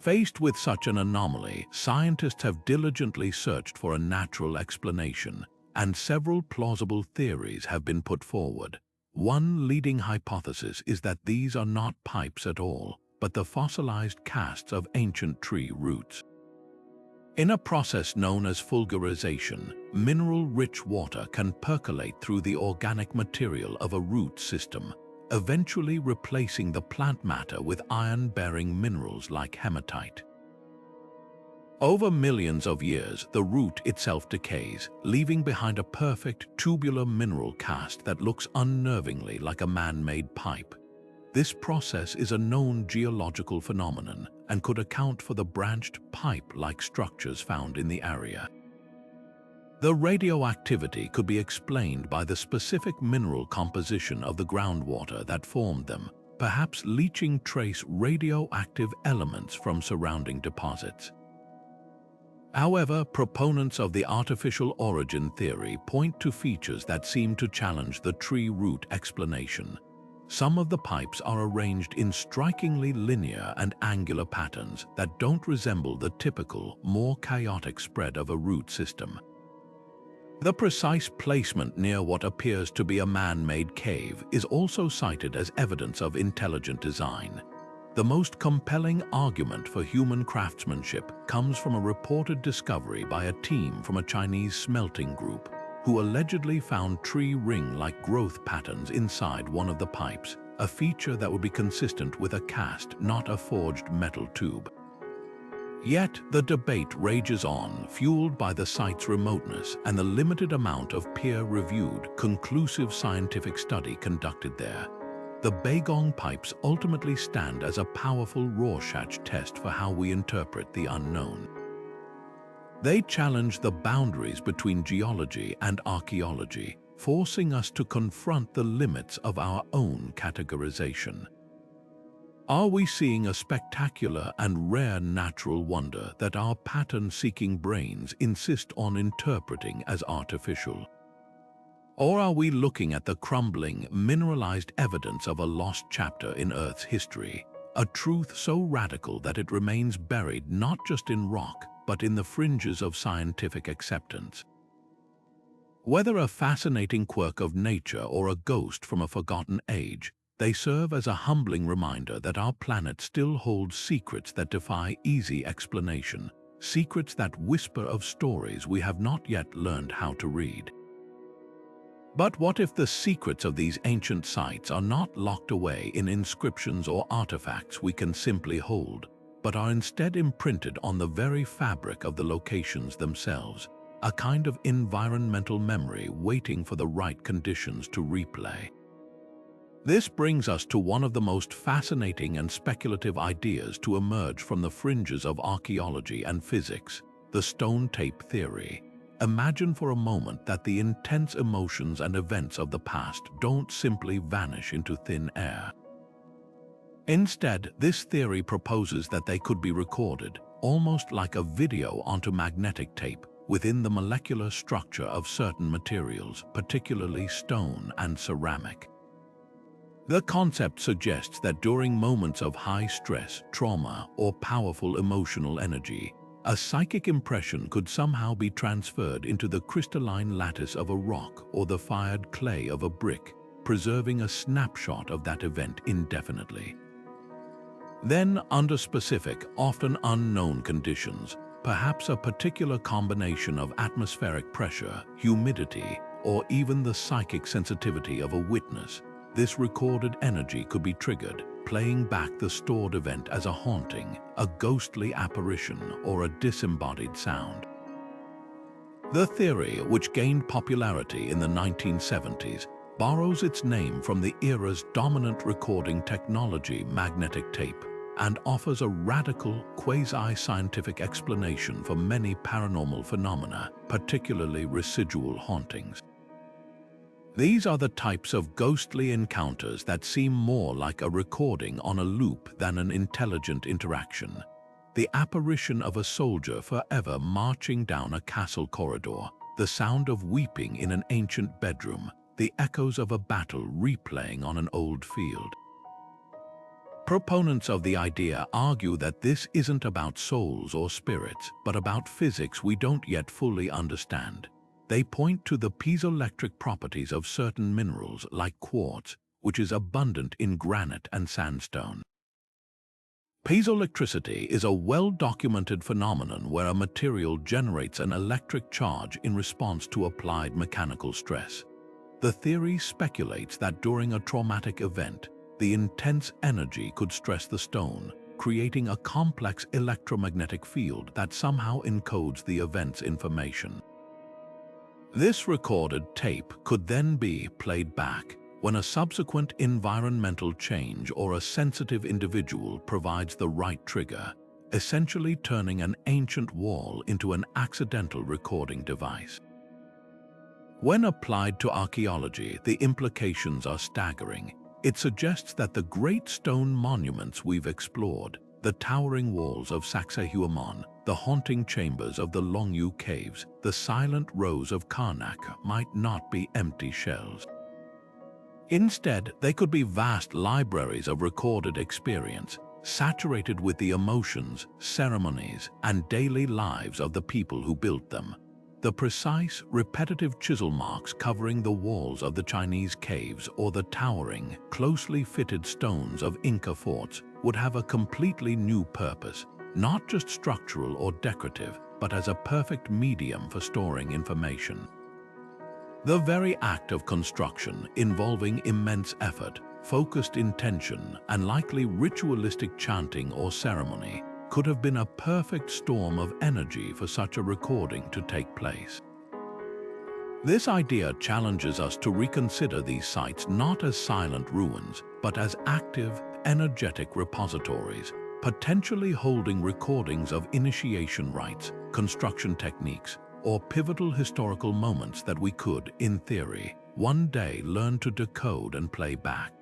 Faced with such an anomaly, scientists have diligently searched for a natural explanation, and several plausible theories have been put forward. One leading hypothesis is that these are not pipes at all, but the fossilized casts of ancient tree roots. In a process known as fulgurization, mineral-rich water can percolate through the organic material of a root system, eventually replacing the plant matter with iron-bearing minerals like hematite. Over millions of years, the root itself decays, leaving behind a perfect tubular mineral cast that looks unnervingly like a man-made pipe. This process is a known geological phenomenon and could account for the branched pipe-like structures found in the area. The radioactivity could be explained by the specific mineral composition of the groundwater that formed them, perhaps leaching trace radioactive elements from surrounding deposits. However, proponents of the artificial origin theory point to features that seem to challenge the tree root explanation. Some of the pipes are arranged in strikingly linear and angular patterns that don't resemble the typical, more chaotic spread of a root system. The precise placement near what appears to be a man-made cave is also cited as evidence of intelligent design. The most compelling argument for human craftsmanship comes from a reported discovery by a team from a Chinese smelting group who allegedly found tree ring-like growth patterns inside one of the pipes, a feature that would be consistent with a cast, not a forged metal tube. Yet the debate rages on, fueled by the site's remoteness and the limited amount of peer-reviewed, conclusive scientific study conducted there. The Bagong pipes ultimately stand as a powerful Rorschach test for how we interpret the unknown. They challenge the boundaries between geology and archaeology, forcing us to confront the limits of our own categorization. Are we seeing a spectacular and rare natural wonder that our pattern-seeking brains insist on interpreting as artificial? Or are we looking at the crumbling, mineralized evidence of a lost chapter in Earth's history, a truth so radical that it remains buried not just in rock, but in the fringes of scientific acceptance? Whether a fascinating quirk of nature or a ghost from a forgotten age, they serve as a humbling reminder that our planet still holds secrets that defy easy explanation, secrets that whisper of stories we have not yet learned how to read. But what if the secrets of these ancient sites are not locked away in inscriptions or artifacts we can simply hold, but are instead imprinted on the very fabric of the locations themselves, a kind of environmental memory waiting for the right conditions to replay? This brings us to one of the most fascinating and speculative ideas to emerge from the fringes of archaeology and physics, the stone tape theory. Imagine for a moment that the intense emotions and events of the past don't simply vanish into thin air. Instead, this theory proposes that they could be recorded, almost like a video onto magnetic tape, within the molecular structure of certain materials, particularly stone and ceramic. The concept suggests that during moments of high stress, trauma, or powerful emotional energy, a psychic impression could somehow be transferred into the crystalline lattice of a rock or the fired clay of a brick, preserving a snapshot of that event indefinitely. Then, under specific, often unknown conditions, perhaps a particular combination of atmospheric pressure, humidity, or even the psychic sensitivity of a witness, this recorded energy could be triggered, playing back the stored event as a haunting, a ghostly apparition, or a disembodied sound. The theory, which gained popularity in the 1970s, borrows its name from the era's dominant recording technology, magnetic tape, and offers a radical, quasi-scientific explanation for many paranormal phenomena, particularly residual hauntings. These are the types of ghostly encounters that seem more like a recording on a loop than an intelligent interaction. The apparition of a soldier forever marching down a castle corridor, the sound of weeping in an ancient bedroom, the echoes of a battle replaying on an old field. Proponents of the idea argue that this isn't about souls or spirits, but about physics we don't yet fully understand. They point to the piezoelectric properties of certain minerals like quartz, which is abundant in granite and sandstone. Piezoelectricity is a well-documented phenomenon where a material generates an electric charge in response to applied mechanical stress. The theory speculates that during a traumatic event, the intense energy could stress the stone, creating a complex electromagnetic field that somehow encodes the event's information. This recorded tape could then be played back when a subsequent environmental change or a sensitive individual provides the right trigger, essentially turning an ancient wall into an accidental recording device. When applied to archaeology, the implications are staggering. It suggests that the great stone monuments we've explored, the towering walls of Sacsayhuamán, the haunting chambers of the Longyu caves, the silent rows of Karnak might not be empty shells. Instead, they could be vast libraries of recorded experience, saturated with the emotions, ceremonies, and daily lives of the people who built them. The precise, repetitive chisel marks covering the walls of the Chinese caves or the towering, closely fitted stones of Inca forts would have a completely new purpose, not just structural or decorative, but as a perfect medium for storing information. The very act of construction, involving immense effort, focused intention, and likely ritualistic chanting or ceremony, could have been a perfect storm of energy for such a recording to take place. This idea challenges us to reconsider these sites not as silent ruins, but as active, energetic repositories, potentially holding recordings of initiation rites, construction techniques, or pivotal historical moments that we could, in theory, one day learn to decode and play back.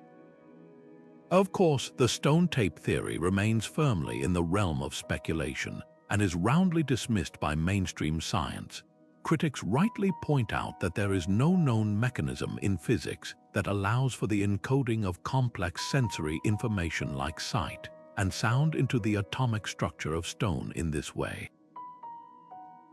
Of course, the stone tape theory remains firmly in the realm of speculation and is roundly dismissed by mainstream science. Critics rightly point out that there is no known mechanism in physics that allows for the encoding of complex sensory information like sight and sound into the atomic structure of stone in this way.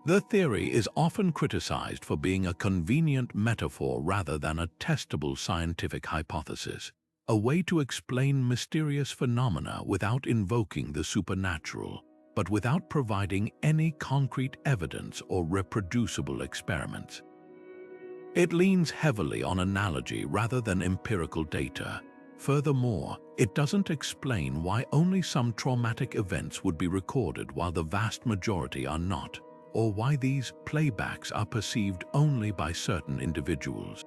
The theory is often criticized for being a convenient metaphor rather than a testable scientific hypothesis, a way to explain mysterious phenomena without invoking the supernatural, but without providing any concrete evidence or reproducible experiments. It leans heavily on analogy rather than empirical data. Furthermore, it doesn't explain why only some traumatic events would be recorded while the vast majority are not, or why these playbacks are perceived only by certain individuals.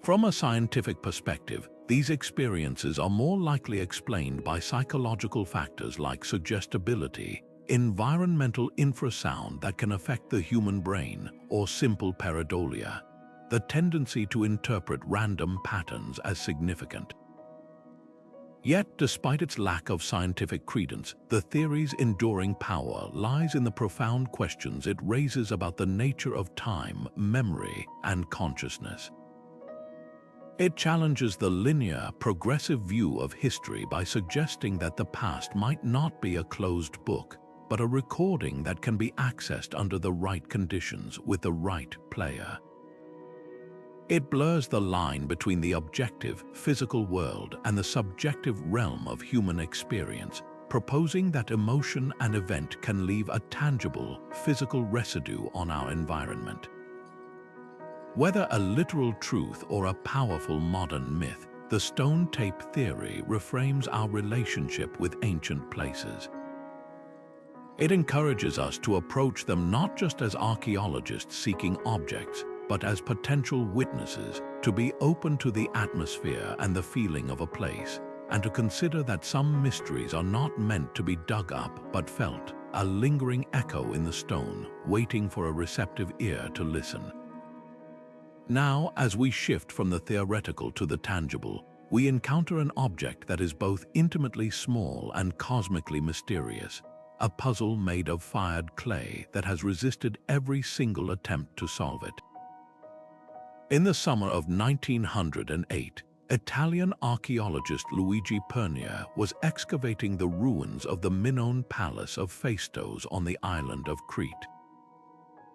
From a scientific perspective, these experiences are more likely explained by psychological factors like suggestibility, environmental infrasound that can affect the human brain, or simple pareidolia, the tendency to interpret random patterns as significant. Yet, despite its lack of scientific credence, the theory's enduring power lies in the profound questions it raises about the nature of time, memory, and consciousness. It challenges the linear, progressive view of history by suggesting that the past might not be a closed book, but a recording that can be accessed under the right conditions with the right player. It blurs the line between the objective, physical world and the subjective realm of human experience, proposing that emotion and event can leave a tangible, physical residue on our environment. Whether a literal truth or a powerful modern myth, the stone tape theory reframes our relationship with ancient places. It encourages us to approach them not just as archaeologists seeking objects, but as potential witnesses, to be open to the atmosphere and the feeling of a place, and to consider that some mysteries are not meant to be dug up but felt, a lingering echo in the stone, waiting for a receptive ear to listen. Now, as we shift from the theoretical to the tangible, we encounter an object that is both intimately small and cosmically mysterious, a puzzle made of fired clay that has resisted every single attempt to solve it. In the summer of 1908, Italian archaeologist Luigi Pernia was excavating the ruins of the Minoan palace of Phaistos on the island of Crete.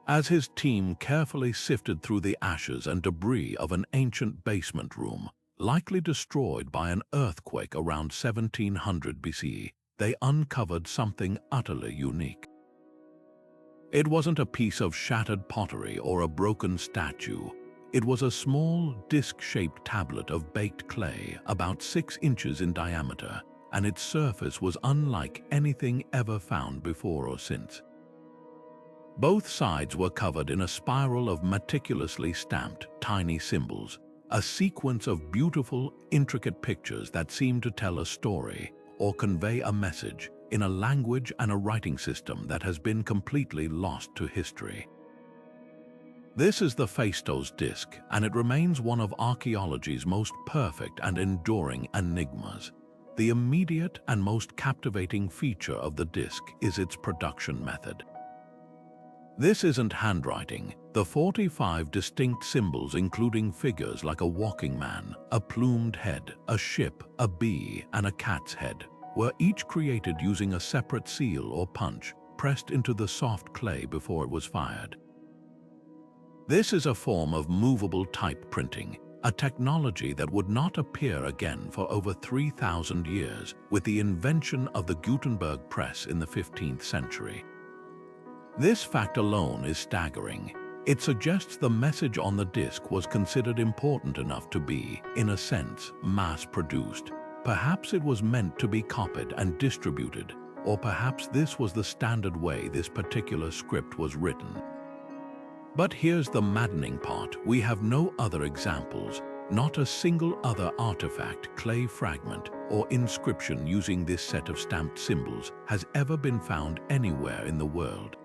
As his team carefully sifted through the ashes and debris of an ancient basement room, likely destroyed by an earthquake around 1700 BCE, they uncovered something utterly unique. It wasn't a piece of shattered pottery or a broken statue. It was a small, disc-shaped tablet of baked clay about 6 inches in diameter, and its surface was unlike anything ever found before or since. Both sides were covered in a spiral of meticulously stamped, tiny symbols, a sequence of beautiful, intricate pictures that seemed to tell a story or convey a message in a language and a writing system that has been completely lost to history. This is the Phaistos disc, and it remains one of archaeology's most perfect and enduring enigmas. The immediate and most captivating feature of the disc is its production method. This isn't handwriting. The 45 distinct symbols, including figures like a walking man, a plumed head, a ship, a bee, and a cat's head, were each created using a separate seal or punch pressed into the soft clay before it was fired. This is a form of movable type printing, a technology that would not appear again for over 3,000 years with the invention of the Gutenberg press in the 15th century. This fact alone is staggering. It suggests the message on the disc was considered important enough to be, in a sense, mass-produced. Perhaps it was meant to be copied and distributed, or perhaps this was the standard way this particular script was written. But here's the maddening part. We have no other examples, not a single other artifact, clay fragment, or inscription using this set of stamped symbols has ever been found anywhere in the world.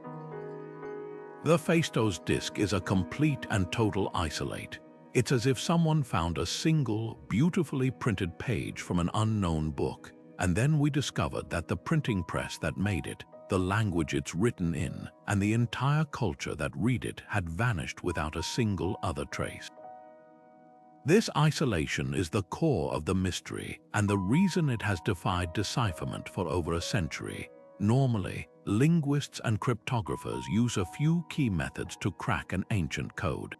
The Phaistos disc is a complete and total isolate. It's as if someone found a single, beautifully printed page from an unknown book, and then we discovered that the printing press that made it, the language it's written in, and the entire culture that read it had vanished without a single other trace. This isolation is the core of the mystery and the reason it has defied decipherment for over a century. Normally, linguists and cryptographers use a few key methods to crack an ancient code.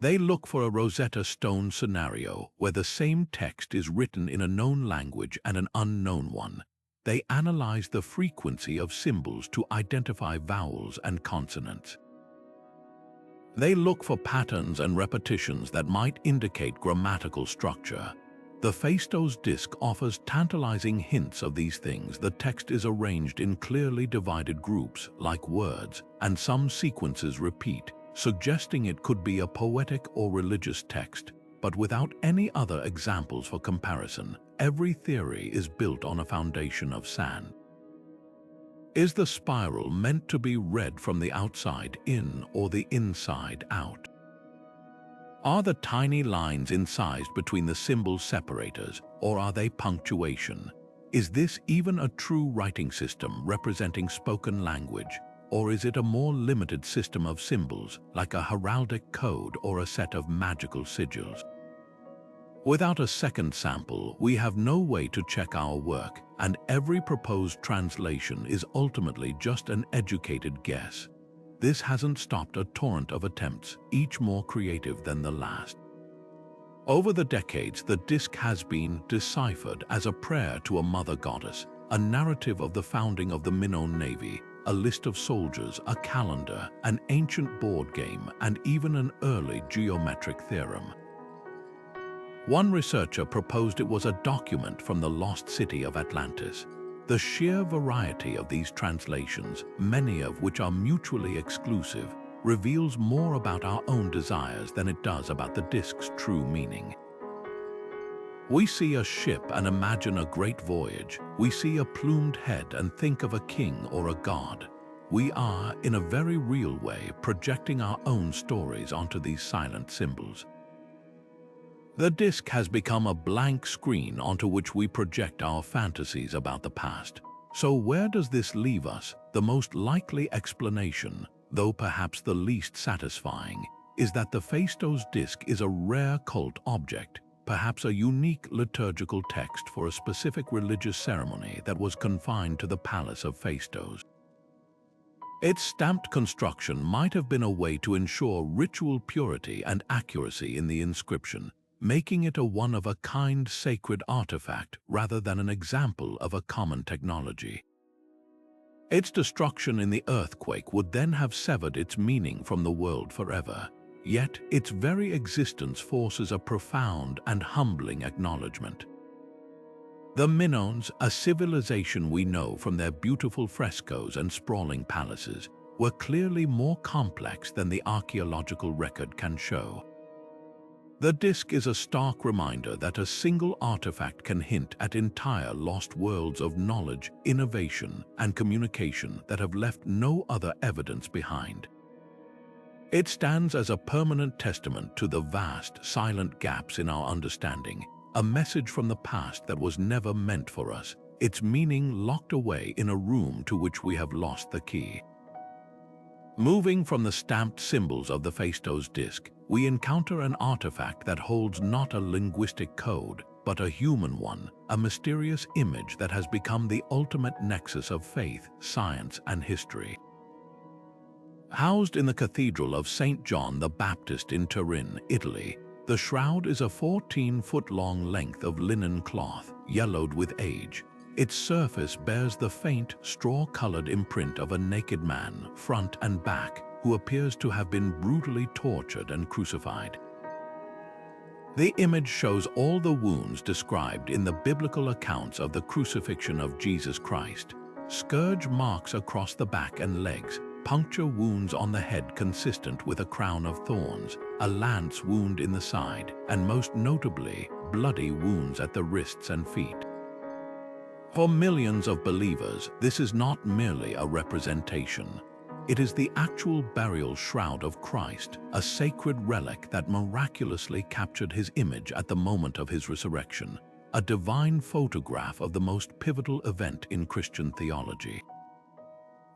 They look for a Rosetta Stone scenario where the same text is written in a known language and an unknown one. They analyze the frequency of symbols to identify vowels and consonants. They look for patterns and repetitions that might indicate grammatical structure. The Phaistos disc offers tantalizing hints of these things. The text is arranged in clearly divided groups, like words, and some sequences repeat, suggesting it could be a poetic or religious text, but without any other examples for comparison. Every theory is built on a foundation of sand. Is the spiral meant to be read from the outside in or the inside out? Are the tiny lines incised between the symbol separators, or are they punctuation? Is this even a true writing system representing spoken language, or is it a more limited system of symbols, like a heraldic code or a set of magical sigils? Without a second sample, we have no way to check our work, and every proposed translation is ultimately just an educated guess. this hasn't stopped a torrent of attempts, each more creative than the last. Over the decades, the disk has been deciphered as a prayer to a mother goddess, a narrative of the founding of the Minoan Navy, a list of soldiers, a calendar, an ancient board game, and even an early geometric theorem. One researcher proposed it was a document from the lost city of Atlantis. The sheer variety of these translations, many of which are mutually exclusive, reveals more about our own desires than it does about the disk's true meaning. We see a ship and imagine a great voyage. We see a plumed head and think of a king or a god. We are, in a very real way, projecting our own stories onto these silent symbols. The disk has become a blank screen onto which we project our fantasies about the past. So where does this leave us? The most likely explanation, though perhaps the least satisfying, is that the Phaistos disk is a rare cult object, perhaps a unique liturgical text for a specific religious ceremony that was confined to the palace of Phaistos. Its stamped construction might have been a way to ensure ritual purity and accuracy in the inscription, making it a one-of-a-kind sacred artifact rather than an example of a common technology. Its destruction in the earthquake would then have severed its meaning from the world forever. Yet its very existence forces a profound and humbling acknowledgement. The Minoans, a civilization we know from their beautiful frescoes and sprawling palaces, were clearly more complex than the archaeological record can show. The disk is a stark reminder that a single artifact can hint at entire lost worlds of knowledge, innovation, and communication that have left no other evidence behind. It stands as a permanent testament to the vast, silent gaps in our understanding, a message from the past that was never meant for us, its meaning locked away in a room to which we have lost the key. Moving from the stamped symbols of the Phaistos disk, we encounter an artifact that holds not a linguistic code, but a human one, a mysterious image that has become the ultimate nexus of faith, science, and history. Housed in the Cathedral of St. John the Baptist in Turin, Italy, the shroud is a 14-foot-long length of linen cloth, yellowed with age. Its surface bears the faint, straw-colored imprint of a naked man, front and back, who appears to have been brutally tortured and crucified. The image shows all the wounds described in the biblical accounts of the crucifixion of Jesus Christ: scourge marks across the back and legs, puncture wounds on the head consistent with a crown of thorns, a lance wound in the side, and most notably, bloody wounds at the wrists and feet. For millions of believers, this is not merely a representation. It is the actual burial shroud of Christ, a sacred relic that miraculously captured his image at the moment of his resurrection, a divine photograph of the most pivotal event in Christian theology.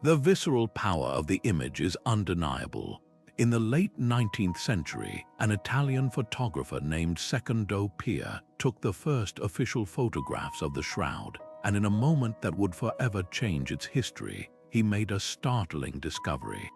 The visceral power of the image is undeniable. In the late 19th century, an Italian photographer named Secondo Pia took the first official photographs of the shroud, and in a moment that would forever change its history, he made a startling discovery.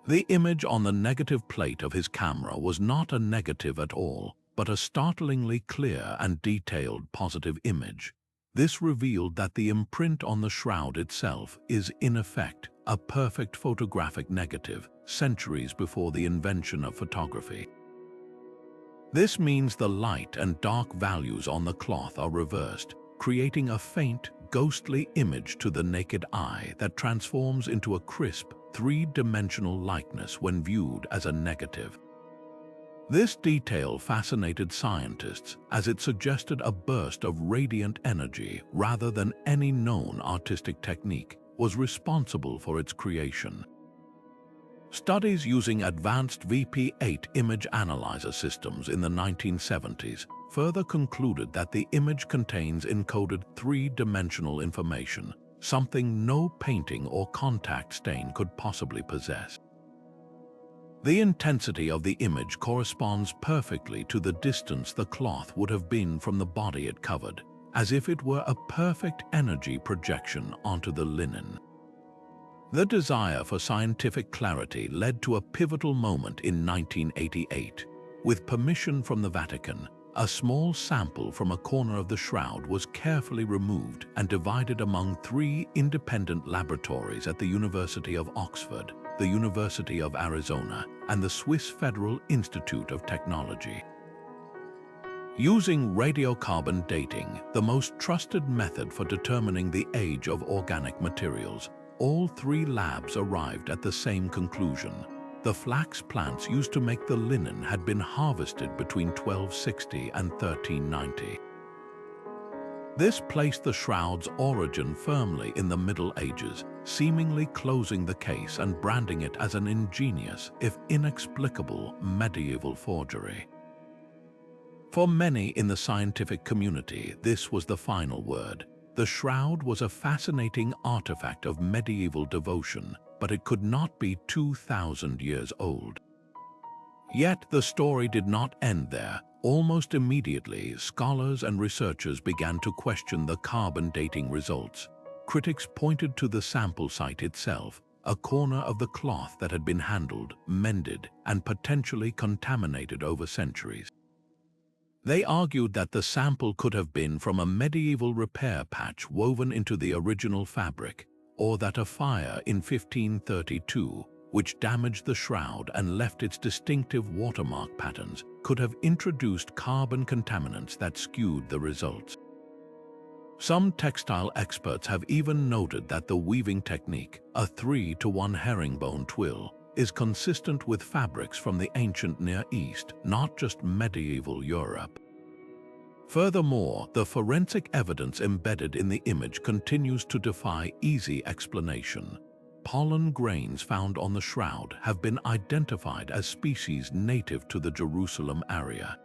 The image on the negative plate of his camera was not a negative at all, but a startlingly clear and detailed positive image. This revealed that the imprint on the shroud itself is, in effect, a perfect photographic negative, centuries before the invention of photography. This means the light and dark values on the cloth are reversed, creating a faint, ghostly image to the naked eye that transforms into a crisp, three-dimensional likeness when viewed as a negative. This detail fascinated scientists as it suggested a burst of radiant energy rather than any known artistic technique was responsible for its creation. Studies using advanced VP8 image analyzer systems in the 1970s further concluded that the image contains encoded three-dimensional information, something no painting or contact stain could possibly possess. The intensity of the image corresponds perfectly to the distance the cloth would have been from the body it covered, as if it were a perfect energy projection onto the linen. The desire for scientific clarity led to a pivotal moment in 1988. With permission from the Vatican, a small sample from a corner of the shroud was carefully removed and divided among 3 independent laboratories at the University of Oxford, the University of Arizona, and the Swiss Federal Institute of Technology. Using radiocarbon dating, the most trusted method for determining the age of organic materials, all 3 labs arrived at the same conclusion. The flax plants used to make the linen had been harvested between 1260 and 1390. This placed the shroud's origin firmly in the Middle Ages, seemingly closing the case and branding it as an ingenious, if inexplicable, medieval forgery. For many in the scientific community, this was the final word. The shroud was a fascinating artifact of medieval devotion, but it could not be 2,000 years old. Yet the story did not end there. Almost immediately, scholars and researchers began to question the carbon dating results. Critics pointed to the sample site itself, a corner of the cloth that had been handled, mended, and potentially contaminated over centuries. They argued that the sample could have been from a medieval repair patch woven into the original fabric, or that a fire in 1532, which damaged the shroud and left its distinctive watermark patterns, could have introduced carbon contaminants that skewed the results. Some textile experts have even noted that the weaving technique, a 3-to-1 herringbone twill, is consistent with fabrics from the ancient Near East, not just medieval Europe. Furthermore, the forensic evidence embedded in the image continues to defy easy explanation. Pollen grains found on the shroud have been identified as species native to the Jerusalem area.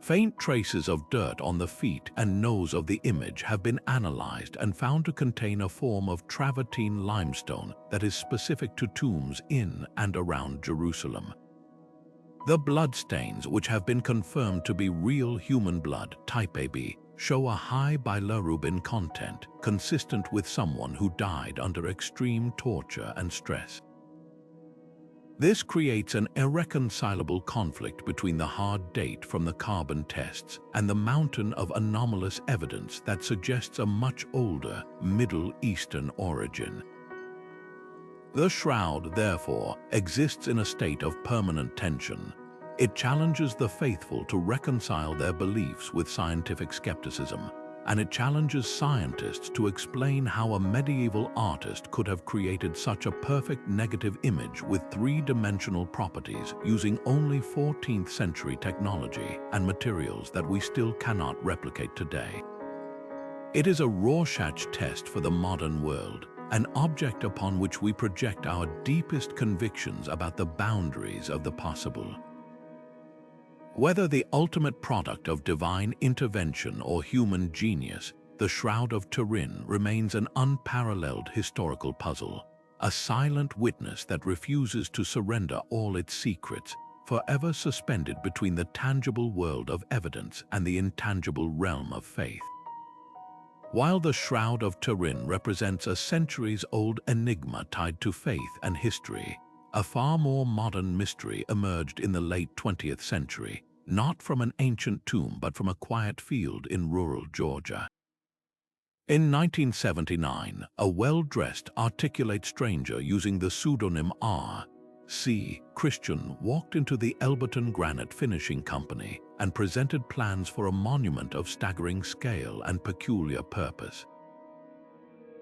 Faint traces of dirt on the feet and nose of the image have been analyzed and found to contain a form of travertine limestone that is specific to tombs in and around Jerusalem. The bloodstains, which have been confirmed to be real human blood, type AB, show a high bilirubin content, consistent with someone who died under extreme torture and stress. This creates an irreconcilable conflict between the hard date from the carbon tests and the mountain of anomalous evidence that suggests a much older, Middle Eastern origin. The shroud, therefore, exists in a state of permanent tension. It challenges the faithful to reconcile their beliefs with scientific skepticism, and it challenges scientists to explain how a medieval artist could have created such a perfect negative image with 3-dimensional properties using only 14th century technology and materials that we still cannot replicate today. It is a Rorschach test for the modern world, an object upon which we project our deepest convictions about the boundaries of the possible. Whether the ultimate product of divine intervention or human genius, the Shroud of Turin remains an unparalleled historical puzzle, a silent witness that refuses to surrender all its secrets, forever suspended between the tangible world of evidence and the intangible realm of faith. While the Shroud of Turin represents a centuries-old enigma tied to faith and history, a far more modern mystery emerged in the late 20th century, not from an ancient tomb but from a quiet field in rural Georgia. In 1979, a well-dressed, articulate stranger using the pseudonym R.C. Christian walked into the Elberton Granite Finishing Company and presented plans for a monument of staggering scale and peculiar purpose.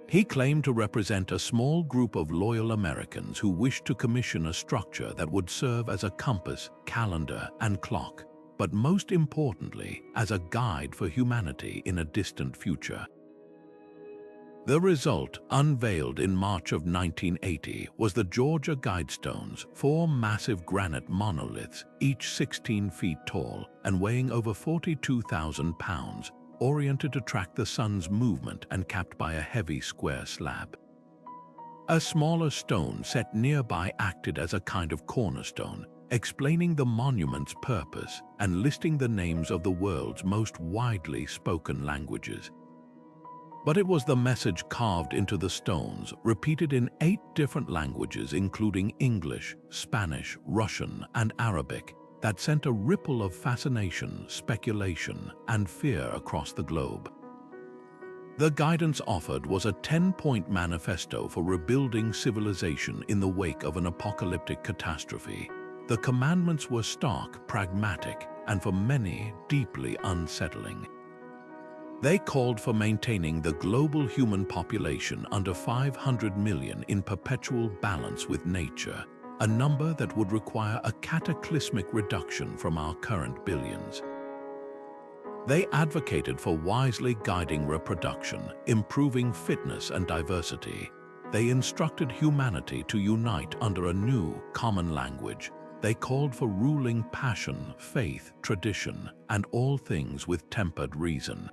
He claimed to represent a small group of loyal Americans who wished to commission a structure that would serve as a compass, calendar, and clock, but most importantly, as a guide for humanity in a distant future. The result, unveiled in March of 1980, was the Georgia Guidestones, 4 massive granite monoliths, each 16 feet tall and weighing over 42,000 pounds, oriented to track the sun's movement and capped by a heavy square slab. A smaller stone set nearby acted as a kind of cornerstone, explaining the monument's purpose and listing the names of the world's most widely spoken languages. But it was the message carved into the stones, repeated in 8 different languages including English, Spanish, Russian, and Arabic, that sent a ripple of fascination, speculation, and fear across the globe. The guidance offered was a 10-point manifesto for rebuilding civilization in the wake of an apocalyptic catastrophe. The commandments were stark, pragmatic, and for many, deeply unsettling. They called for maintaining the global human population under 500 million in perpetual balance with nature, a number that would require a cataclysmic reduction from our current billions. They advocated for wisely guiding reproduction, improving fitness and diversity. They instructed humanity to unite under a new, common language. They called for ruling passion, faith, tradition, and all things with tempered reason.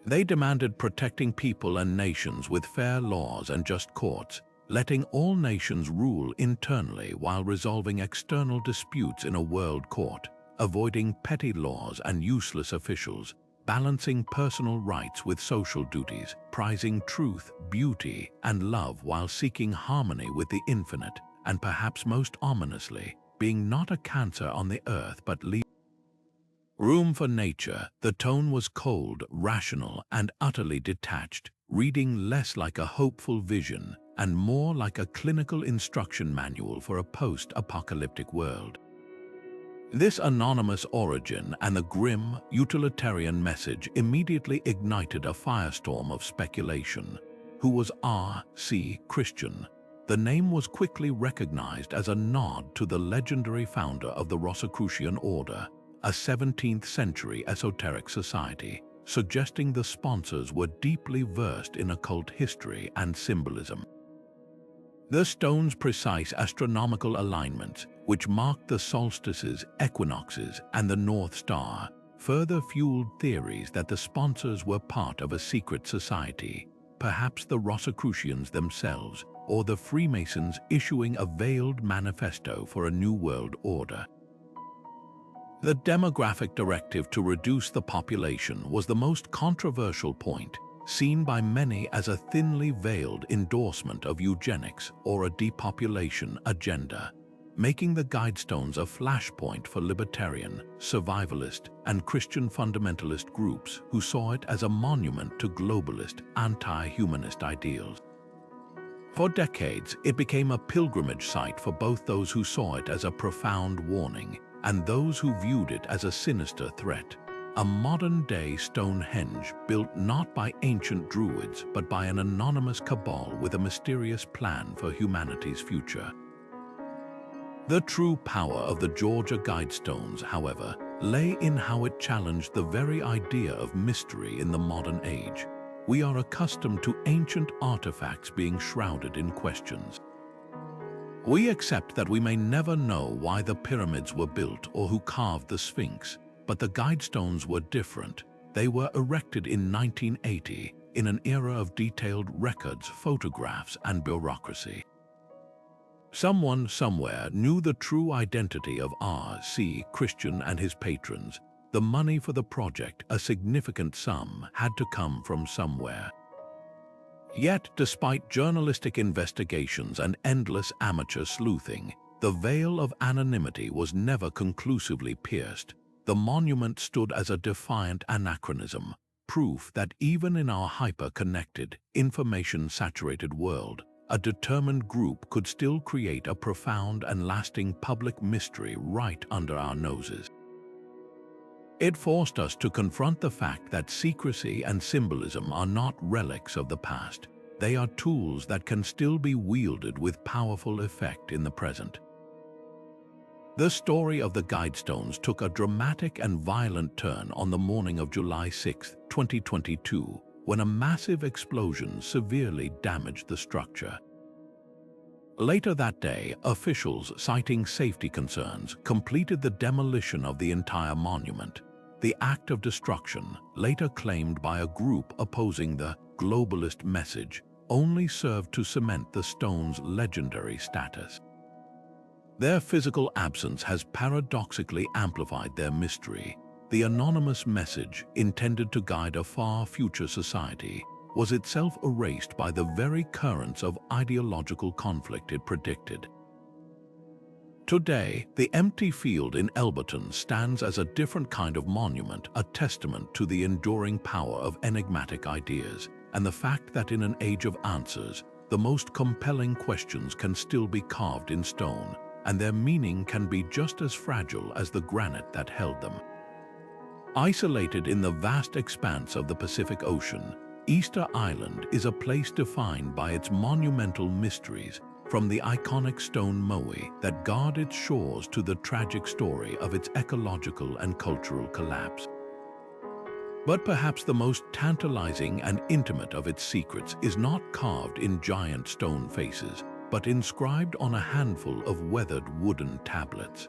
They demanded protecting people and nations with fair laws and just courts, letting all nations rule internally while resolving external disputes in a world court, avoiding petty laws and useless officials, balancing personal rights with social duties, prizing truth, beauty, and love while seeking harmony with the infinite, and perhaps most ominously, being not a cancer on the earth but leaving room for nature. The tone was cold, rational, and utterly detached, reading less like a hopeful vision and more like a clinical instruction manual for a post-apocalyptic world. This anonymous origin and the grim, utilitarian message immediately ignited a firestorm of speculation. Who was R.C. Christian? The name was quickly recognized as a nod to the legendary founder of the Rosicrucian order, a 17th-century esoteric society, suggesting the sponsors were deeply versed in occult history and symbolism. The stone's precise astronomical alignments, which marked the solstices, equinoxes, and the North Star, further fueled theories that the sponsors were part of a secret society, perhaps the Rosicrucians themselves, or the Freemasons issuing a veiled manifesto for a new world order. The demographic directive to reduce the population was the most controversial point, seen by many as a thinly veiled endorsement of eugenics or a depopulation agenda, making the Guidestones a flashpoint for libertarian, survivalist, and Christian fundamentalist groups who saw it as a monument to globalist, anti-humanist ideals. For decades, it became a pilgrimage site for both those who saw it as a profound warning and those who viewed it as a sinister threat. A modern-day Stonehenge built not by ancient druids but by an anonymous cabal with a mysterious plan for humanity's future. The true power of the Georgia Guidestones, however, lay in how it challenged the very idea of mystery in the modern age. We are accustomed to ancient artifacts being shrouded in questions. We accept that we may never know why the pyramids were built or who carved the Sphinx, but the Guidestones were different. They were erected in 1980, in an era of detailed records, photographs, and bureaucracy. Someone somewhere knew the true identity of R.C. Christian and his patrons. The money for the project, a significant sum, had to come from somewhere. Yet, despite journalistic investigations and endless amateur sleuthing, the veil of anonymity was never conclusively pierced. The monument stood as a defiant anachronism, proof that even in our hyper-connected, information-saturated world, a determined group could still create a profound and lasting public mystery right under our noses. It forced us to confront the fact that secrecy and symbolism are not relics of the past. They are tools that can still be wielded with powerful effect in the present. The story of the Guidestones took a dramatic and violent turn on the morning of July 6, 2022, when a massive explosion severely damaged the structure. Later that day, officials, citing safety concerns, completed the demolition of the entire monument. The act of destruction, later claimed by a group opposing the globalist message, only served to cement the stone's legendary status. Their physical absence has paradoxically amplified their mystery. the anonymous message, intended to guide a far future society, was itself erased by the very currents of ideological conflict it predicted. Today, the empty field in Elberton stands as a different kind of monument, a testament to the enduring power of enigmatic ideas, and the fact that in an age of answers, the most compelling questions can still be carved in stone, and their meaning can be just as fragile as the granite that held them. Isolated in the vast expanse of the Pacific Ocean, Easter Island is a place defined by its monumental mysteries, from the iconic stone moai that guard its shores to the tragic story of its ecological and cultural collapse. But perhaps the most tantalizing and intimate of its secrets is not carved in giant stone faces, but inscribed on a handful of weathered wooden tablets.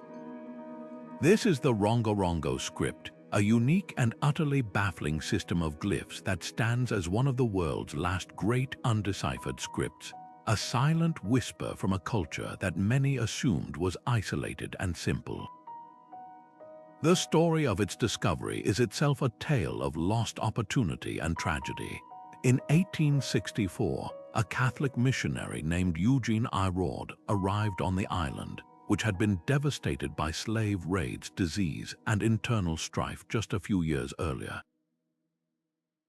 This is the Rongorongo script, a unique and utterly baffling system of glyphs that stands as one of the world's last great undeciphered scripts, a silent whisper from a culture that many assumed was isolated and simple. The story of its discovery is itself a tale of lost opportunity and tragedy. In 1864, a Catholic missionary named Eugene Iraud arrived on the island, which had been devastated by slave raids, disease, and internal strife just a few years earlier.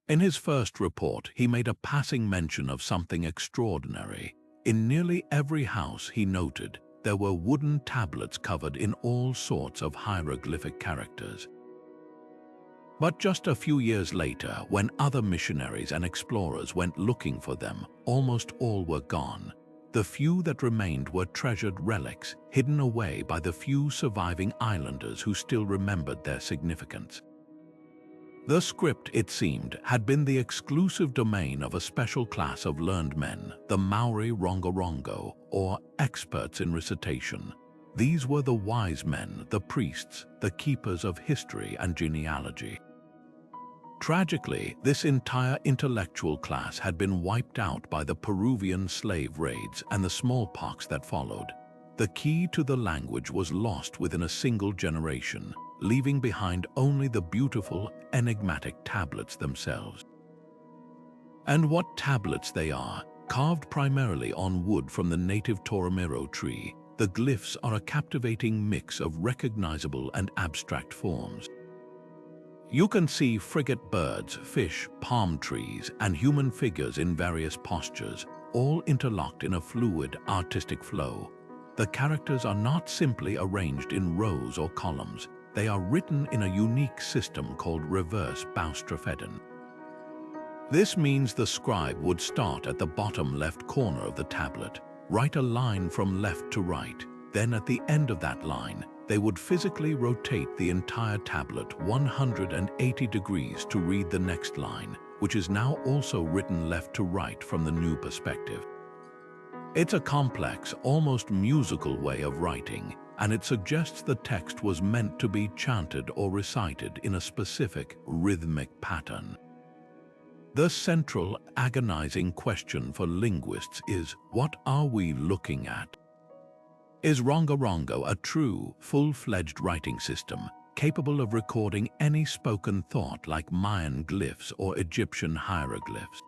In his first report, he made a passing mention of something extraordinary. In nearly every house, he noted, there were wooden tablets covered in all sorts of hieroglyphic characters. But just a few years later, when other missionaries and explorers went looking for them, almost all were gone. The few that remained were treasured relics, hidden away by the few surviving islanders who still remembered their significance. The script, it seemed, had been the exclusive domain of a special class of learned men, the Maori Rongorongo, or experts in recitation. These were the wise men, the priests, the keepers of history and genealogy. Tragically, this entire intellectual class had been wiped out by the Peruvian slave raids and the smallpox that followed. The key to the language was lost within a single generation, leaving behind only the beautiful, enigmatic tablets themselves. And what tablets they are, carved primarily on wood from the native Toromiro tree, the glyphs are a captivating mix of recognizable and abstract forms. You can see frigate birds, fish, palm trees, and human figures in various postures, all interlocked in a fluid, artistic flow. The characters are not simply arranged in rows or columns. They are written in a unique system called reverse baustrophedon. This means the scribe would start at the bottom left corner of the tablet, write a line from left to right. Then at the end of that line, they would physically rotate the entire tablet 180 degrees to read the next line, which is now also written left to right from the new perspective. It's a complex, almost musical way of writing, and it suggests the text was meant to be chanted or recited in a specific, rhythmic pattern. The central, agonizing question for linguists is, what are we looking at? Is Rongorongo a true, full-fledged writing system, capable of recording any spoken thought like Mayan glyphs or Egyptian hieroglyphs?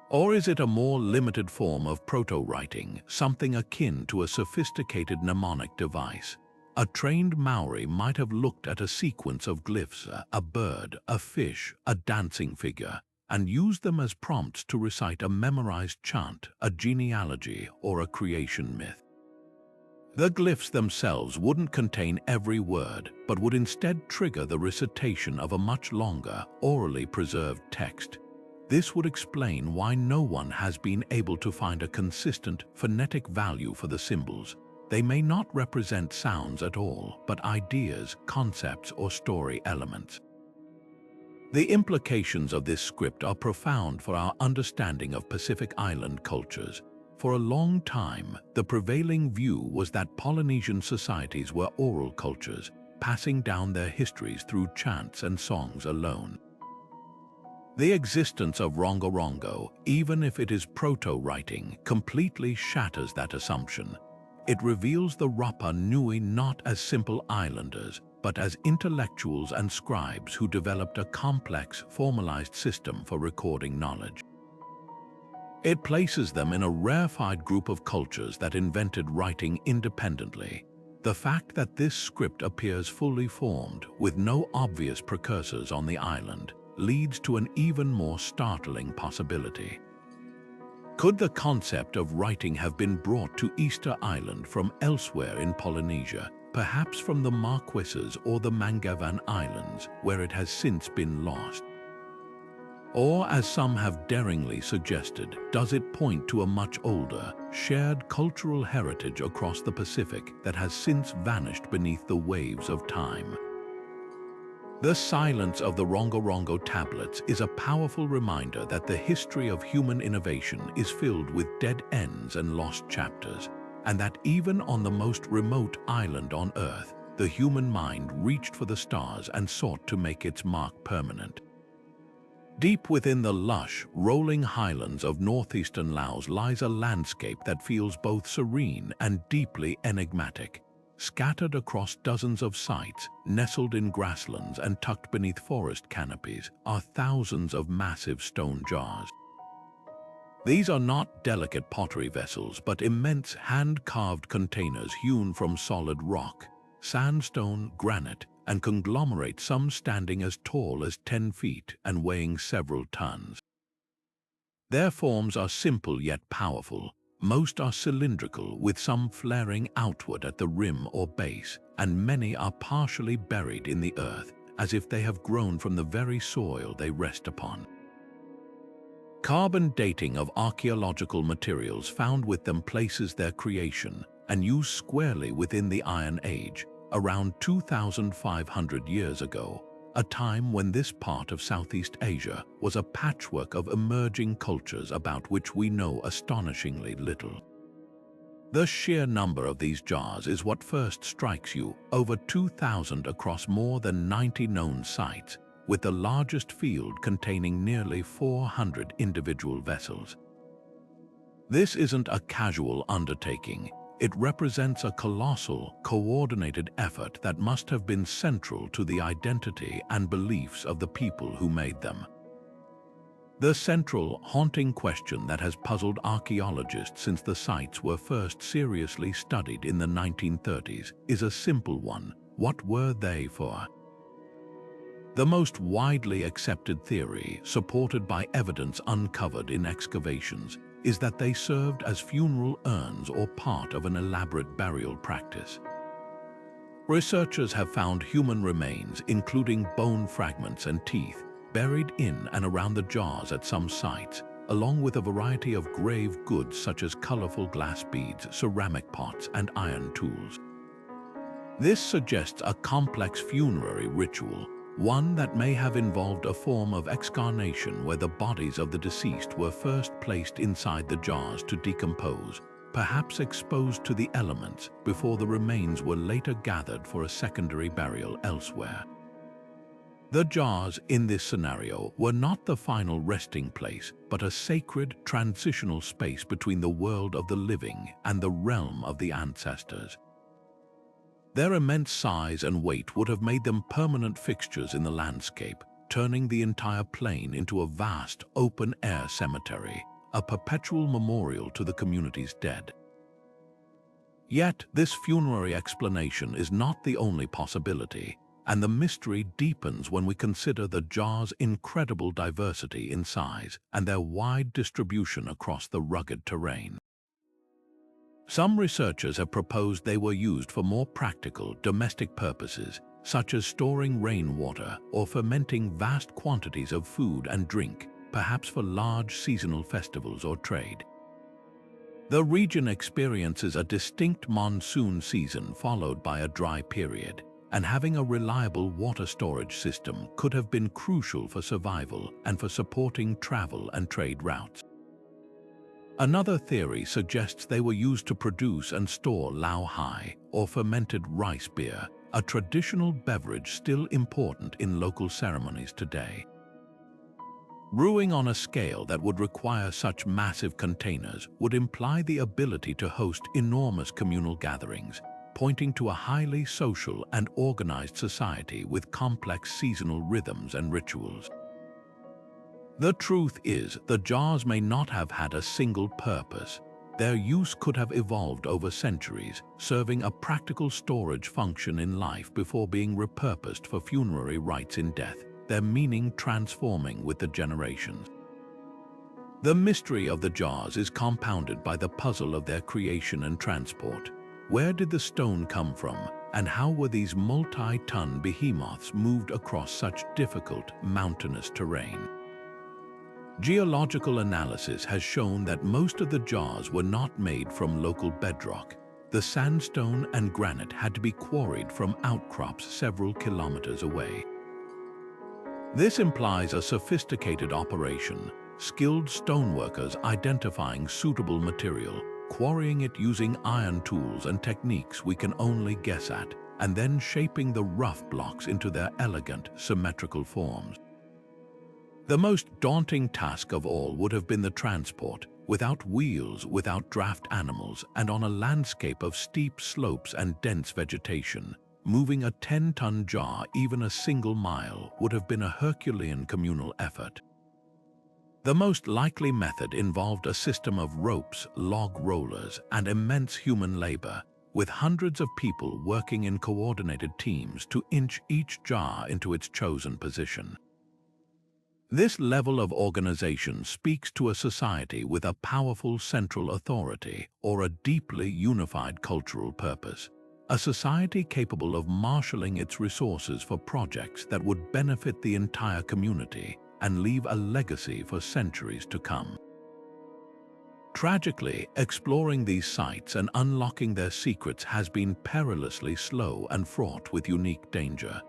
Or is it a more limited form of proto-writing, something akin to a sophisticated mnemonic device? A trained Maori might have looked at a sequence of glyphs, a bird, a fish, a dancing figure, and used them as prompts to recite a memorized chant, a genealogy, or a creation myth. The glyphs themselves wouldn't contain every word, but would instead trigger the recitation of a much longer, orally preserved text. This would explain why no one has been able to find a consistent phonetic value for the symbols. They may not represent sounds at all, but ideas, concepts, or story elements. The implications of this script are profound for our understanding of Pacific Island cultures. For a long time, the prevailing view was that Polynesian societies were oral cultures, passing down their histories through chants and songs alone. The existence of Rongorongo, even if it is proto-writing, completely shatters that assumption. It reveals the Rapa Nui not as simple islanders, but as intellectuals and scribes who developed a complex, formalized system for recording knowledge. It places them in a rarefied group of cultures that invented writing independently. The fact that this script appears fully formed, with no obvious precursors on the island, leads to an even more startling possibility. Could the concept of writing have been brought to Easter Island from elsewhere in Polynesia, perhaps from the Marquesas or the Mangavan Islands, where it has since been lost? Or, as some have daringly suggested, does it point to a much older, shared cultural heritage across the Pacific that has since vanished beneath the waves of time? The silence of the Rongorongo tablets is a powerful reminder that the history of human innovation is filled with dead ends and lost chapters, and that even on the most remote island on Earth, the human mind reached for the stars and sought to make its mark permanent. Deep within the lush, rolling highlands of northeastern Laos lies a landscape that feels both serene and deeply enigmatic. Scattered across dozens of sites, nestled in grasslands and tucked beneath forest canopies, are thousands of massive stone jars. These are not delicate pottery vessels, but immense hand-carved containers hewn from solid rock, sandstone, granite, and conglomerate, some standing as tall as 10 feet and weighing several tons. Their forms are simple yet powerful. Most are cylindrical, with some flaring outward at the rim or base, and many are partially buried in the earth, as if they have grown from the very soil they rest upon. Carbon dating of archaeological materials found with them places their creation and used squarely within the Iron Age, around 2,500 years ago, a time when this part of Southeast Asia was a patchwork of emerging cultures about which we know astonishingly little. The sheer number of these jars is what first strikes you, over 2,000 across more than 90 known sites, with the largest field containing nearly 400 individual vessels. This isn't a casual undertaking. It represents a colossal, coordinated effort that must have been central to the identity and beliefs of the people who made them. The central, haunting question that has puzzled archaeologists since the sites were first seriously studied in the 1930s is a simple one: what were they for? The most widely accepted theory, supported by evidence uncovered in excavations, is that they served as funeral urns or part of an elaborate burial practice. Researchers have found human remains, including bone fragments and teeth, buried in and around the jars at some sites, along with a variety of grave goods such as colorful glass beads, ceramic pots, and iron tools. This suggests a complex funerary ritual, one that may have involved a form of excarnation where the bodies of the deceased were first placed inside the jars to decompose, perhaps exposed to the elements before the remains were later gathered for a secondary burial elsewhere. The jars in this scenario were not the final resting place, but a sacred transitional space between the world of the living and the realm of the ancestors. Their immense size and weight would have made them permanent fixtures in the landscape, turning the entire plain into a vast, open-air cemetery, a perpetual memorial to the community's dead. Yet, this funerary explanation is not the only possibility, and the mystery deepens when we consider the jars' incredible diversity in size and their wide distribution across the rugged terrain. Some researchers have proposed they were used for more practical, domestic purposes, such as storing rainwater or fermenting vast quantities of food and drink, perhaps for large seasonal festivals or trade. The region experiences a distinct monsoon season followed by a dry period, and having a reliable water storage system could have been crucial for survival and for supporting travel and trade routes. Another theory suggests they were used to produce and store lao hai, or fermented rice beer, a traditional beverage still important in local ceremonies today. Brewing on a scale that would require such massive containers would imply the ability to host enormous communal gatherings, pointing to a highly social and organized society with complex seasonal rhythms and rituals. The truth is, the jars may not have had a single purpose. Their use could have evolved over centuries, serving a practical storage function in life before being repurposed for funerary rites in death, their meaning transforming with the generations. The mystery of the jars is compounded by the puzzle of their creation and transport. Where did the stone come from, and how were these multi-ton behemoths moved across such difficult, mountainous terrain? Geological analysis has shown that most of the jars were not made from local bedrock. The sandstone and granite had to be quarried from outcrops several kilometers away. This implies a sophisticated operation, skilled stoneworkers identifying suitable material, quarrying it using iron tools and techniques we can only guess at, and then shaping the rough blocks into their elegant, symmetrical forms. The most daunting task of all would have been the transport, without wheels, without draft animals, and on a landscape of steep slopes and dense vegetation. Moving a 10-ton jar even a single mile would have been a Herculean communal effort. The most likely method involved a system of ropes, log rollers, and immense human labor, with hundreds of people working in coordinated teams to inch each jar into its chosen position. This level of organization speaks to a society with a powerful central authority or a deeply unified cultural purpose, a society capable of marshalling its resources for projects that would benefit the entire community and leave a legacy for centuries to come. Tragically, exploring these sites and unlocking their secrets has been perilously slow and fraught with unique danger.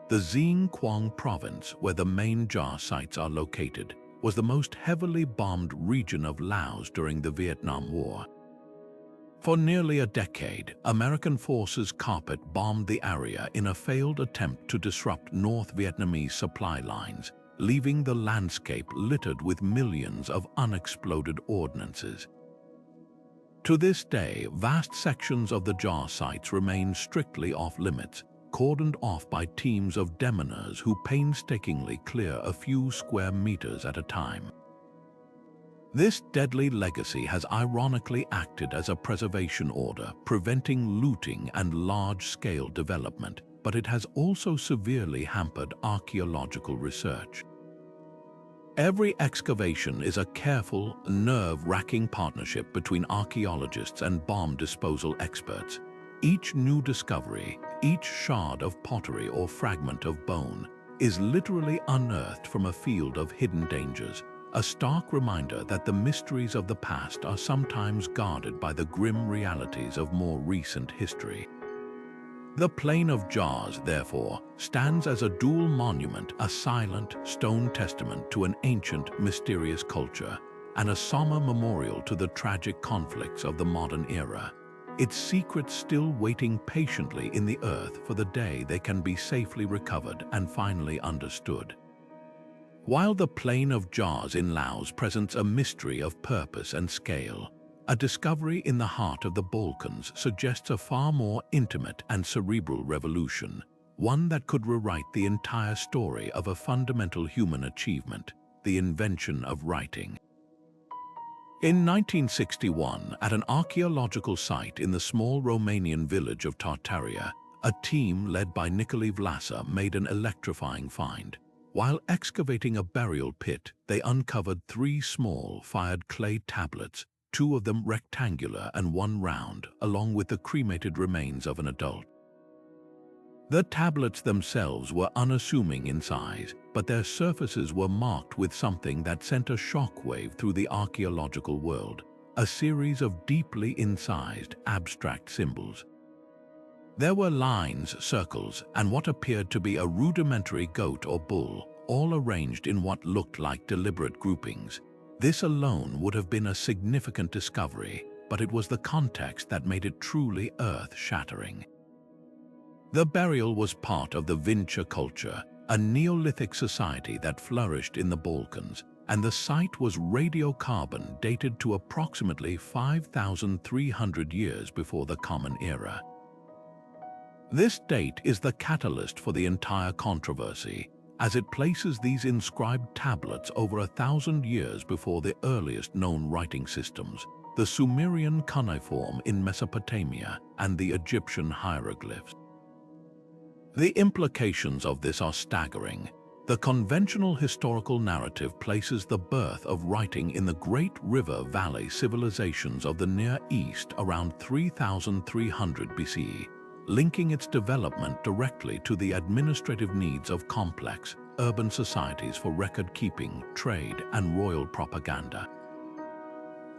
The Xiên Quang province, where the main jar sites are located, was the most heavily bombed region of Laos during the Vietnam War. For nearly a decade, American forces carpet-bombed the area in a failed attempt to disrupt North Vietnamese supply lines, leaving the landscape littered with millions of unexploded ordnances. To this day, vast sections of the jar sites remain strictly off-limits, cordoned off by teams of demoners who painstakingly clear a few square meters at a time. This deadly legacy has ironically acted as a preservation order, preventing looting and large-scale development, but it has also severely hampered archaeological research. Every excavation is a careful, nerve-wracking partnership between archaeologists and bomb disposal experts. Each new discovery, each shard of pottery or fragment of bone, is literally unearthed from a field of hidden dangers, a stark reminder that the mysteries of the past are sometimes guarded by the grim realities of more recent history. The Plain of Jars, therefore, stands as a dual monument, a silent, stone testament to an ancient, mysterious culture, and a somber memorial to the tragic conflicts of the modern era, its secrets still waiting patiently in the earth for the day they can be safely recovered and finally understood. While the Plain of Jars in Laos presents a mystery of purpose and scale, a discovery in the heart of the Balkans suggests a far more intimate and cerebral revolution, one that could rewrite the entire story of a fundamental human achievement, the invention of writing. In 1961, at an archaeological site in the small Romanian village of Tartaria, a team led by Nicolae Vlasa made an electrifying find. While excavating a burial pit, they uncovered 3 small, fired clay tablets, 2 of them rectangular and 1 round, along with the cremated remains of an adult. The tablets themselves were unassuming in size, but their surfaces were marked with something that sent a shockwave through the archaeological world, a series of deeply incised, abstract symbols. There were lines, circles, and what appeared to be a rudimentary goat or bull, all arranged in what looked like deliberate groupings. This alone would have been a significant discovery, but it was the context that made it truly earth-shattering. The burial was part of the Vinča culture, a Neolithic society that flourished in the Balkans, and the site was radiocarbon dated to approximately 5,300 years before the Common Era. This date is the catalyst for the entire controversy, as it places these inscribed tablets over 1,000 years before the earliest known writing systems, the Sumerian cuneiform in Mesopotamia and the Egyptian hieroglyphs. The implications of this are staggering. The conventional historical narrative places the birth of writing in the Great River Valley civilizations of the Near East around 3,300 BCE, linking its development directly to the administrative needs of complex, urban societies for record-keeping, trade, and royal propaganda.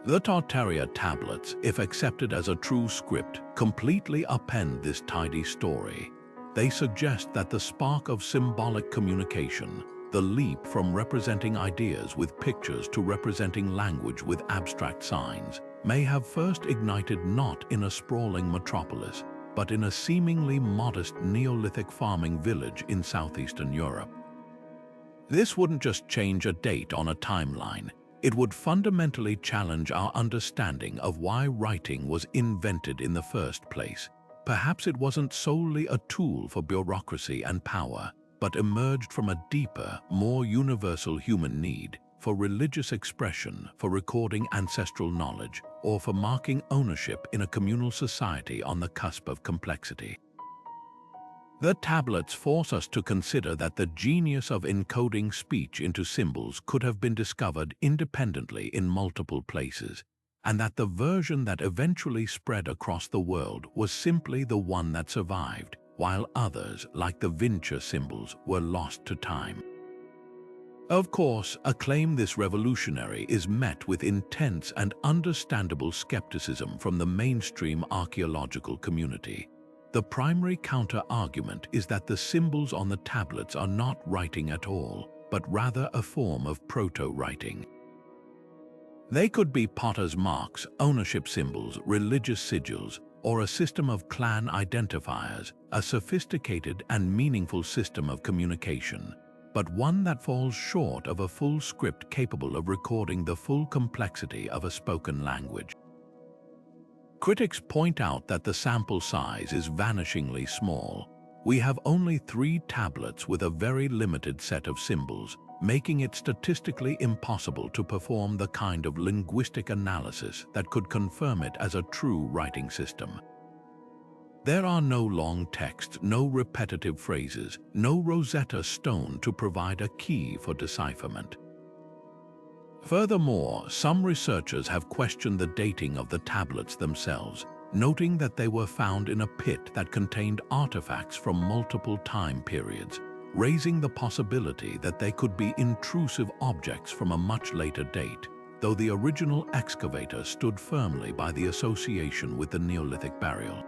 The Tartaria tablets, if accepted as a true script, completely append this tidy story. They suggest that the spark of symbolic communication, the leap from representing ideas with pictures to representing language with abstract signs, may have first ignited not in a sprawling metropolis, but in a seemingly modest Neolithic farming village in southeastern Europe. This wouldn't just change a date on a timeline, it would fundamentally challenge our understanding of why writing was invented in the first place. Perhaps it wasn't solely a tool for bureaucracy and power, but emerged from a deeper, more universal human need for religious expression, for recording ancestral knowledge, or for marking ownership in a communal society on the cusp of complexity. The tablets force us to consider that the genius of encoding speech into symbols could have been discovered independently in multiple places, and that the version that eventually spread across the world was simply the one that survived, while others, like the Vincha symbols, were lost to time. Of course, a claim this revolutionary is met with intense and understandable skepticism from the mainstream archaeological community. The primary counter-argument is that the symbols on the tablets are not writing at all, but rather a form of proto-writing. They could be potter's marks, ownership symbols, religious sigils, or a system of clan identifiers, a sophisticated and meaningful system of communication, but one that falls short of a full script capable of recording the full complexity of a spoken language. Critics point out that the sample size is vanishingly small. We have only 3 tablets with a very limited set of symbols, making it statistically impossible to perform the kind of linguistic analysis that could confirm it as a true writing system. There are no long texts, no repetitive phrases, no Rosetta Stone to provide a key for decipherment. Furthermore, some researchers have questioned the dating of the tablets themselves, noting that they were found in a pit that contained artifacts from multiple time periods, raising the possibility that they could be intrusive objects from a much later date, though the original excavator stood firmly by the association with the Neolithic burial.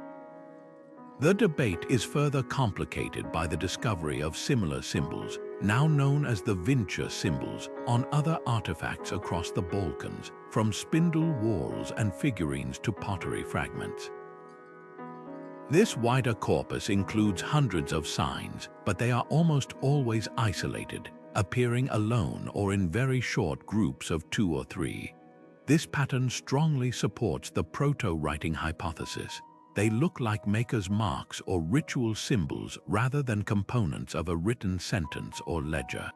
The debate is further complicated by the discovery of similar symbols, now known as the Vincha symbols, on other artifacts across the Balkans, from spindle whorls and figurines to pottery fragments. This wider corpus includes hundreds of signs, but they are almost always isolated, appearing alone or in very short groups of 2 or 3. This pattern strongly supports the proto-writing hypothesis. They look like maker's marks or ritual symbols rather than components of a written sentence or ledger.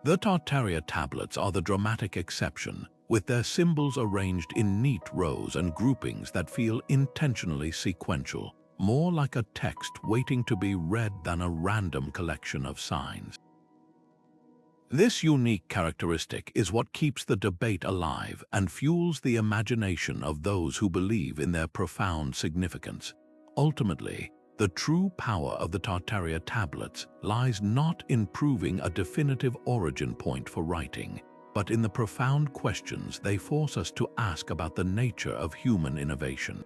The Tartaria tablets are the dramatic exception, with their symbols arranged in neat rows and groupings that feel intentionally sequential, more like a text waiting to be read than a random collection of signs. This unique characteristic is what keeps the debate alive and fuels the imagination of those who believe in their profound significance. Ultimately, the true power of the Tartaria tablets lies not in proving a definitive origin point for writing, but in the profound questions they force us to ask about the nature of human innovation.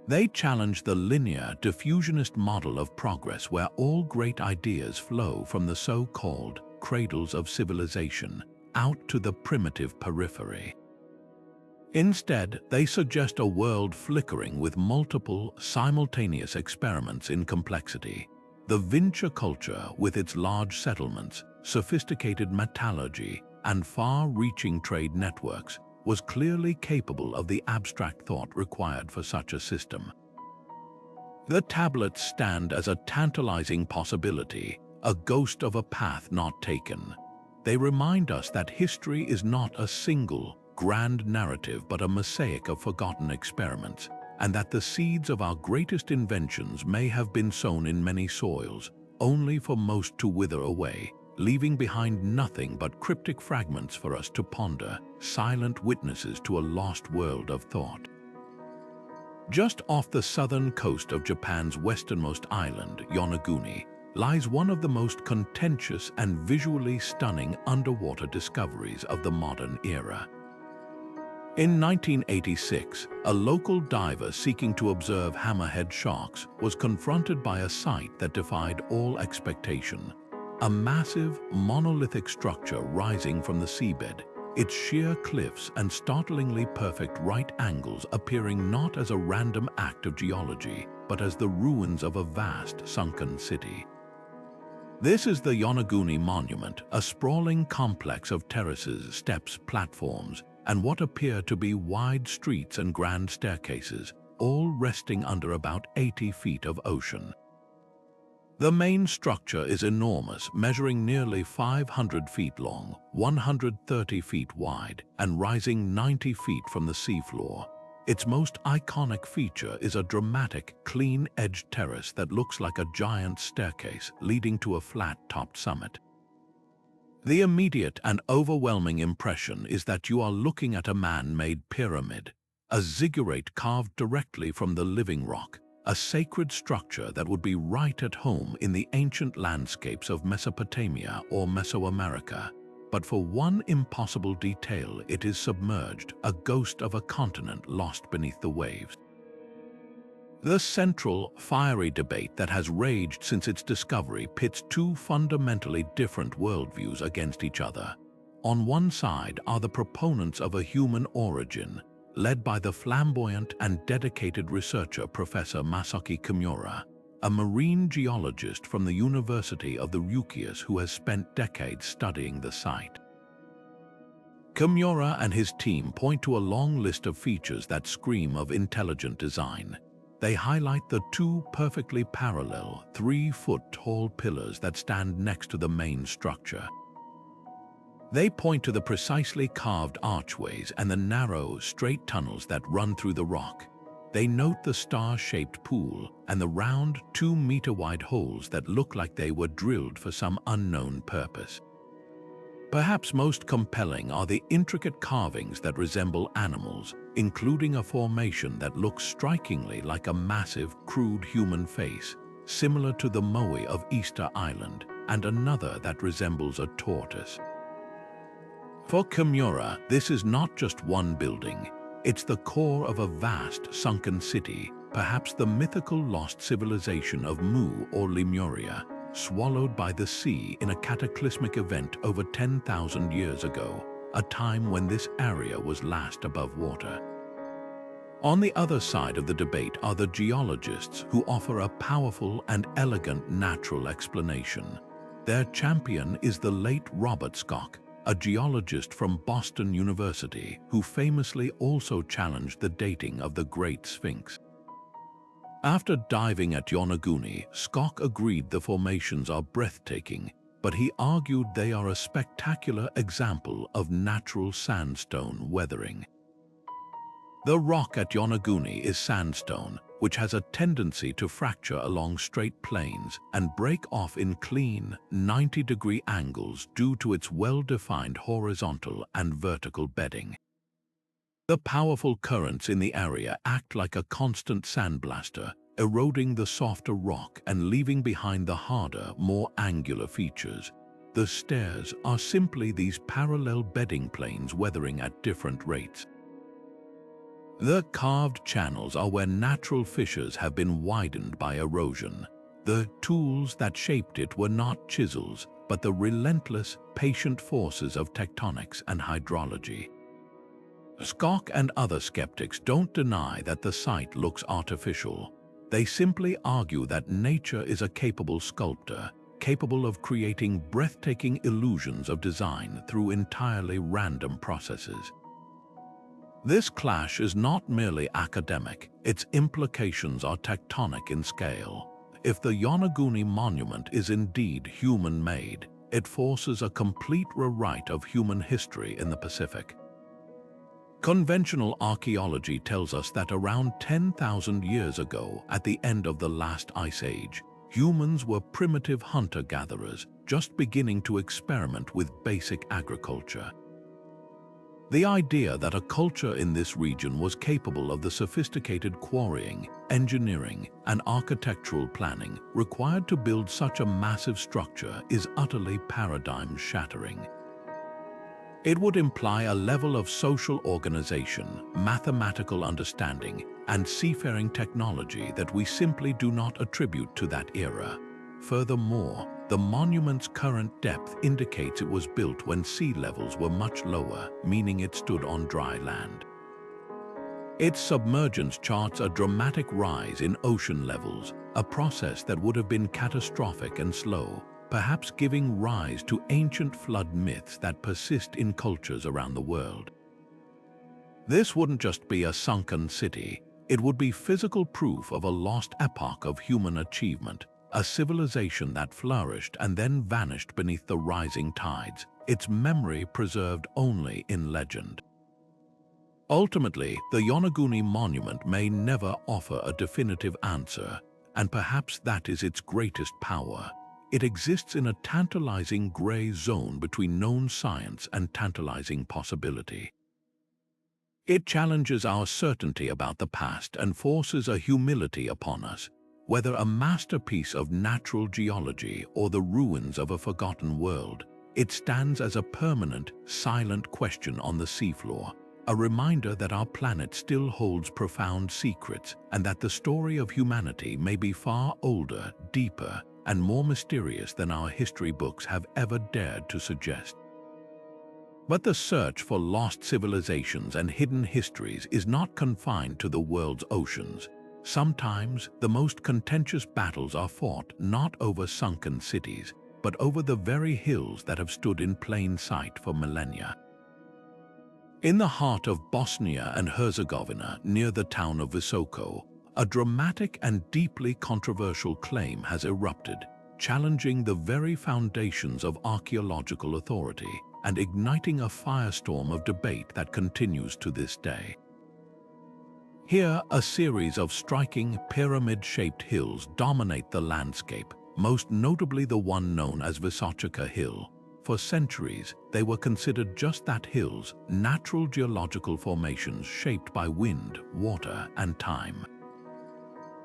They challenge the linear, diffusionist model of progress where all great ideas flow from the so-called cradles of civilization out to the primitive periphery. Instead, they suggest a world flickering with multiple, simultaneous experiments in complexity. The Vincha culture, with its large settlements, sophisticated metallurgy, and far-reaching trade networks, was clearly capable of the abstract thought required for such a system. The tablets stand as a tantalizing possibility, a ghost of a path not taken. They remind us that history is not a single, grand narrative but a mosaic of forgotten experiments, and that the seeds of our greatest inventions may have been sown in many soils, only for most to wither away, leaving behind nothing but cryptic fragments for us to ponder, silent witnesses to a lost world of thought. Just off the southern coast of Japan's westernmost island, Yonaguni, lies one of the most contentious and visually stunning underwater discoveries of the modern era. In 1986, a local diver seeking to observe hammerhead sharks was confronted by a sight that defied all expectation. A massive, monolithic structure rising from the seabed, its sheer cliffs and startlingly perfect right angles appearing not as a random act of geology, but as the ruins of a vast sunken city. This is the Yonaguni Monument, a sprawling complex of terraces, steps, platforms, and what appear to be wide streets and grand staircases, all resting under about 80 feet of ocean. The main structure is enormous, measuring nearly 500 feet long, 130 feet wide, and rising 90 feet from the seafloor. Its most iconic feature is a dramatic, clean-edged terrace that looks like a giant staircase leading to a flat-topped summit. The immediate and overwhelming impression is that you are looking at a man-made pyramid, a ziggurat carved directly from the living rock, a sacred structure that would be right at home in the ancient landscapes of Mesopotamia or Mesoamerica. But for one impossible detail, it is submerged, a ghost of a continent lost beneath the waves. The central, fiery debate that has raged since its discovery pits two fundamentally different worldviews against each other. On one side are the proponents of a human origin, led by the flamboyant and dedicated researcher Professor Masaki Kimura, a marine geologist from the University of the Ryukyus who has spent decades studying the site. Kimura and his team point to a long list of features that scream of intelligent design. They highlight the two perfectly parallel, 3-foot-tall pillars that stand next to the main structure. They point to the precisely carved archways and the narrow, straight tunnels that run through the rock. They note the star-shaped pool and the round, 2-meter-wide holes that look like they were drilled for some unknown purpose. Perhaps most compelling are the intricate carvings that resemble animals, including a formation that looks strikingly like a massive, crude human face, similar to the Moai of Easter Island, and another that resembles a tortoise. For Kimura, this is not just one building. It's the core of a vast, sunken city, perhaps the mythical lost civilization of Mu or Lemuria, swallowed by the sea in a cataclysmic event over 10,000 years ago, a time when this area was last above water. On the other side of the debate are the geologists who offer a powerful and elegant natural explanation. Their champion is the late Robert Schoch, a geologist from Boston University who famously also challenged the dating of the Great Sphinx. After diving at Yonaguni, Schoch agreed the formations are breathtaking, but he argued they are a spectacular example of natural sandstone weathering. The rock at Yonaguni is sandstone, which has a tendency to fracture along straight planes and break off in clean, 90-degree angles due to its well-defined horizontal and vertical bedding. The powerful currents in the area act like a constant sandblaster, eroding the softer rock and leaving behind the harder, more angular features. The stairs are simply these parallel bedding planes weathering at different rates. The carved channels are where natural fissures have been widened by erosion. The tools that shaped it were not chisels, but the relentless, patient forces of tectonics and hydrology. Schoch and other skeptics don't deny that the site looks artificial. They simply argue that nature is a capable sculptor, capable of creating breathtaking illusions of design through entirely random processes. This clash is not merely academic, its implications are tectonic in scale. If the Yonaguni monument is indeed human-made, it forces a complete rewrite of human history in the Pacific. Conventional archaeology tells us that around 10,000 years ago, at the end of the last ice age, humans were primitive hunter-gatherers, just beginning to experiment with basic agriculture. The idea that a culture in this region was capable of the sophisticated quarrying, engineering, and architectural planning required to build such a massive structure is utterly paradigm-shattering. It would imply a level of social organization, mathematical understanding, and seafaring technology that we simply do not attribute to that era. Furthermore, the monument's current depth indicates it was built when sea levels were much lower, meaning it stood on dry land. Its submergence charts a dramatic rise in ocean levels, a process that would have been catastrophic and slow, perhaps giving rise to ancient flood myths that persist in cultures around the world. This wouldn't just be a sunken city, it would be physical proof of a lost epoch of human achievement, a civilization that flourished and then vanished beneath the rising tides, its memory preserved only in legend. Ultimately, the Yonaguni monument may never offer a definitive answer, and perhaps that is its greatest power. It exists in a tantalizing gray zone between known science and tantalizing possibility. It challenges our certainty about the past and forces a humility upon us. Whether a masterpiece of natural geology or the ruins of a forgotten world, it stands as a permanent, silent question on the seafloor, a reminder that our planet still holds profound secrets and that the story of humanity may be far older, deeper, and more mysterious than our history books have ever dared to suggest. But the search for lost civilizations and hidden histories is not confined to the world's oceans. Sometimes, the most contentious battles are fought not over sunken cities, but over the very hills that have stood in plain sight for millennia. In the heart of Bosnia and Herzegovina, near the town of Visoko, a dramatic and deeply controversial claim has erupted, challenging the very foundations of archaeological authority and igniting a firestorm of debate that continues to this day. Here, a series of striking pyramid-shaped hills dominate the landscape, most notably the one known as Vysočka Hill. For centuries, they were considered just that: hills, natural geological formations shaped by wind, water, and time.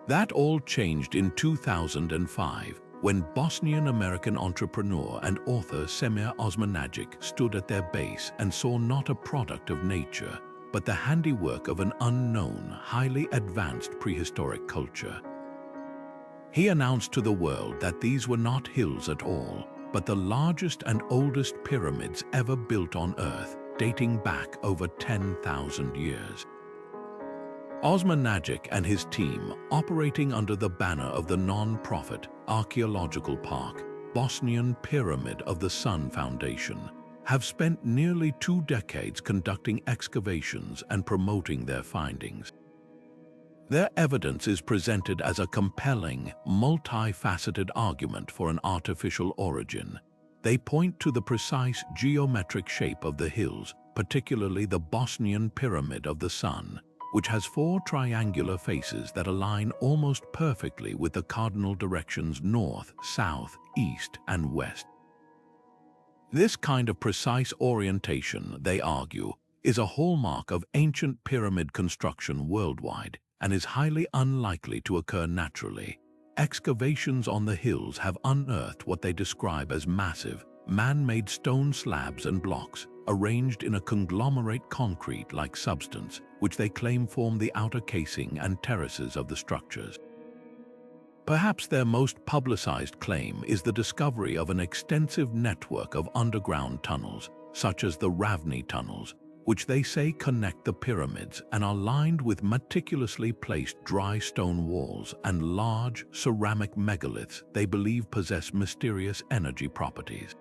That all changed in 2005, when Bosnian-American entrepreneur and author Semir Osmanagic stood at their base and saw not a product of nature, but the handiwork of an unknown, highly advanced prehistoric culture. He announced to the world that these were not hills at all, but the largest and oldest pyramids ever built on Earth, dating back over 10,000 years. Osmanagic and his team, operating under the banner of the non-profit Archaeological Park, Bosnian Pyramid of the Sun Foundation, have spent nearly 2 decades conducting excavations and promoting their findings. Their evidence is presented as a compelling, multifaceted argument for an artificial origin. They point to the precise geometric shape of the hills, particularly the Bosnian Pyramid of the Sun, which has 4 triangular faces that align almost perfectly with the cardinal directions north, south, east, and west. This kind of precise orientation, they argue, is a hallmark of ancient pyramid construction worldwide and is highly unlikely to occur naturally. Excavations on the hills have unearthed what they describe as massive, man-made stone slabs and blocks, arranged in a conglomerate concrete-like substance, which they claim form the outer casing and terraces of the structures. Perhaps their most publicized claim is the discovery of an extensive network of underground tunnels, such as the Ravni tunnels, which they say connect the pyramids and are lined with meticulously placed dry stone walls and large ceramic megaliths they believe possess mysterious energy properties.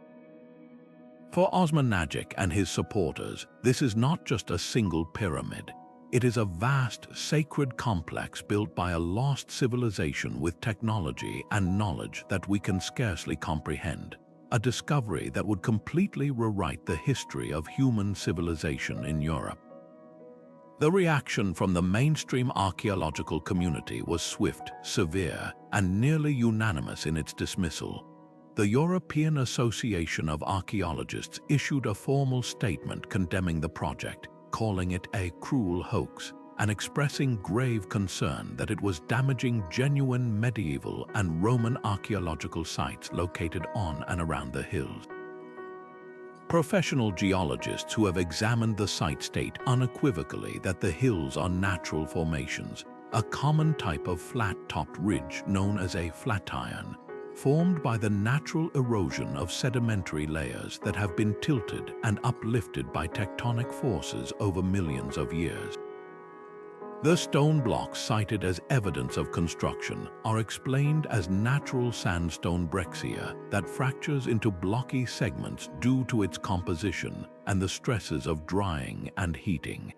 For Osmanagic and his supporters, this is not just a single pyramid. It is a vast, sacred complex built by a lost civilization with technology and knowledge that we can scarcely comprehend. A discovery that would completely rewrite the history of human civilization in Europe. The reaction from the mainstream archaeological community was swift, severe, and nearly unanimous in its dismissal. The European Association of Archaeologists issued a formal statement condemning the project, calling it a cruel hoax, and expressing grave concern that it was damaging genuine medieval and Roman archaeological sites located on and around the hills. Professional geologists who have examined the site state unequivocally that the hills are natural formations, a common type of flat-topped ridge known as a flatiron, formed by the natural erosion of sedimentary layers that have been tilted and uplifted by tectonic forces over millions of years. The stone blocks cited as evidence of construction are explained as natural sandstone breccia that fractures into blocky segments due to its composition and the stresses of drying and heating.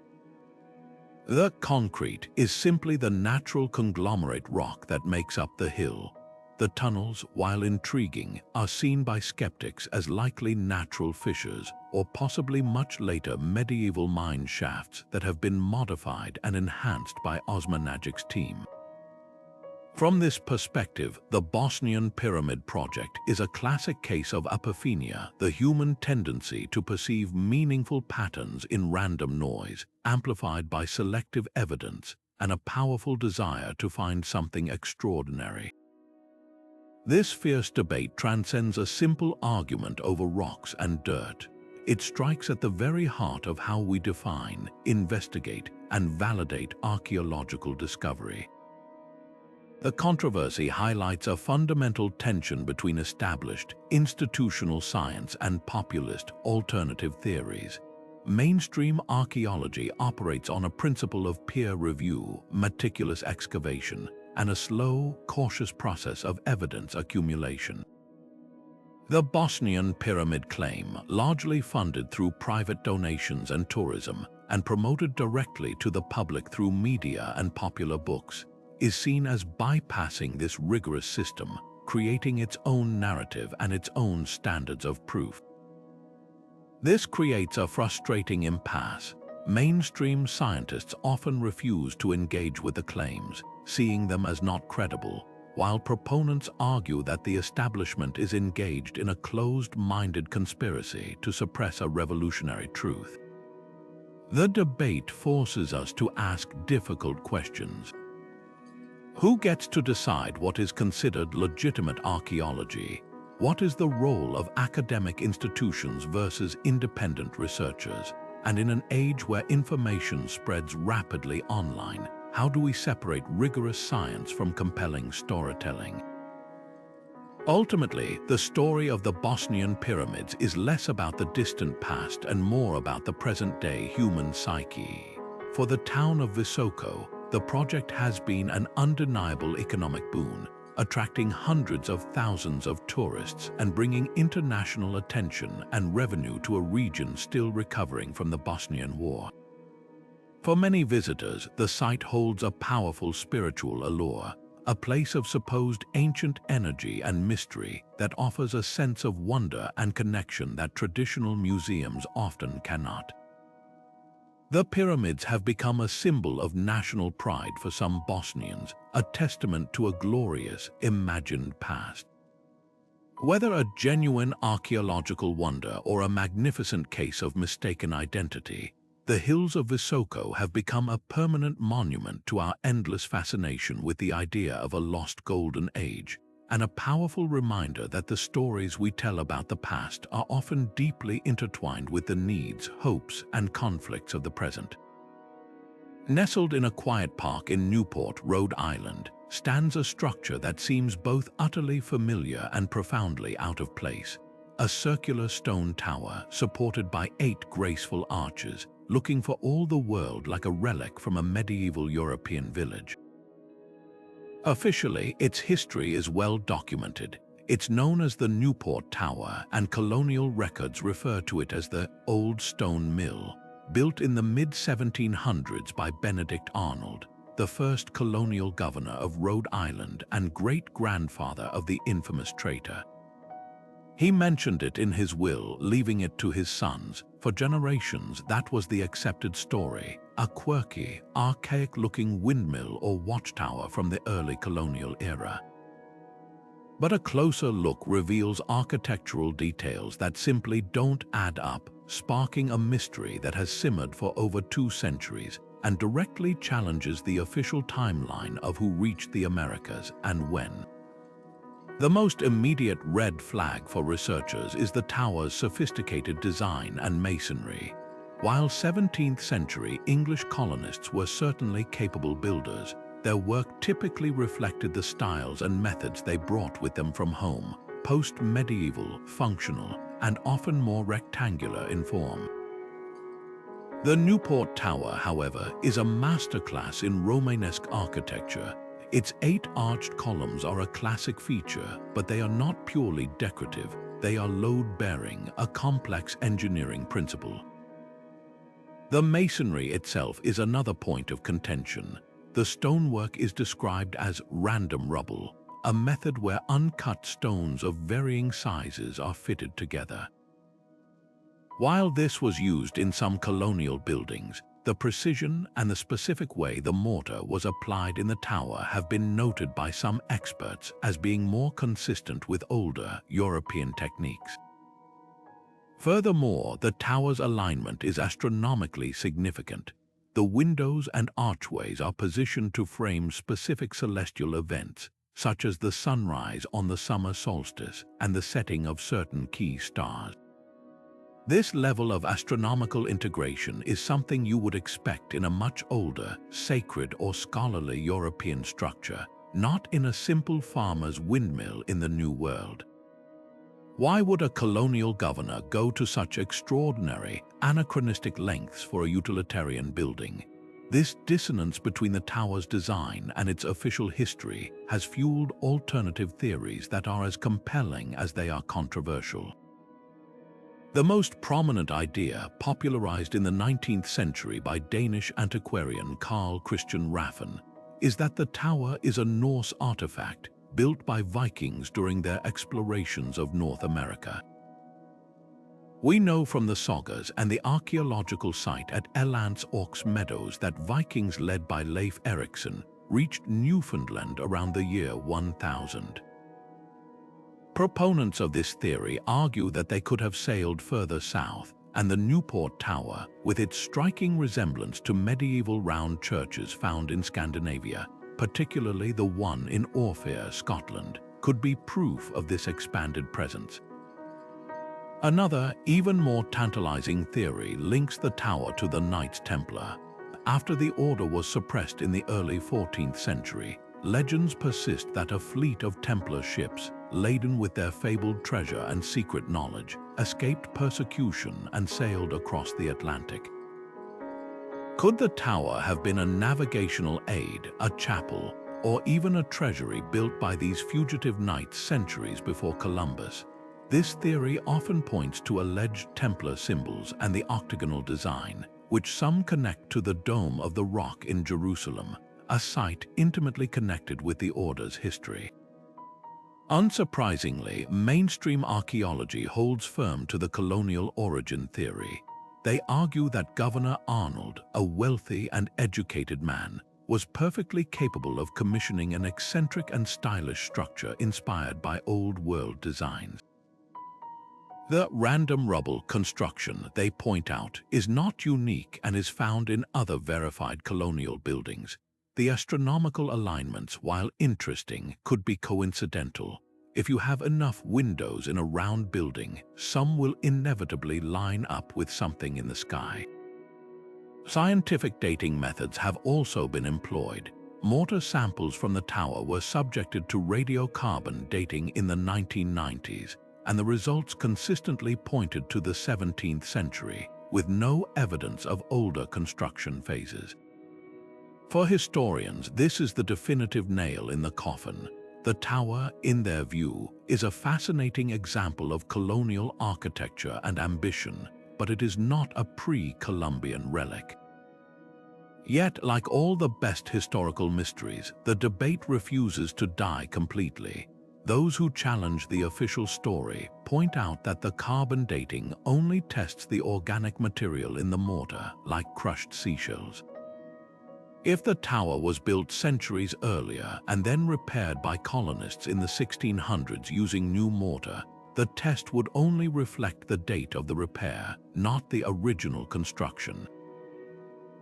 The concrete is simply the natural conglomerate rock that makes up the hill. The tunnels, while intriguing, are seen by skeptics as likely natural fissures or possibly much later medieval mine shafts that have been modified and enhanced by Osmanagic's team. From this perspective, the Bosnian Pyramid project is a classic case of apophenia, the human tendency to perceive meaningful patterns in random noise, amplified by selective evidence, and a powerful desire to find something extraordinary. This fierce debate transcends a simple argument over rocks and dirt. It strikes at the very heart of how we define, investigate, and validate archaeological discovery. The controversy highlights a fundamental tension between established, institutional science and populist, alternative theories. Mainstream archaeology operates on a principle of peer review, meticulous excavation, and a slow, cautious process of evidence accumulation. The Bosnian Pyramid claim, largely funded through private donations and tourism, and promoted directly to the public through media and popular books, is seen as bypassing this rigorous system, creating its own narrative and its own standards of proof. This creates a frustrating impasse. Mainstream scientists often refuse to engage with the claims, seeing them as not credible, while proponents argue that the establishment is engaged in a closed-minded conspiracy to suppress a revolutionary truth. The debate forces us to ask difficult questions. Who gets to decide what is considered legitimate archaeology? What is the role of academic institutions versus independent researchers? And in an age where information spreads rapidly online, how do we separate rigorous science from compelling storytelling? Ultimately, the story of the Bosnian pyramids is less about the distant past and more about the present-day human psyche. For the town of Visoko, the project has been an undeniable economic boon, attracting hundreds of thousands of tourists and bringing international attention and revenue to a region still recovering from the Bosnian War. For many visitors, the site holds a powerful spiritual allure, a place of supposed ancient energy and mystery that offers a sense of wonder and connection that traditional museums often cannot. The pyramids have become a symbol of national pride for some Bosnians, a testament to a glorious, imagined past. Whether a genuine archaeological wonder or a magnificent case of mistaken identity, the hills of Visoko have become a permanent monument to our endless fascination with the idea of a lost golden age, and a powerful reminder that the stories we tell about the past are often deeply intertwined with the needs, hopes, and conflicts of the present. Nestled in a quiet park in Newport, Rhode Island, stands a structure that seems both utterly familiar and profoundly out of place. A circular stone tower supported by 8 graceful arches, looking for all the world like a relic from a medieval European village. Officially, its history is well documented. It's known as the Newport Tower, and colonial records refer to it as the Old Stone Mill, built in the mid-1700s by Benedict Arnold, the first colonial governor of Rhode Island and great-grandfather of the infamous traitor. He mentioned it in his will, leaving it to his sons. For generations, that was the accepted story, a quirky, archaic-looking windmill or watchtower from the early colonial era. But a closer look reveals architectural details that simply don't add up, sparking a mystery that has simmered for over 2 centuries and directly challenges the official timeline of who reached the Americas and when. The most immediate red flag for researchers is the tower's sophisticated design and masonry. While 17th century English colonists were certainly capable builders, their work typically reflected the styles and methods they brought with them from home, post-medieval, functional, and often more rectangular in form. The Newport Tower, however, is a masterclass in Romanesque architecture. Its 8 arched columns are a classic feature, but they are not purely decorative. They are load-bearing, a complex engineering principle. The masonry itself is another point of contention. The stonework is described as random rubble, a method where uncut stones of varying sizes are fitted together. While this was used in some colonial buildings, the precision and the specific way the mortar was applied in the tower have been noted by some experts as being more consistent with older European techniques. Furthermore, the tower's alignment is astronomically significant. The windows and archways are positioned to frame specific celestial events, such as the sunrise on the summer solstice and the setting of certain key stars. This level of astronomical integration is something you would expect in a much older, sacred or scholarly European structure, not in a simple farmer's windmill in the New World. Why would a colonial governor go to such extraordinary, anachronistic lengths for a utilitarian building? This dissonance between the tower's design and its official history has fueled alternative theories that are as compelling as they are controversial. The most prominent idea, popularized in the 19th century by Danish antiquarian Carl Christian Raffan, is that the tower is a Norse artifact built by Vikings during their explorations of North America. We know from the sagas and the archaeological site at Elland's Orks Meadows that Vikings led by Leif Erikson reached Newfoundland around the year 1000. Proponents of this theory argue that they could have sailed further south, and the Newport Tower, with its striking resemblance to medieval round churches found in Scandinavia, particularly the one in Orfair, Scotland, could be proof of this expanded presence. Another, even more tantalizing theory links the tower to the Knights Templar. After the order was suppressed in the early 14th century, legends persist that a fleet of Templar ships, laden with their fabled treasure and secret knowledge, escaped persecution and sailed across the Atlantic. Could the tower have been a navigational aid, a chapel, or even a treasury built by these fugitive knights centuries before Columbus? This theory often points to alleged Templar symbols and the octagonal design, which some connect to the Dome of the Rock in Jerusalem, a site intimately connected with the order's history. Unsurprisingly, mainstream archaeology holds firm to the colonial origin theory. They argue that Governor Arnold, a wealthy and educated man, was perfectly capable of commissioning an eccentric and stylish structure inspired by old-world designs. The random rubble construction, they point out, is not unique and is found in other verified colonial buildings. The astronomical alignments, while interesting, could be coincidental. If you have enough windows in a round building, some will inevitably line up with something in the sky. Scientific dating methods have also been employed. Mortar samples from the tower were subjected to radiocarbon dating in the 1990s, and the results consistently pointed to the 17th century, with no evidence of older construction phases. For historians, this is the definitive nail in the coffin. The tower, in their view, is a fascinating example of colonial architecture and ambition, but it is not a pre-Columbian relic. Yet, like all the best historical mysteries, the debate refuses to die completely. Those who challenge the official story point out that the carbon dating only tests the organic material in the mortar, like crushed seashells. If the tower was built centuries earlier and then repaired by colonists in the 1600s using new mortar, the test would only reflect the date of the repair, not the original construction.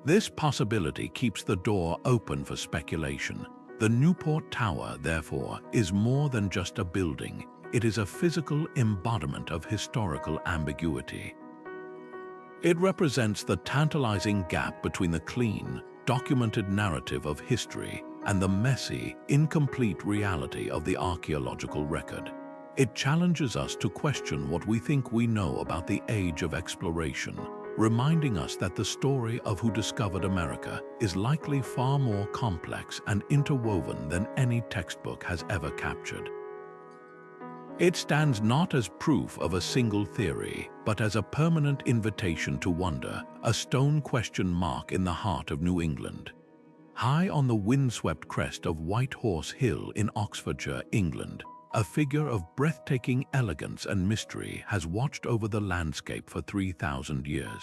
This possibility keeps the door open for speculation. The Newport Tower, therefore, is more than just a building. It is a physical embodiment of historical ambiguity. It represents the tantalizing gap between the clean, documented narrative of history and the messy, incomplete reality of the archaeological record. It challenges us to question what we think we know about the age of exploration, reminding us that the story of who discovered America is likely far more complex and interwoven than any textbook has ever captured. It stands not as proof of a single theory, but as a permanent invitation to wonder, a stone question mark in the heart of New England. High on the windswept crest of White Horse Hill in Oxfordshire, England, a figure of breathtaking elegance and mystery has watched over the landscape for 3,000 years.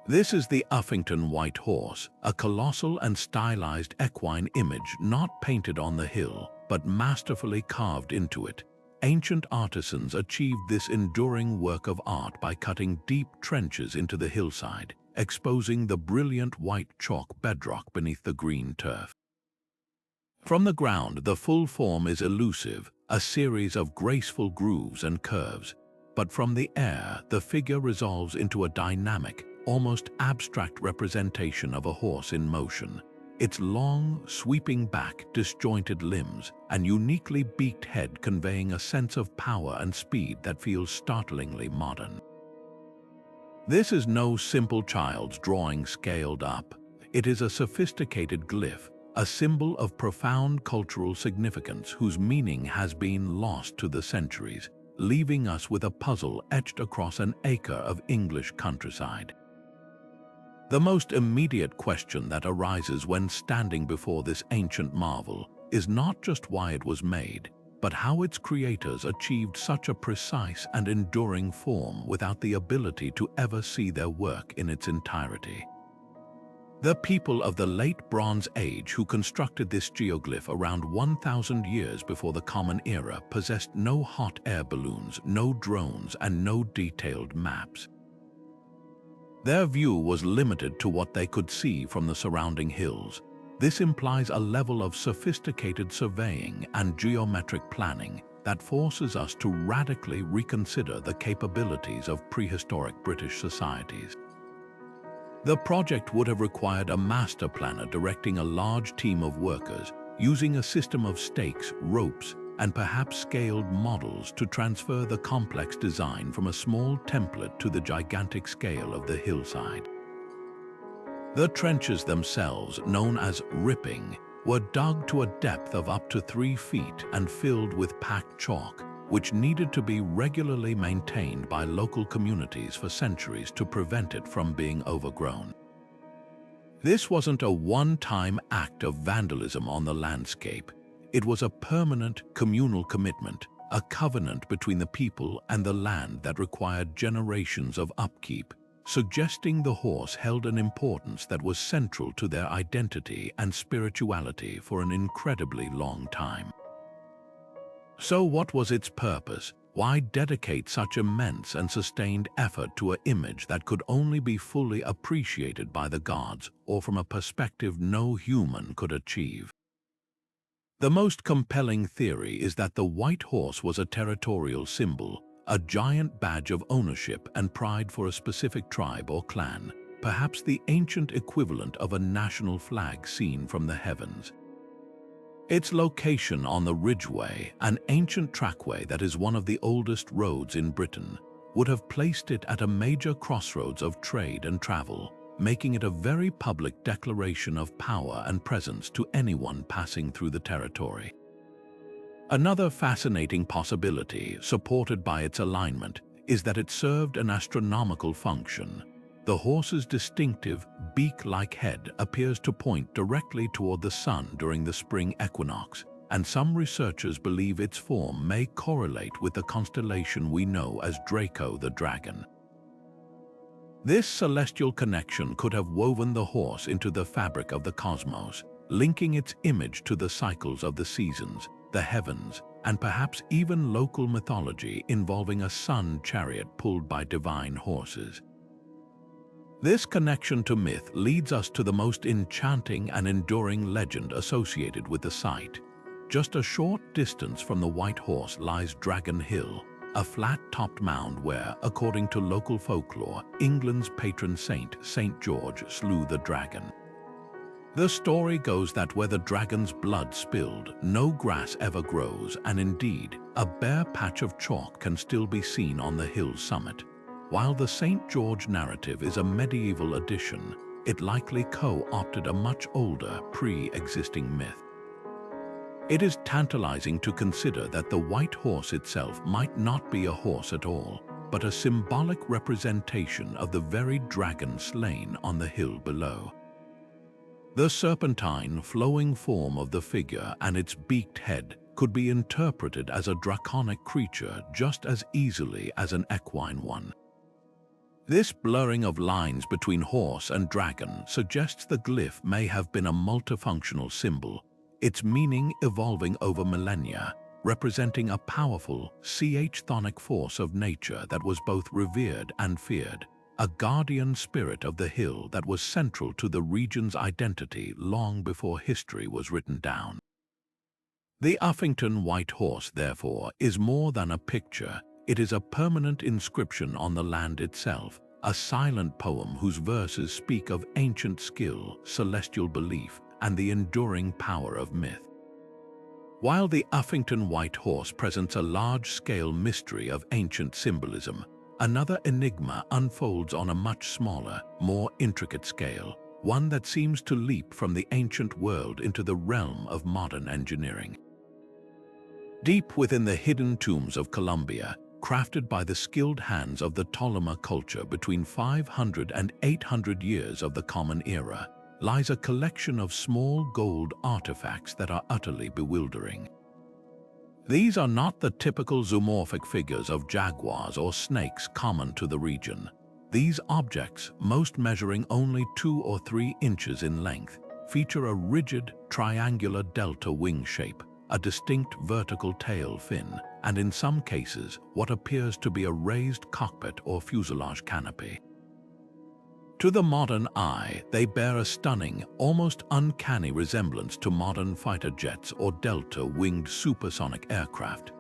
This is the Uffington White Horse, a colossal and stylized equine image not painted on the hill, but masterfully carved into it. Ancient artisans achieved this enduring work of art by cutting deep trenches into the hillside, exposing the brilliant white chalk bedrock beneath the green turf. From the ground, the full form is elusive, a series of graceful grooves and curves, but from the air, the figure resolves into a dynamic, almost abstract representation of a horse in motion. Its long, sweeping back, disjointed limbs, and uniquely beaked head conveying a sense of power and speed that feels startlingly modern. This is no simple child's drawing scaled up. It is a sophisticated glyph, a symbol of profound cultural significance whose meaning has been lost to the centuries, leaving us with a puzzle etched across an acre of English countryside. The most immediate question that arises when standing before this ancient marvel is not just why it was made, but how its creators achieved such a precise and enduring form without the ability to ever see their work in its entirety. The people of the late Bronze Age who constructed this geoglyph around 1,000 years before the Common Era possessed no hot air balloons, no drones, and no detailed maps. Their view was limited to what they could see from the surrounding hills. This implies a level of sophisticated surveying and geometric planning that forces us to radically reconsider the capabilities of prehistoric British societies. The project would have required a master planner directing a large team of workers, using a system of stakes, ropes, and perhaps scaled models to transfer the complex design from a small template to the gigantic scale of the hillside. The trenches themselves, known as ripping, were dug to a depth of up to 3 feet and filled with packed chalk, which needed to be regularly maintained by local communities for centuries to prevent it from being overgrown. This wasn't a one-time act of vandalism on the landscape. It was a permanent communal commitment, a covenant between the people and the land that required generations of upkeep, suggesting the horse held an importance that was central to their identity and spirituality for an incredibly long time. So what was its purpose? Why dedicate such immense and sustained effort to an image that could only be fully appreciated by the gods or from a perspective no human could achieve? The most compelling theory is that the white horse was a territorial symbol, a giant badge of ownership and pride for a specific tribe or clan, perhaps the ancient equivalent of a national flag seen from the heavens. Its location on the Ridgeway, an ancient trackway that is one of the oldest roads in Britain, would have placed it at a major crossroads of trade and travel, making it a very public declaration of power and presence to anyone passing through the territory. Another fascinating possibility, supported by its alignment, is that it served an astronomical function. The horse's distinctive, beak-like head appears to point directly toward the sun during the spring equinox, and some researchers believe its form may correlate with the constellation we know as Draco the Dragon. This celestial connection could have woven the horse into the fabric of the cosmos, linking its image to the cycles of the seasons, the heavens, and perhaps even local mythology involving a sun chariot pulled by divine horses. This connection to myth leads us to the most enchanting and enduring legend associated with the site. Just a short distance from the White Horse lies Dragon Hill, a flat-topped mound where, according to local folklore, England's patron saint, St. George, slew the dragon. The story goes that where the dragon's blood spilled, no grass ever grows, and indeed, a bare patch of chalk can still be seen on the hill's summit. While the St. George narrative is a medieval addition, it likely co-opted a much older, pre-existing myth. It is tantalizing to consider that the white horse itself might not be a horse at all, but a symbolic representation of the very dragon slain on the hill below. The serpentine, flowing form of the figure and its beaked head could be interpreted as a draconic creature just as easily as an equine one. This blurring of lines between horse and dragon suggests the glyph may have been a multifunctional symbol, its meaning evolving over millennia, representing a powerful, chthonic force of nature that was both revered and feared, a guardian spirit of the hill that was central to the region's identity long before history was written down. The Uffington White Horse, therefore, is more than a picture. It is a permanent inscription on the land itself, a silent poem whose verses speak of ancient skill, celestial belief, and the enduring power of myth. While the Uffington White Horse presents a large-scale mystery of ancient symbolism, another enigma unfolds on a much smaller, more intricate scale, one that seems to leap from the ancient world into the realm of modern engineering. Deep within the hidden tombs of Columbia, crafted by the skilled hands of the Tolima culture between 500 and 800 years of the Common Era, lies a collection of small gold artifacts that are utterly bewildering. These are not the typical zoomorphic figures of jaguars or snakes common to the region. These objects, most measuring only 2 or 3 inches in length, feature a rigid, triangular delta wing shape, a distinct vertical tail fin, and in some cases, what appears to be a raised cockpit or fuselage canopy. To the modern eye, they bear a stunning, almost uncanny resemblance to modern fighter jets or delta-winged supersonic aircraft.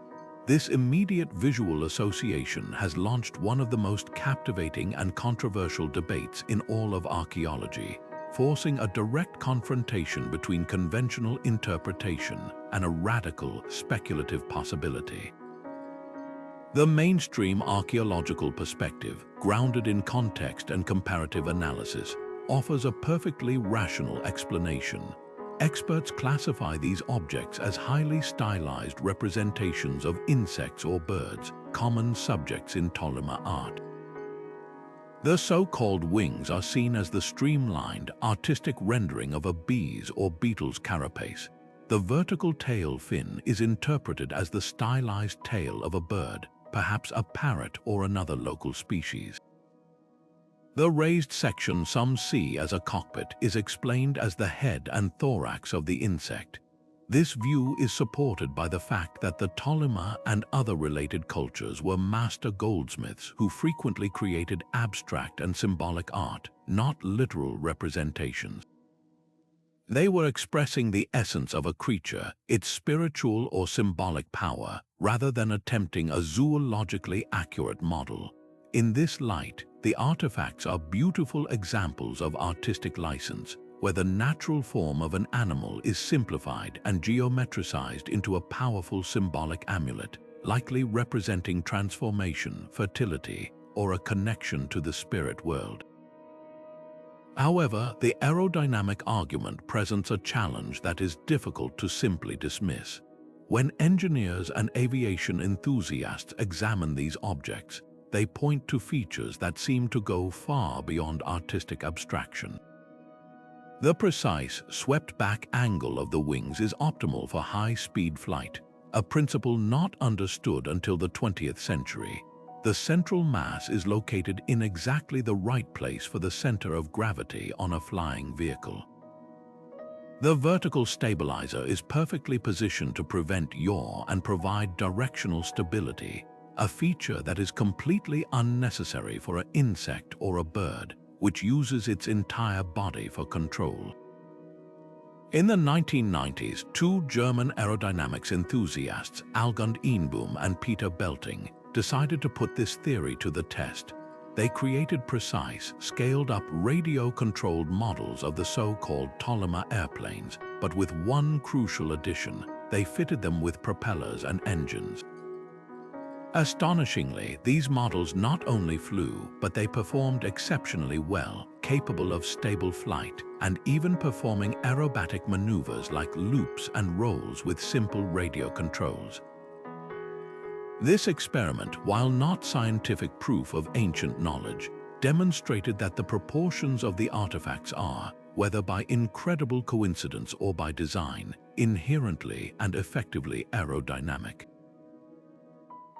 This immediate visual association has launched one of the most captivating and controversial debates in all of archaeology, forcing a direct confrontation between conventional interpretation and a radical, speculative possibility. The mainstream archaeological perspective, grounded in context and comparative analysis, offers a perfectly rational explanation. Experts classify these objects as highly stylized representations of insects or birds, common subjects in Tolima art. The so-called wings are seen as the streamlined, artistic rendering of a bee's or beetle's carapace. The vertical tail fin is interpreted as the stylized tail of a bird, perhaps a parrot or another local species. The raised section some see as a cockpit is explained as the head and thorax of the insect. This view is supported by the fact that the Tolima and other related cultures were master goldsmiths who frequently created abstract and symbolic art, not literal representations. They were expressing the essence of a creature, its spiritual or symbolic power, rather than attempting a zoologically accurate model. In this light, the artifacts are beautiful examples of artistic license, where the natural form of an animal is simplified and geometricized into a powerful symbolic amulet, likely representing transformation, fertility, or a connection to the spirit world. However, the aerodynamic argument presents a challenge that is difficult to simply dismiss. When engineers and aviation enthusiasts examine these objects, they point to features that seem to go far beyond artistic abstraction. The precise, swept-back angle of the wings is optimal for high-speed flight, a principle not understood until the 20th century. The central mass is located in exactly the right place for the center of gravity on a flying vehicle. The vertical stabilizer is perfectly positioned to prevent yaw and provide directional stability, a feature that is completely unnecessary for an insect or a bird, which uses its entire body for control. In the 1990s, two German aerodynamics enthusiasts, Algund Einbohm and Peter Belting, decided to put this theory to the test. They created precise, scaled-up radio-controlled models of the so-called Tolima airplanes, but with one crucial addition: they fitted them with propellers and engines. Astonishingly, these models not only flew, but they performed exceptionally well, capable of stable flight, and even performing aerobatic maneuvers like loops and rolls with simple radio controls. This experiment, while not scientific proof of ancient knowledge, demonstrated that the proportions of the artifacts are, whether by incredible coincidence or by design, inherently and effectively aerodynamic.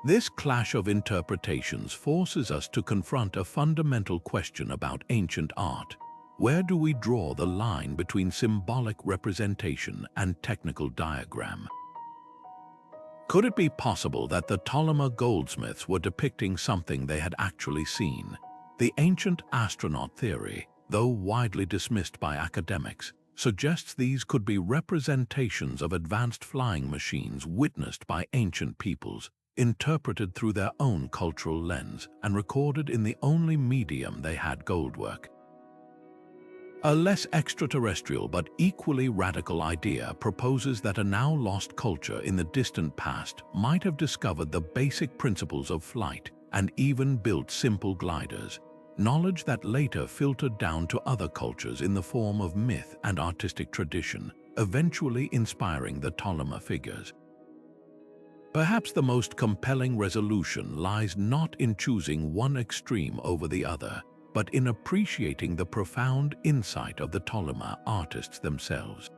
This clash of interpretations forces us to confront a fundamental question about ancient art. Where do we draw the line between symbolic representation and technical diagram? Could it be possible that the Tolima goldsmiths were depicting something they had actually seen? The ancient astronaut theory, though widely dismissed by academics, suggests these could be representations of advanced flying machines witnessed by ancient peoples, interpreted through their own cultural lens and recorded in the only medium they had: goldwork. A less extraterrestrial but equally radical idea proposes that a now lost culture in the distant past might have discovered the basic principles of flight and even built simple gliders, knowledge that later filtered down to other cultures in the form of myth and artistic tradition, eventually inspiring the Tolima figures. Perhaps the most compelling resolution lies not in choosing one extreme over the other, but in appreciating the profound insight of the Tolima artists themselves.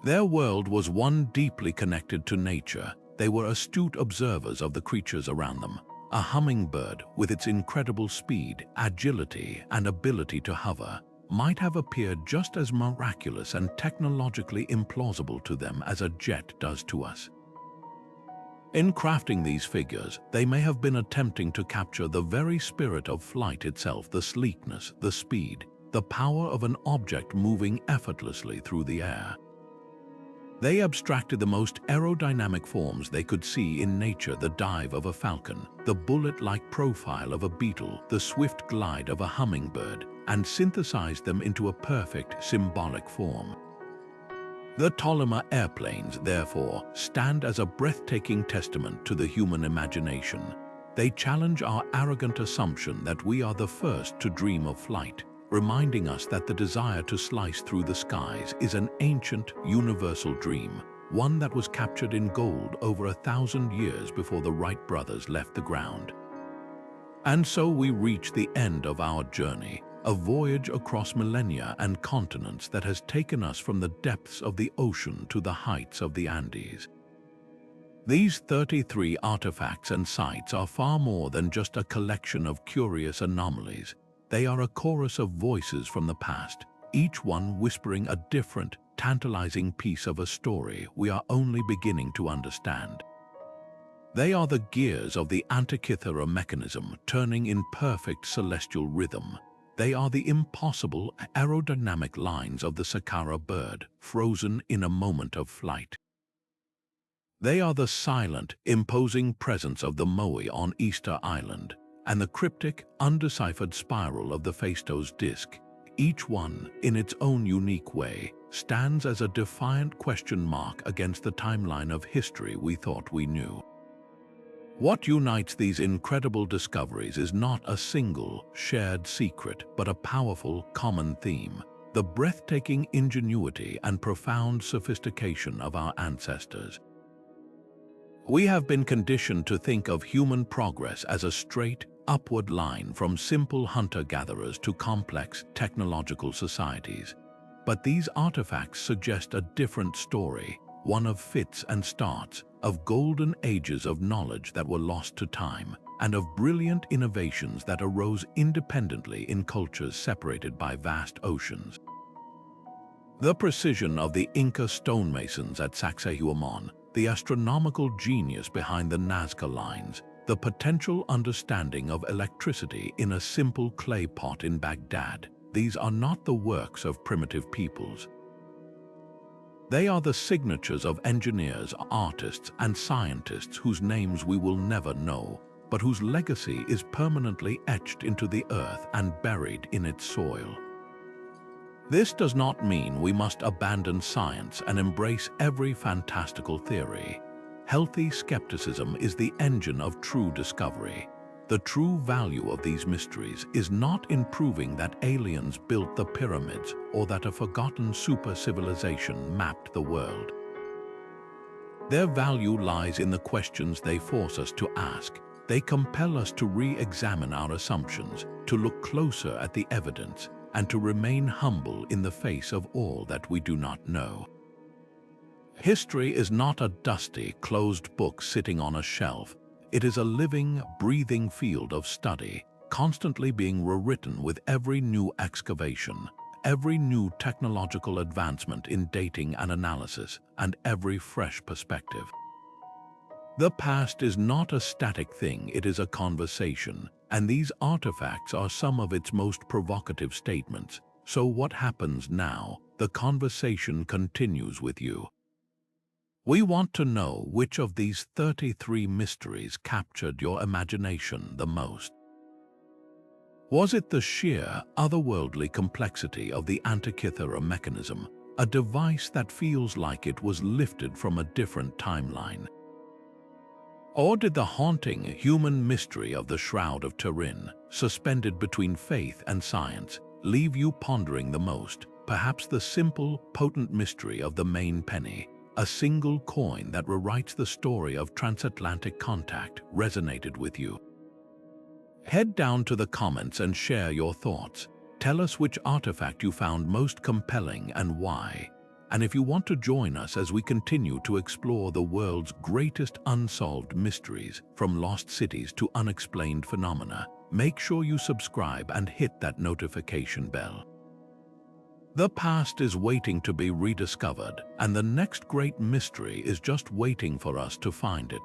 Their world was one deeply connected to nature. They were astute observers of the creatures around them. A hummingbird, with its incredible speed, agility, and ability to hover, might have appeared just as miraculous and technologically implausible to them as a jet does to us. In crafting these figures, they may have been attempting to capture the very spirit of flight itself: the sleekness, the speed, the power of an object moving effortlessly through the air. They abstracted the most aerodynamic forms they could see in nature: the dive of a falcon, the bullet-like profile of a beetle, the swift glide of a hummingbird, and synthesized them into a perfect symbolic form. The Tolima airplanes, therefore, stand as a breathtaking testament to the human imagination. They challenge our arrogant assumption that we are the first to dream of flight, reminding us that the desire to slice through the skies is an ancient, universal dream, one that was captured in gold over 1,000 years before the Wright brothers left the ground. And so we reach the end of our journey, a voyage across millennia and continents that has taken us from the depths of the ocean to the heights of the Andes. These 33 artifacts and sites are far more than just a collection of curious anomalies. They are a chorus of voices from the past, each one whispering a different, tantalizing piece of a story we are only beginning to understand. They are the gears of the Antikythera Mechanism turning in perfect celestial rhythm. They are the impossible aerodynamic lines of the Saqqara Bird, frozen in a moment of flight. They are the silent, imposing presence of the Moai on Easter Island, and the cryptic, undeciphered spiral of the Phaistos disk. Each one, in its own unique way, stands as a defiant question mark against the timeline of history we thought we knew. What unites these incredible discoveries is not a single, shared secret, but a powerful, common theme: the breathtaking ingenuity and profound sophistication of our ancestors. We have been conditioned to think of human progress as a straight, upward line from simple hunter-gatherers to complex technological societies. But these artifacts suggest a different story, one of fits and starts, of golden ages of knowledge that were lost to time, and of brilliant innovations that arose independently in cultures separated by vast oceans. The precision of the Inca stonemasons at Sacsayhuamán, the astronomical genius behind the Nazca lines, the potential understanding of electricity in a simple clay pot in Baghdad, these are not the works of primitive peoples. They are the signatures of engineers, artists, and scientists whose names we will never know, but whose legacy is permanently etched into the earth and buried in its soil. This does not mean we must abandon science and embrace every fantastical theory. Healthy skepticism is the engine of true discovery. The true value of these mysteries is not in proving that aliens built the pyramids or that a forgotten super-civilization mapped the world. Their value lies in the questions they force us to ask. They compel us to re-examine our assumptions, to look closer at the evidence, and to remain humble in the face of all that we do not know. History is not a dusty, closed book sitting on a shelf. It is a living, breathing field of study, constantly being rewritten with every new excavation, every new technological advancement in dating and analysis, and every fresh perspective. The past is not a static thing, it is a conversation, and these artifacts are some of its most provocative statements. So what happens now? The conversation continues with you. We want to know which of these 33 mysteries captured your imagination the most. Was it the sheer, otherworldly complexity of the Antikythera Mechanism, a device that feels like it was lifted from a different timeline? Or did the haunting human mystery of the Shroud of Turin, suspended between faith and science, leave you pondering the most? Perhaps the simple, potent mystery of the Maine Penny, a single coin that rewrites the story of transatlantic contact, resonated with you. Head down to the comments and share your thoughts. Tell us which artifact you found most compelling and why. And if you want to join us as we continue to explore the world's greatest unsolved mysteries, from lost cities to unexplained phenomena, make sure you subscribe and hit that notification bell. The past is waiting to be rediscovered, and the next great mystery is just waiting for us to find it.